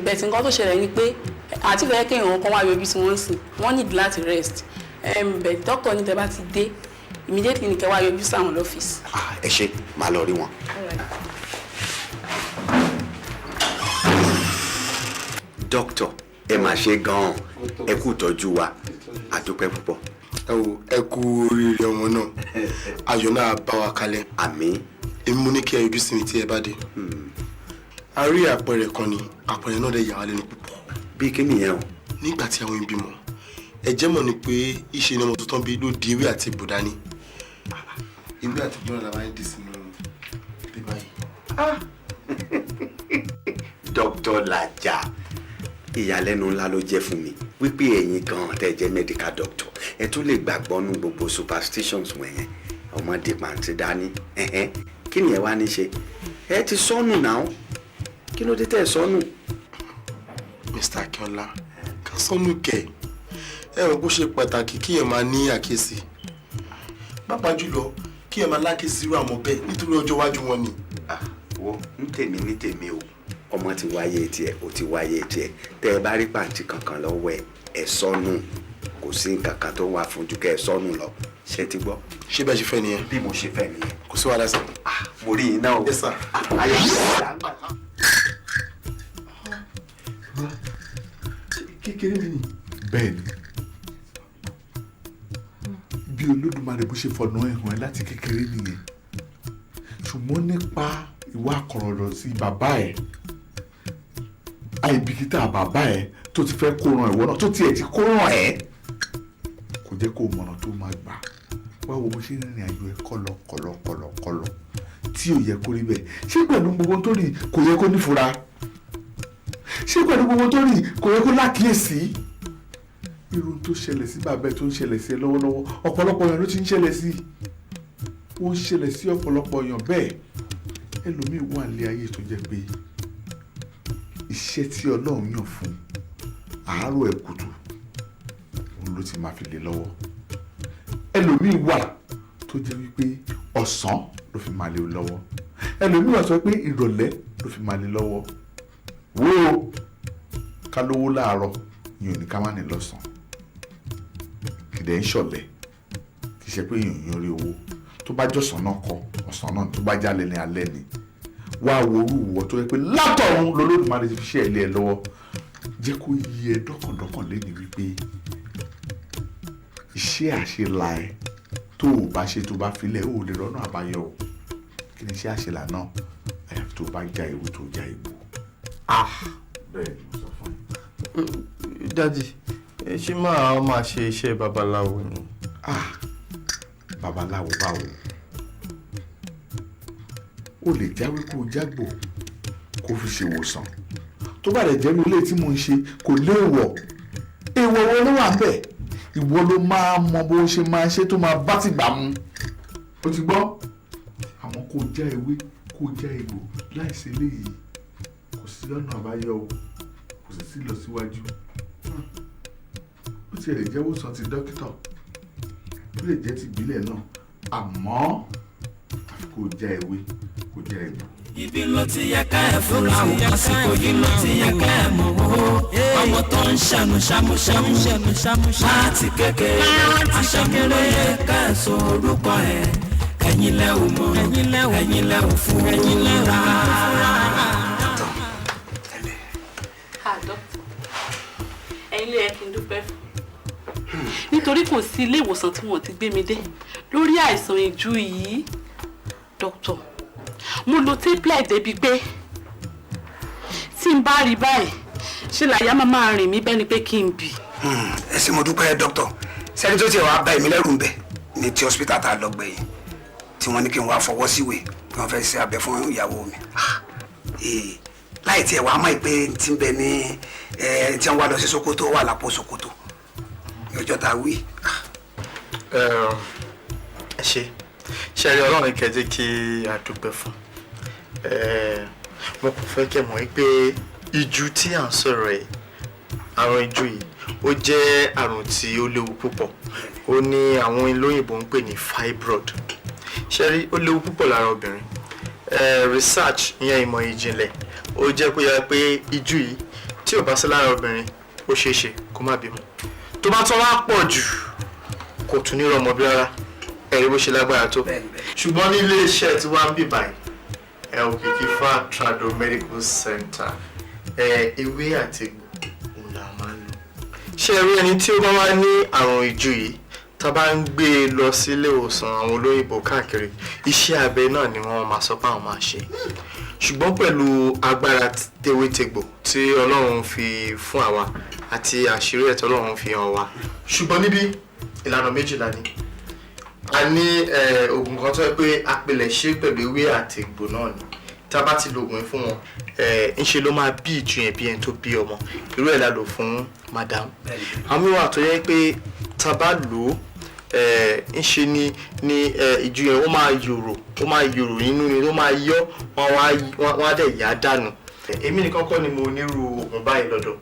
bẹ̀tì nǹkan tó ṣẹlẹ̀ ni pé àti ìfẹ́ kéèyàn kan wá yọjú sí wọ́n sìn wọ́n need láti rest bẹ̀tì doctor ní tẹ́ bá ti dé immediately ní kẹ́ wá yọjú sáwọn lọ́fíìsì. ẹ ṣe máa lọ rí wọn. doctor ẹ máa ṣe gan-an ẹ kú ìtọ́jú wa àdúpẹ́ púpọ̀. ẹ kú oríire ọmọ náà ayọ̀ náà bá wa kalẹ̀. àmín. èmi mo ní kí ẹ yọjú sí mi tí ẹ bá dé. a rí àpẹẹrẹ kan ni àpẹẹrẹ náà dẹ̀ yà wá lẹ́nu púpọ̀. bí kí nìyẹn o. nígbà tí àwọn ìbímọ ẹ jẹ́ mọ̀ ni pé ìṣe ni ọmọ tuntun bí ló di ewé àti ìbò dání. ewé àti ìbò náà la máa ń dì sínú bíbá yìí. Dr. Laja ìyàlẹ́nu ńlá ló jẹ́ fún mi wípé ẹ̀yin gan-an tẹ́ jẹ́ medical doctor ẹ tún lè gbàgbọ́ nú gbogbo superstitions wọ̀nyẹn ọmọdé pàǹtí dání kí ni ẹ wá ní ṣe ẹ ti sọnù náà kí ló dé tẹ́ ẹ sọnù. Mr. Akínọlá ká sọnù kẹ ẹ rò bó ṣe pàtàkì kí ẹ máa ní àkíyèsí pàápàá jùlọ kí ẹ máa lákèsí irú àwọn bẹ́ẹ̀ nítorí ọjọ́ iwájú wọn ni. wo ní tèmi o ọmọ ti wáyé tiẹ̀ ó ti wáyé tiẹ̀ tẹ́ ẹ bá rí pàǹtí kankan lọ́wọ́ ẹ sọnù kò sí nǹkan kan tó wà fún ju kẹ́ ẹ sọnù lọ ṣé ti gbọ́. ṣé bẹ́ẹ̀ ṣe fẹ́ nìyẹn. bí mo ṣe fẹ́ nìyẹn. kò sí wàhálà sí. mo rí iná o. yes sir. ayé ìṣẹ̀lẹ̀ kékeré mi ni. bẹ́ẹ̀ ni bí Olódùmarè bó ṣe fọ̀nà ẹ̀hún ẹ láti kékeré nìyẹn ṣùgbọ́n nípa ìwà àkọ̀rọ̀dọ̀ sí bàbá ẹ̀ àìbìkítà bàbá ẹ̀ tó ti fẹ́ kó ran ìwọ náà tó tiẹ̀ ti kó ràn ẹ́ kò jẹ́ kó mọ̀nà tó máa gbà wá wo bó ṣe ń rìnrìn àjò ẹ̀ kọ̀lọ̀ tí ò yẹ kó rí bẹ́ẹ̀ ṣé pẹ̀lú gbogbo tó rí kò yẹ kó nífura ṣé pẹ̀lú gbogbo tó rí kò yẹ kó lákìyèsí irú tó ṣẹlẹ̀ sí bàbá ẹ̀ tó ń ṣẹlẹ̀ sí ẹ lọ́wọ́lọ́wọ́ ọ̀pọ̀lọpọ̀ èèyàn ló ti ń ṣẹlẹ̀ sí ó ń ṣẹlẹ̀ sí ọ̀pọ̀lọpọ̀ èèyàn bẹ́ẹ̀ ẹlòmíì wà ní ayé tó jẹ́ pé iṣẹ́ tí Ọlọ́run yàn fún àárọ̀ ẹ̀ kùtù òun ló ti máa fi lé lọ́wọ́ ẹlòmíì wà tó jẹ́ wípé ọ̀sán ló fi máa lé lọ́wọ́ ẹlòmíì wà tó jẹ́ pé ìrọ̀lẹ́ ló fi máa lé lọ́wọ́ wo ká lówó láàárọ̀ yìí ò ní ká má ní lọ́sàn kìdẹ̀ ń ṣọ̀lẹ̀ kì í ṣe pé èèyàn rí owó tó bá jọ̀sán náà kọ ọ̀sán náà tó bá jálẹ̀ ní alẹ́ ni wá worú wọ tó yẹ pé látọ̀run lolódùmarè ti fi ṣe ẹ̀lẹ́ ẹ lọ́wọ́ jẹ́ kó yí ẹ dọ́kàndọ́kàn lẹ́ni wípé iṣẹ́ àṣelà ẹ tó o bá ṣe tó bá filẹ̀ o lè rọ́nà àbáyọ o kí ni iṣẹ́ àṣelà náà àyàfi tó bá já ewu tó já ewu. bẹ́ẹ̀ ni mo sọ fún yín. dádì ṣé máa ṣe iṣẹ́ babaláwo ni. babaláwo báwo o lè jáwé kó o jágbò kó o fi ṣe ìwòsàn tó bá rẹ̀ jẹ́ ní ilé tí mo ń ṣe kò léèwọ̀ èèwọ̀ wo ló wà ń bẹ̀ ìwọ ló máa mọ bó ṣe máa ṣe tó máa bá ti gbà mu o ti gbọ́ àwọn kò já ewé kò já egbò láìsí eléyìí kò sí ọ̀nà àbáyọ o kò sì sí lọ síwájú ó ti lè jẹ́ ìwòsàn ti dókítà ó lè jẹ́ ti ìbílẹ̀ náà àmọ́ àfi kò já ewé kò já egbò. ibi ló ti yẹ ká ẹ fúnra o àsìkò yìí ló ti yẹ ká ẹ mọ̀ o ọmọ tó ń ṣàmù láti kékeré àṣàmù ló yẹ ká ẹ sọ orúkọ ẹ ẹ̀yin lẹ ò mọ̀ ẹ̀yin lẹ ò fúnra. ẹ̀yin ló yẹ kí n dúpẹ́ fún nítorí kò sí ilé ìwòsàn tí wọ́n ti gbé mi dé lórí àìsàn ìjú yìí dókítà mo lo tablet débi pé tí n bá rí báyìí ṣe làyà máa rìn mí bẹ́ẹ̀ ni pé kí n bì. ẹ ṣé mo dúpẹ́ dókítà sẹ́ni tó tiẹ̀ wá bá èmi lẹ́rù ń bẹ̀ ní ti hospital tá a lọ gbẹ̀yìn tí wọ́n ní kí n wá fọwọ́ síwèé kí wọ́n fẹ́ ṣe abẹ fún ìyàwó mi láì tiẹ̀ wá mọ̀ pé tí ń bẹ ní tí wọ́n wá lọ sí Sokoto wà lápò Sokoto ní ọjọ́ tá a wí. ẹ ṣe rí Ọlọ́run kẹjẹ kí a dúpẹ́ fún mo kò fẹ́ kẹ́ mọ̀ pé ìjú tí à ń sọ̀rọ̀ ẹ̀ àrùn ìjú yìí ó jẹ́ àrùn tí ó léwu púpọ̀ ó ní àwọn olóyìnbó ń pè ní fibroid ṣe rí ó léwu púpọ̀ lára obìnrin research ìyẹn ìmọ̀ ìjìnlẹ̀ ó jẹ́ kó yẹ pé ìjú yìí tí ò bá sí lára obìnrin ó ṣeé ṣe kó má bímọ tó bá tún wá pọ̀ jù kò tún ní rọmọ bí rárá ẹ̀rí bó ṣe lágbára tó ṣùgbọ́n ní ilé iṣẹ́ tí wọ́n á ń bì báyìí Òkìkífà Trado Medical Center ewé àti egbò òun là máa ń lò. ṣé ẹ rí ẹni tí ó bá wá ní àrùn ìjú yìí tá a bá ń gbé e lọ sí ilé ìwòsàn àwọn olóyìnbó káàkiri iṣẹ́ abẹ náà ni wọ́n máa sọ pé àwọn máa ṣe ṣùgbọ́n pẹ̀lú agbára tewétegbò tí Ọlọ́run fi fún àwa àti àṣírí ẹ̀ tí Ọlọ́run fi hàn wá ṣùgbọ́n níbí ìlànà méjìlá ni a ní oògùn kan tó yẹ pé apilẹ̀ṣẹ̀ pẹ̀lú ewé àti egbò náà ni tá a bá ti lo oògùn fún wọn ńṣe ló máa bí ìjú yẹn bí ẹni tó bí ọmọ irú ẹ̀ la lò fún madam àwọn mìíràn tó yẹ pé tá a bá lò ó ńṣe ni ìjú yẹn ó máa yòrò nínú ni ó máa yọ wọn á dẹ̀ yá dànù èmi nìkan kọ́ ni mo nírú oògùn báyìí lọ́dọ̀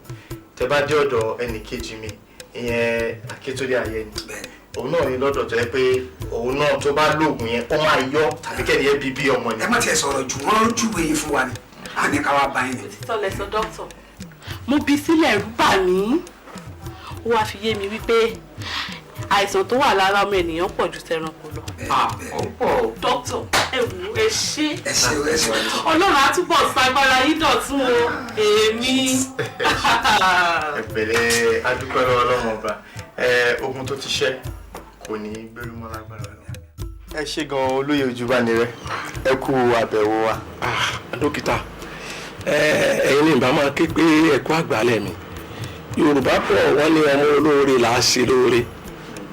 tẹ́ bá dé ọ̀dọ̀ ẹnì kejì mi ìyẹn Akíntúndé Ayẹni òun náà ní lọ́dọ̀ tó yẹ pé òun náà tó bá lóògùn yẹn ó máa yọ tàbí kẹ́ni yẹn bí ọmọ ni. ẹ má tiẹ̀ sọ̀rọ̀ jù wọ́n júwe yín fún wa ni a ní ká wá bá yín ni. títọ́ lẹ sọ dókítà mo bí sílẹ̀ ẹ̀rù bà mí ó wáá fi yé mi wípé àìsàn tó wà lára ọmọ ènìyàn pọ̀ ju tẹranko lọ. dókítà ẹ wò ẹ ṣé Ọlọ́run á túbọ̀ ṣagbára yín dọ̀tún o èmi. ẹ̀pẹ̀lẹ́ adúpẹ́ lọ́wọ́ Ọlọ́run ọba ogun tó ti ṣẹ́ kò ní gbẹ́rú mọ́ lágbára lọ. ẹ ṣé gan olóyè Ojúbánirẹ́ ẹ kú àbẹ̀wò wa. dókítà ẹ̀yin ní ìbá máa ké pé ẹ̀kọ́ àgbálẹ̀ mi Yorùbá pọ̀ wọ́n ní ọmọ olóore là á ṣe lóore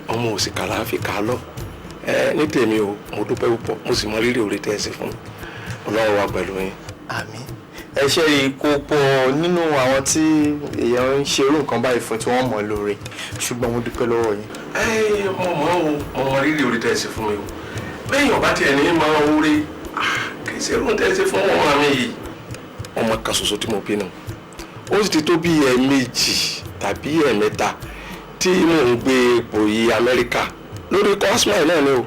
ọmọ òsìkà là á fi kà á lọ ní tèmi o mo dúpẹ́ púpọ̀ mo sì mọ rírì oore tẹ́ ẹ ṣe fún mi Ọlọ́run wà pẹ̀lú yín. àmín ẹ ṣe kó pọ̀ nínú àwọn tí èèyàn ń ṣe irú nǹkan báyìí fún tí wọ́n mọ̀ lóore ṣùgbọ́n mo dúpẹ́ lọ́wọ́ yín. mo mọ rírì oore tẹ́ ẹ ṣe fún mi o bẹ́ẹ̀ yọ̀bá tiẹ̀ ní máa oore kì í ṣe irú tẹ́ ẹ ṣe fún ọmọ mi yìí ọmọ kan ṣoṣo tí mo bí nù ó sì ti tó bí ẹ̀ẹ̀mejì tàbí ẹ̀ẹ̀mẹ́ta tí mò ń gbé ipò yìí Amẹ́ríkà lórí cosmile náà ni o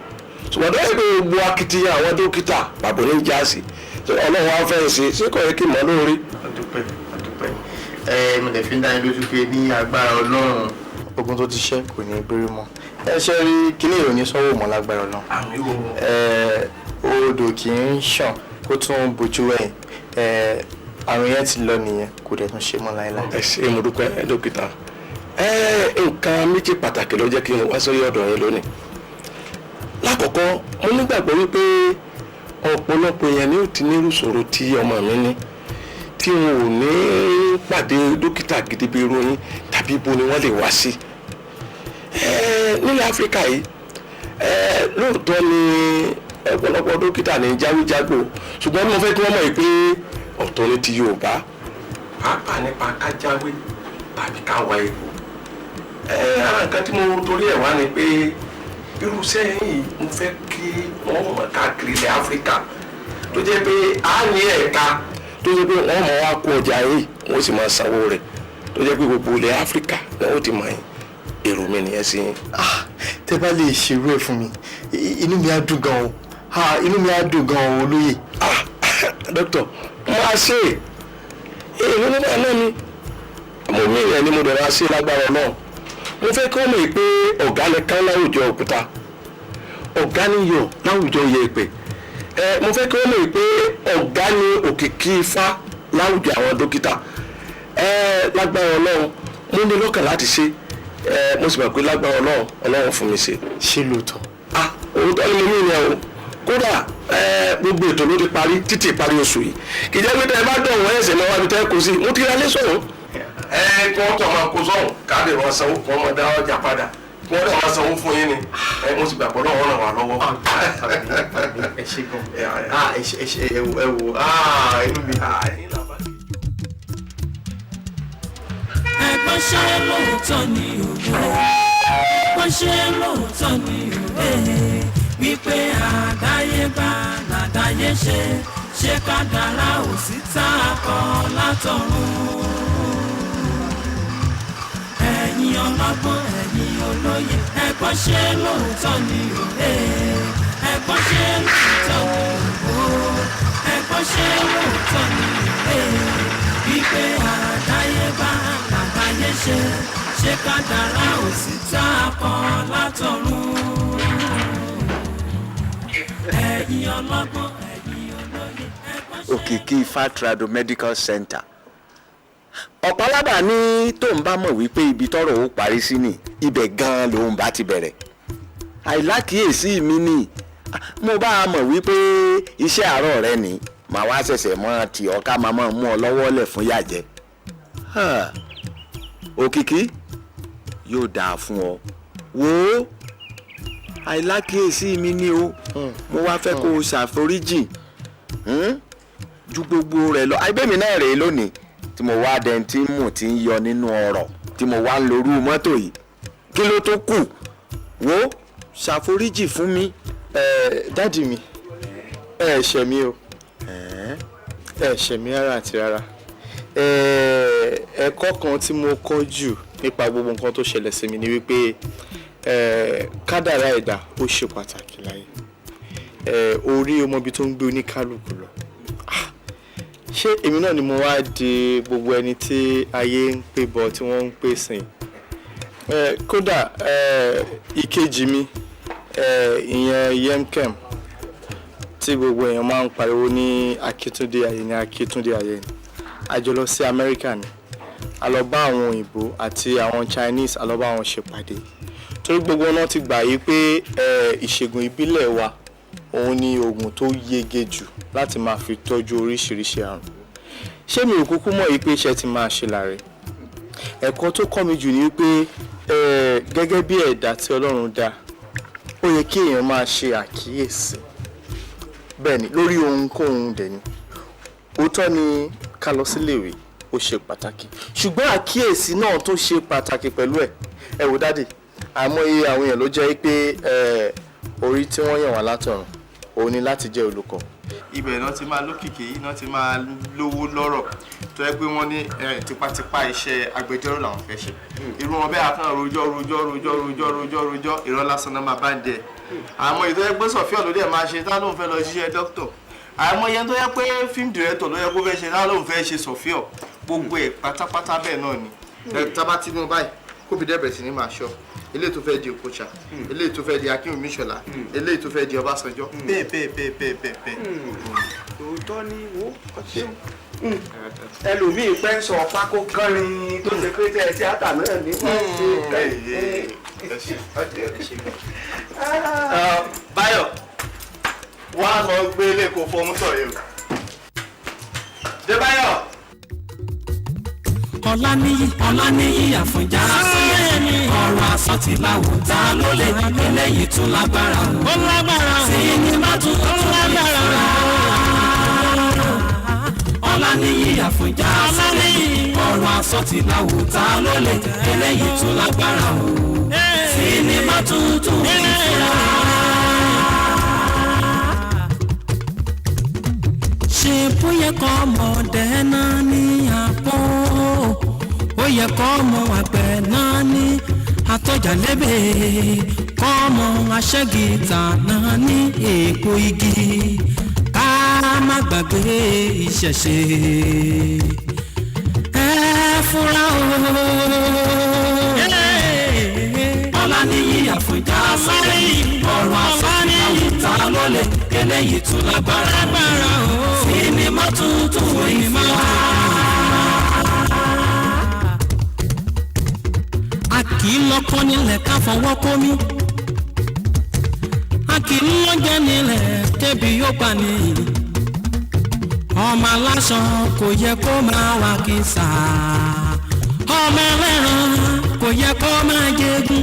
ṣùgbọ́n tó yẹ pé gbogbo akitiyan àwọn dókítà bàbá ní jáàsì Ọlọ́run wa fẹ́ ṣe ṣé kò yẹ kí mọ́ lórí. adúpẹ́ mo lè fi ń dá yín lójú pé ní agbára Ọlọ́run ogun tó ti ṣẹ́ kò ní gbérí mọ́ ẹ ṣe rí kíní ìròyìn sọ́wọ́ mọ́ lágbára Ọlọ́run odò kì í ṣàn kó tún bójú ẹ̀yìn àrùn yẹn ti lọ nìyẹn kò dẹ̀ tún ṣe mọ́ láéláé. ẹ ṣé mo dúpẹ́ dókítà nǹkan méjì pàtàkì ló jẹ́ kí n wá sórí ọ̀dọ̀ yín lónìí lákọ̀ọ́kọ́ mo nígbàgbọ́ wípé ọ̀pọ̀lọpọ̀ èèyàn ni ó ti ní ìṣòro tí ọmọ mi ní tí wọn ò ní pàdé dókítà gidi bí irú yín tàbí ibo ni wọ́n lè wá sí nílẹ̀ Áfíríkà yìí lóòótọ́ ni ọ̀pọ̀lọpọ̀ dókítà ní jáwéjágbò ṣùgbọ́n mo fẹ́ kí wọ́n mọ̀ pé ọ̀tọ̀ ni ti Yorùbá pàápàá nípa kájáwé tàbí káwa egbò ara nǹkan tí mo torí ẹ̀ wá ni pé irú sẹ́yìn yìí mo fẹ́ kí wọ́n mọ̀ káàkiri ilẹ̀ Áfíríkà tó jẹ́ pé a ní ẹ̀ka tó jẹ́ pé wọ́n mọ̀ wá kó ọjà yìí wọ́n sì máa sanwó rẹ̀ tó jẹ́ pé gbogbo ilẹ̀ Áfíríkà ni wọ́n ti mọ̀ yín èrò mi nìyẹn sí yín. tẹ́ bá lè ṣerú ẹ̀ fún mi inú mi á dùn gan o inú mi á dùn gan o olóyè. dókítà máa ṣe èèyàn nígbà náà ni mo mí ìyẹn ni mo dẹ̀ máa ṣe lágbára náà mo fẹ́ kí wọ́n mọ̀ pé ọ̀gá ni kán láwùjọ òkúta ọ̀gá ni yọ láwùjọ yẹ̀pẹ̀ mo fẹ́ kí wọ́n mọ̀ pé ọ̀gá ni òkìkí ifá láwùjọ àwọn dókítà lágbára Ọlọ́run mo ní lọ́kàn láti ṣe mo sì mọ̀ pé lágbára ọlọ́run fún mi ṣe. ṣé lóòótọ́. òótọ́ ni mo ní ìyẹn o kódà gbogbo ètò ló ti parí títí ìparí oṣù yìí kì í jẹ́ pé tẹ́ ẹ bá dọ̀wọ́ ẹ̀sẹ̀ náà wá bí tẹ́ kó sí mo ti ra lé sọ̀rọ̀. kí wọ́n tọ̀ máa kó sọ̀rọ̀ káàdì wọn sanwó kí wọ́n máa dá ọjà padà kí wọ́n tọ̀ máa sanwó fún yín ni mo sì gbàgbọ́ náà wọ́n ràn wá lọ́wọ́. ẹ ṣe gan ẹ wò inú mi. ẹ̀gbọ́n ṣe lóòótọ́ ni òwe ẹ̀gbọ́n ṣe lóòótọ́ ni òwe wípé àdáyébá làdáyé ṣe kádàrá òsítà kọ látọ̀run. ẹ̀yin ọlọ́gbọ́n ẹ̀yin olóye ẹ̀gbọ́n ṣe lóòótọ́ ni òwe ẹ̀gbọ́n ṣe lóòótọ́ ni òwe ẹ̀gbọ́n ṣe lóòótọ́ ni òwe wípé àdáyébá làdáyé ṣe kádàrá òsítà kọ látọ̀run. ẹ̀yin ọlọ́gbọ́n ẹ̀yin olóye ẹ̀gbọ́n ṣe. Òkìkí Ifá Trado Medical Center. Ọ̀pálábà ní tóun bá mọ̀ wípé ibi tọ́rọ̀ ó parí sí ni ibẹ̀ gan-an lòun bá ti bẹ̀rẹ̀. àìlákìyèsí mi ni mo bá a mọ̀ wípé iṣẹ́ àárọ̀ rẹ ni màá wá ṣẹ̀ṣẹ̀ mọ́ tí ọ̀ká máa mọ̀ mú ọ lọ́wọ́ lẹ̀ fún yàjẹ́. Òkìkí yóò dáa fún ọ wò ó àìlákìyèsí mi ni o mo wá fẹ́ kó o ṣàforíjì ju gbogbo rẹ̀ lọ àìbẹ́mi náà rèé lónìí tí mo wá dẹni tí mò ń yọ nínú ọ̀rọ̀ tí mo wá ń lorú mọ́tò yìí kí ló tó kù wò ó ṣàforíjì fún mi. dádì mi ẹ ṣẹ̀ mí o ẹ ṣẹ̀ mí rárá àti rárá ẹ̀kọ́ kan tí mo kọ́ jù nípa gbogbo nǹkan tó ṣẹlẹ̀ sí mi ni wípé kádàrá ẹ̀dá ó ṣe pàtàkì láyé orí ọmọbi tó ń gbé oníkálukú lọ ṣé èmi náà ni mo wá di gbogbo ẹni tí ayé ń pè bọ tí wọ́n ń pè sìn kódà ìkejì mi ìyẹn Yemkem tí gbogbo èèyàn máa ń pariwo ní Akíntúndé ayé ni a jọ lọ sí Amẹ́ríkà ni a lọ bá àwọn òyìnbó àti àwọn Chinese a lọ bá wọn ṣèpàdé torí gbogbo náà ti gbà yí pé ìṣègùn ìbílẹ̀ wa òun ni oògùn tó yege jù láti máa fi tọ́jú oríṣiríṣi àrùn ṣé mi ò kúkú mọ̀ yí pé iṣẹ́ ti máa ṣe láre ẹ̀kọ́ tó kọ́ mi jù ni wípé gẹ́gẹ́ bí ẹ̀dá tí Ọlọ́run dá ó yẹ kí èèyàn máa ṣe àkíyèsí bẹ́ẹ̀ ni lórí ohunkóhun dẹ̀ ni òótọ́ ni ká lọ síléèwé ó ṣe pàtàkì ṣùgbọ́n àkíyèsí náà tó ṣe pàtàkì pẹ̀lú ẹ wò dáàdì àìmọye àwọn èèyàn ló jẹ́ pé orí tí wọ́n yàn wá látọ̀run òun ni láti jẹ́ olùkọ́. ibẹ̀ náà ti máa lókìkí náà ti máa lówó lọ́rọ̀ tó yẹ pé wọ́n ní tipátipá iṣẹ́ agbẹjọ́rò làwọn fẹ́ ṣe irú wọn bẹ́ẹ̀ àkàn rojọ́ irọ́ lásán náà máa bá ń jẹ àmọ́ ìtọ́ yẹ pé sọ̀fíà ló dẹ̀ máa ṣe tá lóun fẹ́ lọ ṣiṣẹ́ dókítọ̀ àmọ́ yẹn tó yẹ pé fíìmù dìrẹ́tọ̀ ló yẹ kó fẹ́ ṣe tá lóun fẹ́ ṣe sọ̀fíà gbogbo ẹ̀ pátápátá bẹ́ẹ̀ náà ni tábà tí mo báyìí kóbi dẹ́bẹ̀ sí ní máa ṣọ́ eléyìí tó fẹ́ di Okocha eléyìí tó fẹ́ di Akínwùmí Ṣọlá eléyìí tó fẹ́ di Ọbásanjọ́ bẹ́ẹ̀. òótọ́ ni wo ẹlòmíì pẹ́ sọ pákó kánrin tó ṣe pé tẹ́ tíátà náà ní wọ́n ṣe Báyọ̀ wá lọ gbé lẹ́kọ̀ọ́ fọmútọ̀ yìí o Débáyọ̀. Ọláníyì Àfọ̀njá ọ̀rọ̀ àsọtì láwùjá ló lè eléyìí tún lágbára o sinimá tún lágbára Ọláníyì Àfọ̀njá ọ̀rọ̀ àsọtì láwùjá ló lè eléyìí tún lágbára o sinimá tuntun ìfura. ṣe bóyá kọ́ ọmọdé náà ní àpò ó yẹ kọ́ ọmọ àgbẹ̀ náà ní àtọ́jàlébè kọ́ ọmọ aṣẹ́gìtà náà ní èèpo igi ká má gbàgbé ìṣẹ̀ṣe ẹ fúnra o. Ọláníyì Àfọ̀njá ọ̀rọ̀ àsọtì láwùjá ló lè eléyìí tún lágbára o sinimá tuntun ìfura. A kì í lọ́kọ́ nílẹ̀ ká fọwọ́ kómi a kì í lọ́jẹ́ nílẹ̀ débi yóò pa ni ọmọ aláṣọ kò yẹ kó máa wà kìsà ọmọ ẹlẹ́ran kò yẹ kó máa jẹgun.